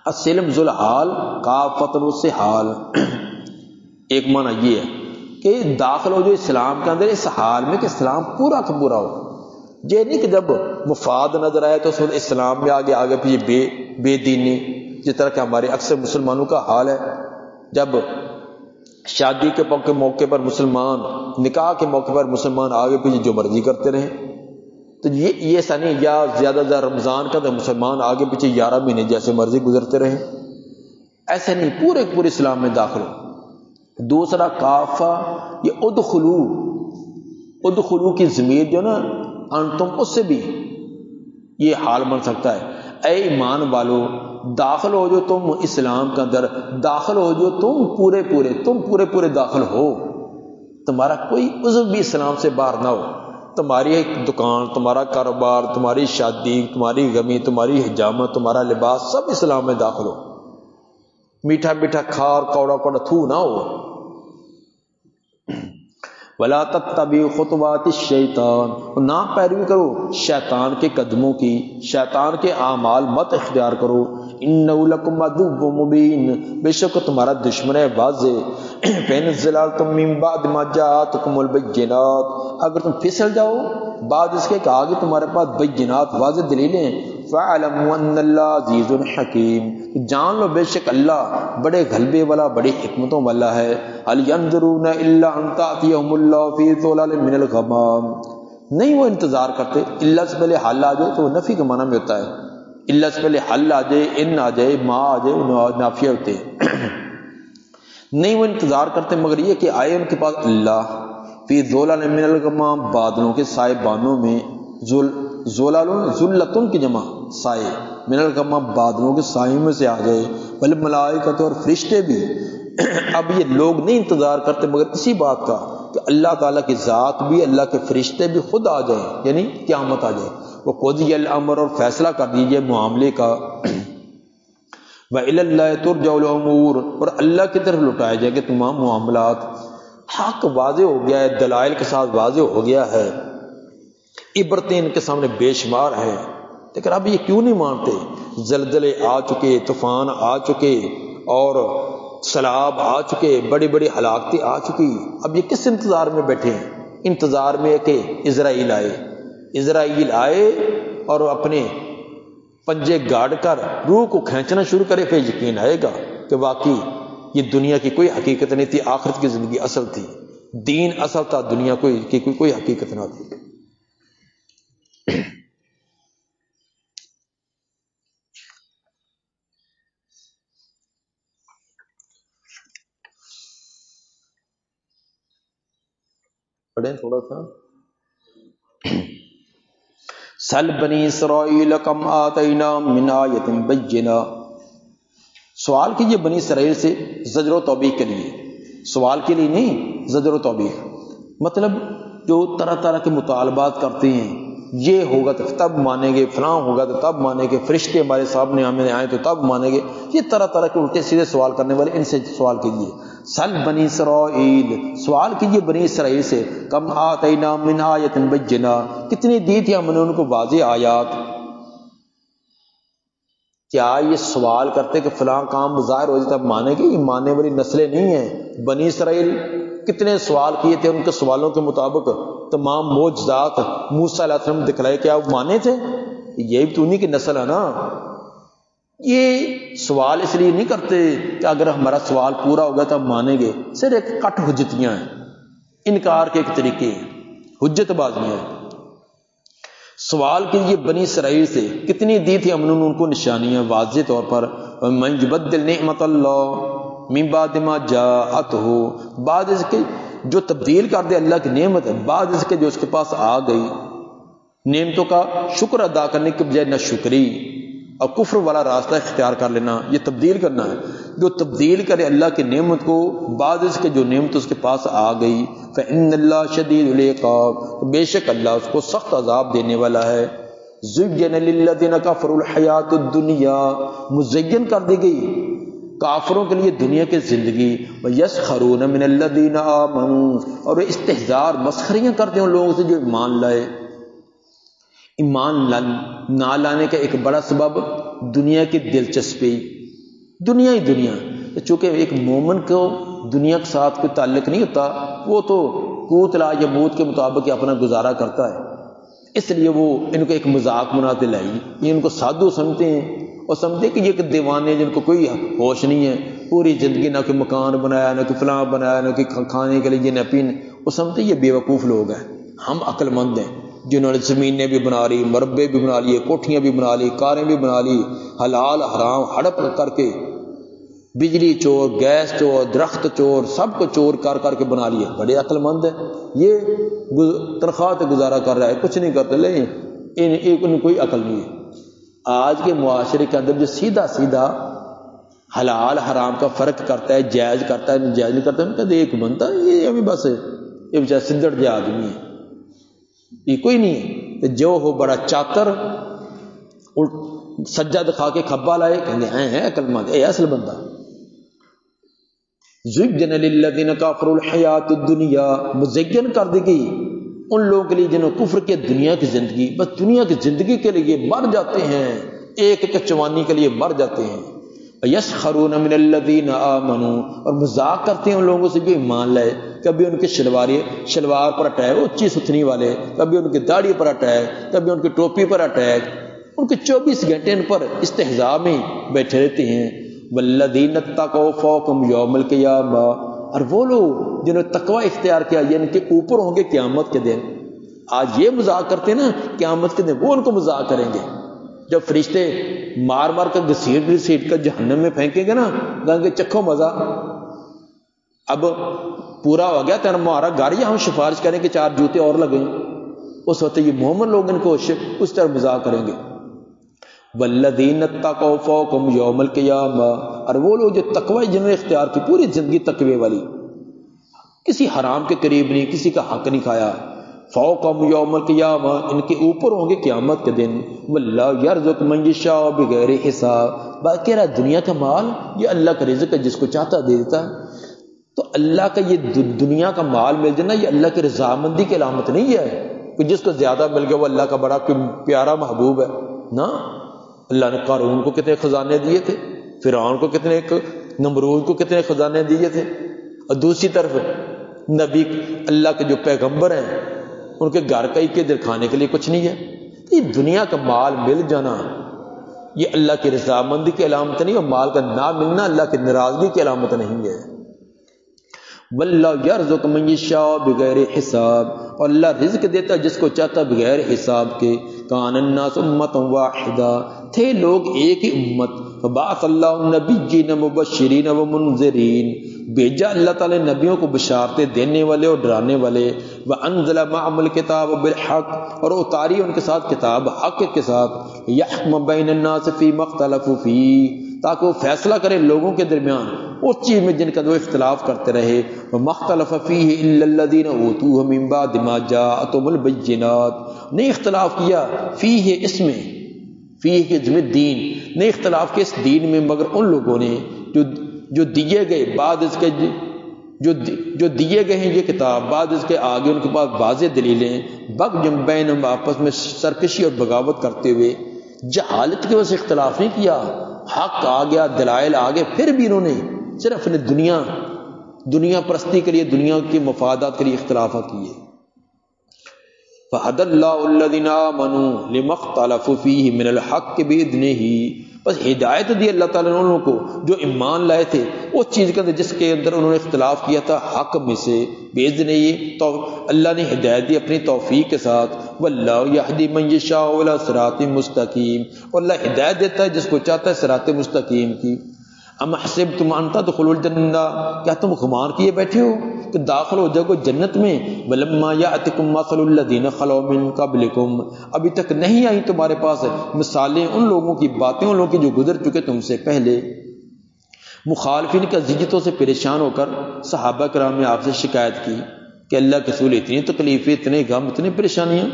السلم ذو الحال، کافۃ اس سے حال. ایک معنی یہ ہے کہ داخل ہو جو اسلام کے اندر اس حال میں کہ اسلام پورا کا پورا ہو. یہ نہیں کہ جب مفاد نظر آئے تو اسلام میں آگے پیچھے بے دینی، جس طرح کہ ہمارے اکثر مسلمانوں کا حال ہے. جب شادی کے موقع پر مسلمان، نکاح کے موقع پر مسلمان آگے پیچھے جو مرضی کرتے رہیں، تو یہ ایسا نہیں. یا زیادہ رمضان کا تو مسلمان آگے پیچھے 11 مہینے جیسے مرضی گزرتے رہیں، ایسے نہیں، پورے اسلام میں داخل ہو. دوسرا کافہ، یہ ادخلو کی ضمیر جو نا انتم، اس سے بھی یہ حال بن سکتا ہے. اے ایمان والو داخل ہو جو تم اسلام کے اندر، داخل ہو جو تم پورے داخل ہو. تمہارا کوئی عضو بھی اسلام سے باہر نہ ہو. تمہاری ایک دکان، تمہارا کاروبار، تمہاری شادی، تمہاری غمی، تمہاری حجامت، تمہارا لباس، سب اسلام میں داخل ہو. میٹھا کھا اور کوڑا تھو نہ ہو. وَلَا تَتَّبِعُوا خُطُوَاتِ الشَّيْطَانِ، نہ پیروی کرو شیطان کے قدموں کی، شیطان کے اعمال مت اختیار کرو. اِنَّهُ لَكُمْ عَدُوٌّ مُّبِينٌ، بے شک تمہارا دشمن ہے واضح. فَإِنْ زَلَلْتُم مِّن بَعْدِ مَا جَاءَتْكُمُ الْبَيِّنَاتُ، اگر تم پھسل جاؤ بعد اس کے کہ آگے تمہارے پاس بینات واضح دلیلیں. فَاعْلَمُوا أَنَّ اللَّهَ عَزِيزٌ حَكِيمٌ، جان لو بے شک اللہ بڑے غلبے والا، بڑی حکمتوں والا ہے. هَلْ يَنظُرُونَ إِلَّا أَن تَأْتِيَهُمُ اللَّهُ فِي ظُلَالٍ مِّنَ الْغَمَامِ، نہیں وہ انتظار کرتے. اللہ سے پہلے حل آ جائے تو وہ نفی کے معنی میں ہوتا ہے. اللہ سے پہلے حل آ جائے، ان آ جائے، ما آ جائے، وہ نافیہ ہوتے ہیں. نہیں وہ انتظار کرتے مگر یہ کہ آئے ان کے پاس اللہ فی ظلال من الغمام، بادلوں کے سائے بانوں میں. ذلتن کی جمع سائے، من الغمام بادلوں کے سائے میں سے آ جائے. بل ملائکۃ، اور فرشتے بھی. اب یہ لوگ نہیں انتظار کرتے مگر اسی بات کا کہ اللہ تعالیٰ کی ذات بھی، اللہ کے فرشتے بھی خود آ جائیں، یعنی قیامت آ جائے. وہ قضی الامر، اور فیصلہ کر دیجئے معاملے کا. وَإِلَى اللَّهِ تُرْجَعُ الْأُمُورُ، اور اللہ کی طرف لوٹائے جائے کہ تمام معاملات. حق واضح ہو گیا ہے، دلائل کے ساتھ واضح ہو گیا ہے، عبرتیں ان کے سامنے بے شمار ہیں، لیکن اب یہ کیوں نہیں مانتے؟ زلزلے آ چکے، طوفان آ چکے، اور سیلاب آ چکے، بڑی بڑی ہلاکتیں آ چکی. اب یہ کس انتظار میں بیٹھے ہیں؟ انتظار میں ہے کہ اسرائیل آئے، اسرائیل آئے اور اپنے پنجے گاڑ کر روح کو کھینچنا شروع کرے، پھر یقین آئے گا کہ واقعی یہ دنیا کی کوئی حقیقت نہیں تھی، آخرت کی زندگی اصل تھی، دین اصل تھا، دنیا کوئی حقیقت نہ تھی۔ پڑھیں تھوڑا سا، سل بنی اسرائیل کم آتیناہم من آیۃ بینہ، سوال کیجئے بنی اسرائیل سے زجر و توبیخ کے لیے، سوال کے لیے نہیں، زجر و توبیخ، مطلب جو طرح طرح کے مطالبات کرتے ہیں، یہ ہوگا تو تب مانیں گے، فلاں ہوگا تو تب مانیں گے، فرشتے ہمارے سامنے ہمیں آئیں تو تب مانیں گے، یہ طرح طرح کے الٹے سیدھے سوال کرنے والے، ان سے سوال کیجیے۔ سل بنی اسرائیل، سوال کیجیے بنی اسرائیل سے، کم آتینا من آیۃ بینہ، کتنی دی تھی ہم نے ان کو واضح آیات۔ کیا یہ سوال کرتے کہ فلاں کام ظاہر ہو جائے تب مانیں گے؟ یہ ماننے والی نسلیں نہیں ہیں۔ بنی اسرائیل کتنے سوال کیے تھے، ان کے سوالوں کے مطابق تمام معجزات موسیٰ علیہ السلام دکھلائے، کیا وہ مانے تھے؟ یہ بھی تو انہی کی نسل ہے نا۔ یہ سوال اس لیے نہیں کرتے کہ اگر ہمارا سوال پورا ہوگا تب مانیں گے، صرف ایک کٹ حجتیاں ہیں، انکار کے ایک طریقے ہیں، حجت بازیاں ہیں۔ سوال کیجیے بنی اسرائیل سے، کتنی دی تھی ہم نے ان کو نشانیاں واضح طور پر۔ وَمَن يُبَدِّلْ نِعْمَةَ اللَّهِ مِن بَعْدِ مَا جَاءَتْهُ، بعد اس کے جو تبدیل کر دے اللہ کی نعمت ہے بعد اس کے جو اس کے پاس آ گئی، نعمتوں کا شکر ادا کرنے کے بجائے ناشکری اور کفر والا راستہ اختیار کر لینا، یہ تبدیل کرنا ہے۔ جو تبدیل کرے اللہ کی نعمت کو بعد اس کے جو نعمت اس کے پاس آ گئی، فإن اللہ شدید العقاب، تو بے شک اللہ اس کو سخت عذاب دینے والا ہے۔ زُيِّنَ لِلَّذِينَ كَفَرُوا الْحَيَاةُ الدُّنْيَا، مزین کر دی گئی کافروں کے لیے دنیا کی زندگی، وَيَسْخَرُونَ مِنَ الَّذِينَ آمَنُوا، اور وہ استہزار مسخریاں کرتے ہیں ان لوگوں سے جو ایمان لائے۔ ایمان نہ لانے کا ایک بڑا سبب دنیا کی دلچسپی، دنیا ہی دنیا، چونکہ ایک مومن کو دنیا کے ساتھ کوئی تعلق نہیں ہوتا، وہ تو قوت لا یا موت کے مطابق ہی اپنا گزارا کرتا ہے، اس لیے وہ ان کو ایک مذاق بناتے لائی، یہ ان کو سادھو سمجھتے ہیں اور سمجھتے کہ یہ ایک دیوانے جن کو کوئی ہوش نہیں ہے، پوری زندگی نہ کوئی مکان بنایا، نہ کوئی فلاں بنایا، نہ کوئی کھانے کے لیے نہ پینے، وہ سمجھتے یہ بیوقوف لوگ ہیں، ہم عقل مند ہیں جنہوں نے زمینیں بھی بنا لی، مربے بھی بنا لیے، کوٹھیاں بھی بنا لی، کاریں بھی بنا لی، حلال حرام ہڑپ کر کے، بجلی چور، گیس چور، درخت چور، سب کو چور کر کر کے بنا لیے، بڑے عقل مند ہیں۔ یہ تنخواہ سے گزارا کر رہا ہے، کچھ نہیں کرتے، لیکن ان کوئی عقل نہیں ہے۔ آج کے معاشرے کے اندر جو سیدھا سیدھا حلال حرام کا فرق کرتا ہے، جائز کرتا ہے ناجائز نہیں کرتا، ان کا ایک بنتا ہے، یہ ابھی بس یہ بیچارہ سندڑ جا آدمی ہے، یہ کوئی نہیں ہے۔ جو ہو بڑا چاتر، سجا دکھا کے کھبا لائے، کہتے ہیں عقل مند، اے اصل بندہ۔ زُيِّنَ لِلَّذِينَ كَفَرُوا الْحَيَاةُ الدُّنْيَا، مزین کر دی گئی ان لوگوں کے لیے جنہوں کفر کے دنیا کی زندگی، بس دنیا کی زندگی کے لیے مر جاتے ہیں، ایک چوانی کے لیے مر جاتے ہیں۔ یسخرون من الذین آمنوا، اور مذاق کرتے ہیں ان لوگوں سے جو ایمان لائے، کبھی ان کے شلوار پر اٹیک، اونچی ستھنی والے، کبھی ان کی داڑھی پر اٹیک، کبھی ان کی ٹوپی پر اٹیک، ان کے 24 گھنٹے ان پر استہزاء میں بیٹھے رہتے ہیں۔ والذین اتقوا فوقہم یوم القیامہ، اور وہ لوگ جنہوں نے تقوی اختیار کیا یہ ان کے اوپر ہوں گے قیامت کے دن۔ آج یہ مذاق کرتے ہیں نا، قیامت کے دن وہ ان کو مذاق کریں گے، جب فرشتے مار مار کر گھسیٹ کر جہنم میں پھینکیں گے نا، کہیں گے چکھو مزہ، اب پورا ہو گیا تمہارا گھر، یا ہم سفارش کریں کہ 4 جوتے اور لگیں، اس وقت یہ مومن لوگ ان کو اس طرح مذاق کریں گے۔ والذین اتقوا فوقہم یوم القیامہ، اور وہ لوگ جو تقوی جنہوں نے اختیار کی، پوری زندگی تقوی والی، کسی حرام کے قریب نہیں، کسی کا حق نہیں کھایا، فوقہم یوم القیامہ، ان کے اوپر ہوں گے قیامت کے دن۔ واللہ یرزق من یشاء بغیر حساب، باقی رہا دنیا کا مال، یہ اللہ کا رزق ہے، جس کو چاہتا دے دیتا ہے۔ تو اللہ کا یہ دنیا کا مال مل جانا، یہ اللہ کی رضامندی کی علامت نہیں ہے کہ جس کو زیادہ مل گیا وہ اللہ کا بڑا پیارا محبوب ہے، نا۔ اللہ نے قارون کو کتنے خزانے دیے تھے، فرعون کو کتنے، نمرود کو کتنے خزانے دیے تھے، اور دوسری طرف نبی اللہ کے جو پیغمبر ہیں ان کے گھر کا ہی کے ادھر کھانے کے لیے کچھ نہیں ہے. یہ دنیا کا مال مل جانا یہ اللہ کی رضامندی کی علامت نہیں، اور مال کا نہ ملنا اللہ کی ناراضگی کی علامت نہیں ہے. واللہ یرزق من یشاء بغیر حساب، اور اللہ رزق دیتا ہے جس کو چاہتا بغیر حساب کے. کان الناس امۃ واحدہ، تھے لوگ ایک ہی امت. فبعث اللہ النبیین مبشرین ومنذرین، بھیجا اللہ تعالی نبیوں کو بشارتیں دینے والے اور ڈرانے والے. وانزل معهم الکتاب بالحق، اور اتاری ان کے ساتھ کتاب حق کے ساتھ. یحکم بین الناس فیما اختلفوا فیہ، تاکہ وہ فیصلہ کرے لوگوں کے درمیان اس چیز میں جن کا وہ اختلاف کرتے رہے. وما اختلف فیہ الا الذین اوتوہ من بعد ما جاءتہم البینات، نہیں اختلاف کیا فیہ اس میں، فیہ کے ذمہ دین، نہیں اختلاف کیا اس دین میں مگر ان لوگوں نے جو دیے گئے بعد اس کے جو دیے گئے ہیں یہ کتاب، بعد اس کے آگے ان کے پاس واضح دلیلیں. بغیم بینہم، آپس میں سرکشی اور بغاوت کرتے ہوئے. جہالت کی وجہ سے اختلاف نہیں کیا، حق آ گیا، دلائل آ گئے، پھر بھی انہوں نے صرف نے دنیا پرستی کے لیے، دنیا کے مفادات کے لیے اختلافات کیے. فَهَدَى اللَّهُ الَّذِينَ آمَنُوا لِمَا اخْتَلَفُوا فِيهِ مِنَ الْحَقِّ بِإِذْنِهِ، بس ہدایت دی اللہ تعالیٰ نے ان لوگوں کو جو ایمان لائے تھے اس چیز کے اندر جس کے اندر انہوں نے اختلاف کیا تھا حق میں سے. بِإِذْنِهِ، تو اللہ نے ہدایت دی اپنی توفیق کے ساتھ. وَاللَّهُ يَهْدِي مَن يَشَاءُ إِلَىٰ صِرَاطٍ مُسْتَقِيمٍ، اور اللہ ہدایت دیتا ہے جس کو چاہتا ہے صراط مستقیم کی. ام حسبتم ان تدخلوا الجنہ، کیا تم گمان کیے بیٹھے ہو کہ داخل ہو جاؤ گے جنت میں. ولما یاتکم مثل الذین خلوا من قبلکم، ابھی تک نہیں آئی تمہارے پاس مثالیں ان لوگوں کی، باتیں ان لوگوں کی جو گزر چکے تم سے پہلے. مخالفین کا ذلتوں سے پریشان ہو کر صحابہ کرام نے آپ سے شکایت کی کہ اللہ کے رسول اتنی تکلیفیں، اتنے غم، اتنی پریشانیاں.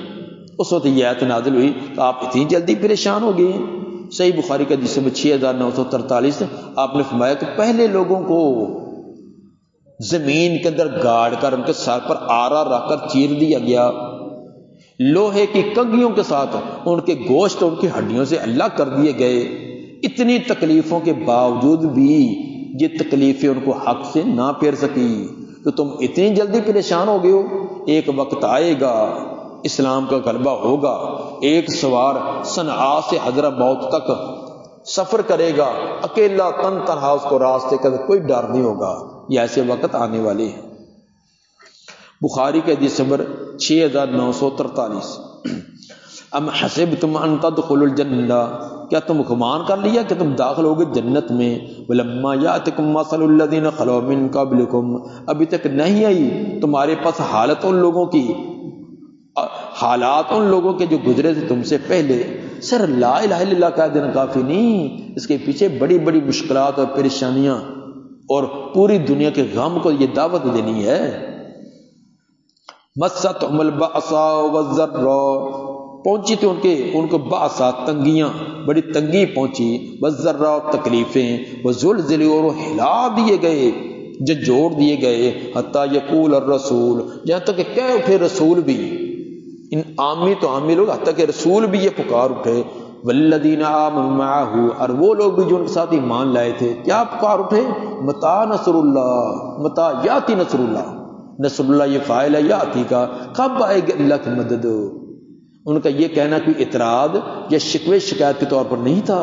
اس وقت یہ آیت نازل ہوئی کہ آپ اتنی جلدی پریشان ہو گئے. صحیح بخاری کا جس میں 6943 آپ نے فرمایا کہ پہلے لوگوں کو زمین کے اندر گاڑ کر ان کے سر پر آرا رکھ کر چیر دیا گیا، لوہے کی کنگھیوں کے ساتھ ان کے گوشت ان کی ہڈیوں سے الگ کر دیے گئے. اتنی تکلیفوں کے باوجود بھی یہ تکلیفیں ان کو حق سے نہ پھیر سکی. تو تم اتنی جلدی پریشان ہو گئے ہو، ایک وقت آئے گا اسلام کا غلبہ ہوگا. ایک سوار صنعاء سے حضرموت تک سفر کرے گا اکیلا تن تنہا، اس کو راستے کا کوئی ڈر نہیں ہوگا. یہ ایسے وقت آنے والے ہیں. بخاری کے حدیث نمبر 6943. ام حسبتم ان تدخلوا الجنہ، کیا تم گمان کر لیا کہ تم داخل ہوگے جنت میں. ولما یاتکم مثل الذین خلوا من قبلکم، ابھی تک نہیں آئی تمہارے پاس حالت ان لوگوں کی، حالات ان لوگوں کے جو گزرے تھے تم سے پہلے. سر لا الہ الا اللہ کہہ دینا کافی نہیں، اس کے پیچھے بڑی بڑی مشکلات اور پریشانیاں اور پوری دنیا کے غم کو یہ دعوت دینی ہے. مستہم البأساء والضراء، پہنچی تھی ان کو بأساء تنگیاں، بڑی تنگی پہنچی، والضراء تکلیفیں، وزلزلوا اور ہلا دیے گئے، جھنجھوڑ دیے گئے. حتیٰ یقول الرسول، یہاں تک کہ کہہ اٹھے رسول بھی، ان عامی تو عامی لوگ، حتیٰ کہ رسول بھی یہ پکار اٹھے. والذین آمنوا معہ، اور وہ لوگ بھی جو ان کے ساتھ ایمان لائے تھے، کیا پکار اٹھے؟ متی نصر اللہ، متی یاتی نصر اللہ. نصر اللہ یہ فاعل ہے یاتی کا، کب آئے گی اللہ کی مدد. ان کا یہ کہنا کوئی اعتراض یا شکوے شکایت کے طور پر نہیں تھا،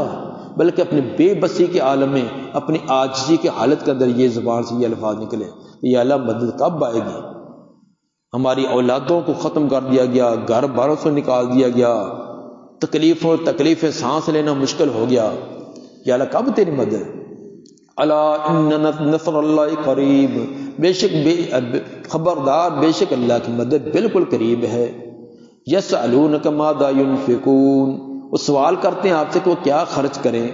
بلکہ اپنی بے بسی کے عالم میں، اپنی عاجزی کی حالت کے اندر یہ زبان سے یہ الفاظ نکلے کہ یا اللہ مدد کب آئے گی. ہماری اولادوں کو ختم کر دیا گیا، گھر باروں سے نکال دیا گیا، تکلیفیں سانس لینا مشکل ہو گیا، یا اللہ کب تیری مدد. الا ان نصر اللہ قریب، بے شک خبردار بے شک اللہ کی مدد بالکل قریب ہے. یسألونک ماذا ينفقون، وہ سوال کرتے ہیں آپ سے کہ وہ کیا خرچ کریں.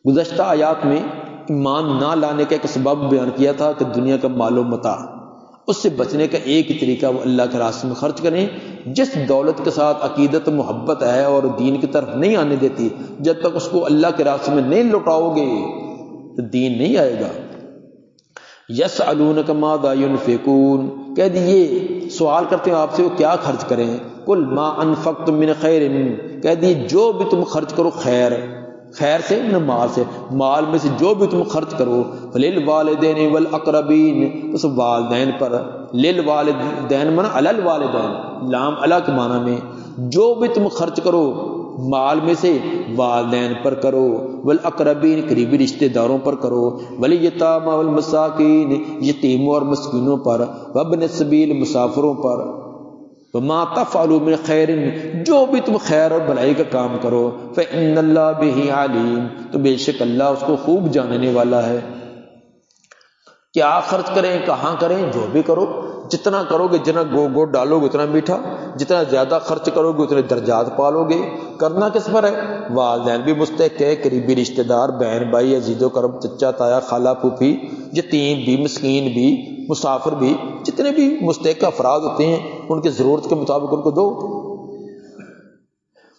گزشتہ آیات میں ایمان نہ لانے کا ایک سبب بیان کیا تھا کہ دنیا کا مال و متاع، اس سے بچنے کا ایک ہی طریقہ وہ اللہ کے راستے میں خرچ کریں. جس دولت کے ساتھ عقیدت محبت ہے اور دین کی طرف نہیں آنے دیتی، جب تک اس کو اللہ کے راستے میں نہیں لوٹاؤ گے تو دین نہیں آئے گا. یسألونک ماذا ينفقون، کہہ دیے سوال کرتے ہیں آپ سے وہ کیا خرچ کریں. قل ما انفقتم من خیر، کہہ دیے جو بھی تم خرچ کرو خیر، خیر سے مال سے، مال میں سے جو بھی تم خرچ کرو، فللوالدین والاقربین، اس والدین پر، للوالدین من علی الوالدین، لام علی کے معنی میں جو بھی تم خرچ کرو مال میں سے والدین پر کرو، والاقربین قریبی رشتہ داروں پر کرو، والیتامى والمساکین یتیموں اور مسکینوں پر، وابن السبیل مسافروں پر، وما تفعلوا من خیر جو بھی تم خیر اور بھلائی کا کام کرو، فإن اللہ بہ علیم تو بے شک اللہ اس کو خوب جاننے والا ہے۔ کیا خرچ کریں، کہاں کریں، جو بھی کرو، جتنا کرو گے جتنا گو ڈالو گے اتنا میٹھا، جتنا زیادہ خرچ کرو گے اتنے درجات پالو گے۔ کرنا کس پر ہے؟ والدین بھی مستحق ہے، قریبی رشتہ دار، بہن بھائی، عزیز و کرم، چچا تایا، خالہ پھوپھی، یتیم بھی، مسکین بھی، مسافر بھی، جتنے بھی مستحق افراد ہوتے ہیں ان کی ضرورت کے مطابق ان کو دو۔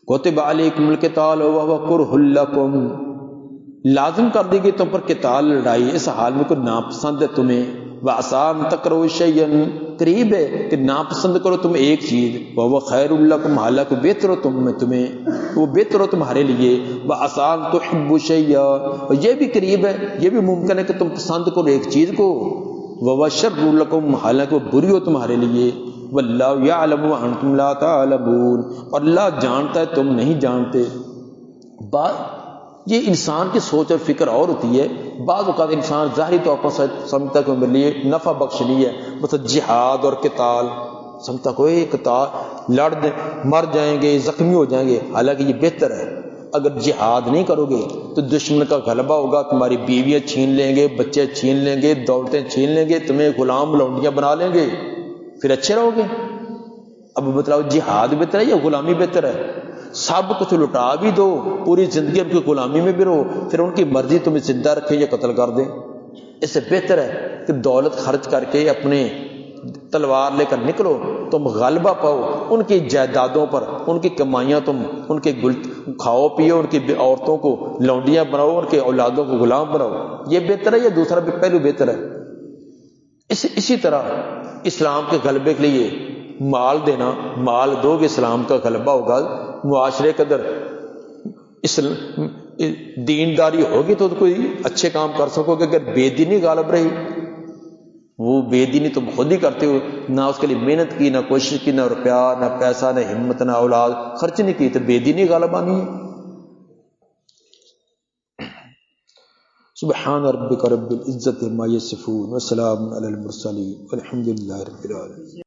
کتب علیکم القتال وہو کرہ لکم، لازم کر دی گئی تم پر قتال، لڑائی، اس حال میں کوئی ناپسند ہے تمہیں، وعسیٰ ان تکرہوا شیئا، قریب ہے کہ ناپسند کرو تم ایک چیز، وہو خیر لکم، حالانکہ بہتر ہو تمہیں، وہ بہتر ہو تمہارے لیے، وعسیٰ ان تحبوا شیئا، اور یہ بھی قریب ہے، یہ بھی ممکن ہے کہ تم پسند کرو ایک چیز کو، وہو شر لکم، حالانکہ وہ بری ہو تمہارے لیے، واللہ یعلم وانتم لا تعلمون، اور اللہ جانتا ہے تم نہیں جانتے۔ یہ انسان کی سوچ اور فکر اور ہوتی ہے، بعض اوقات انسان ظاہری طور پر سمجھتا ہے کہ میرے لیے نفع بخش نہیں ہے، مثلا جہاد اور قتال، سمجھتا کوئی قتال لڑ مر جائیں گے، زخمی ہو جائیں گے، حالانکہ یہ بہتر ہے۔ اگر جہاد نہیں کرو گے تو دشمن کا غلبہ ہوگا، تمہاری بیویاں چھین لیں گے، بچے چھین لیں گے، دولتیں چھین لیں گے، تمہیں غلام لونڈیاں بنا لیں گے، پھر اچھے رہو گے؟ اب بتلاؤ جہاد بہتر ہے یا غلامی بہتر ہے؟ سب کچھ لٹا بھی دو، پوری زندگی ان کی غلامی میں بھی رہو، پھر ان کی مرضی تمہیں زندہ رکھے یا قتل کر دیں۔ اس سے بہتر ہے کہ دولت خرچ کر کے اپنے تلوار لے کر نکلو، تم غلبہ پاؤ ان کی جائیدادوں پر، ان کی کمائیاں تم ان کے کھاؤ پیو، ان کی عورتوں کو لونڈیاں بناؤ، ان کے اولادوں کو غلام بناؤ، یہ بہتر ہے یا دوسرا پہلو بہتر ہے؟ اسی طرح اسلام کے غلبے کے لیے مال دینا، مال دو گے اسلام کا غلبہ ہوگا، معاشرے کے اندر دینداری ہوگی تو کوئی اچھے کام کر سکو گے۔ اگر بے دینی غالب رہی، وہ بے دینی تم خود ہی کرتے ہو، نہ اس کے لیے محنت کی، نہ کوشش کی، نہ روپیہ، نہ پیسہ، نہ ہمت، نہ اولاد خرچ نہیں کی، تو بے دینی غالب آنی ہے۔ سبحان ربک رب العزت عما یصفون وسلام علی المرسلین والحمد للہ رب العالمین۔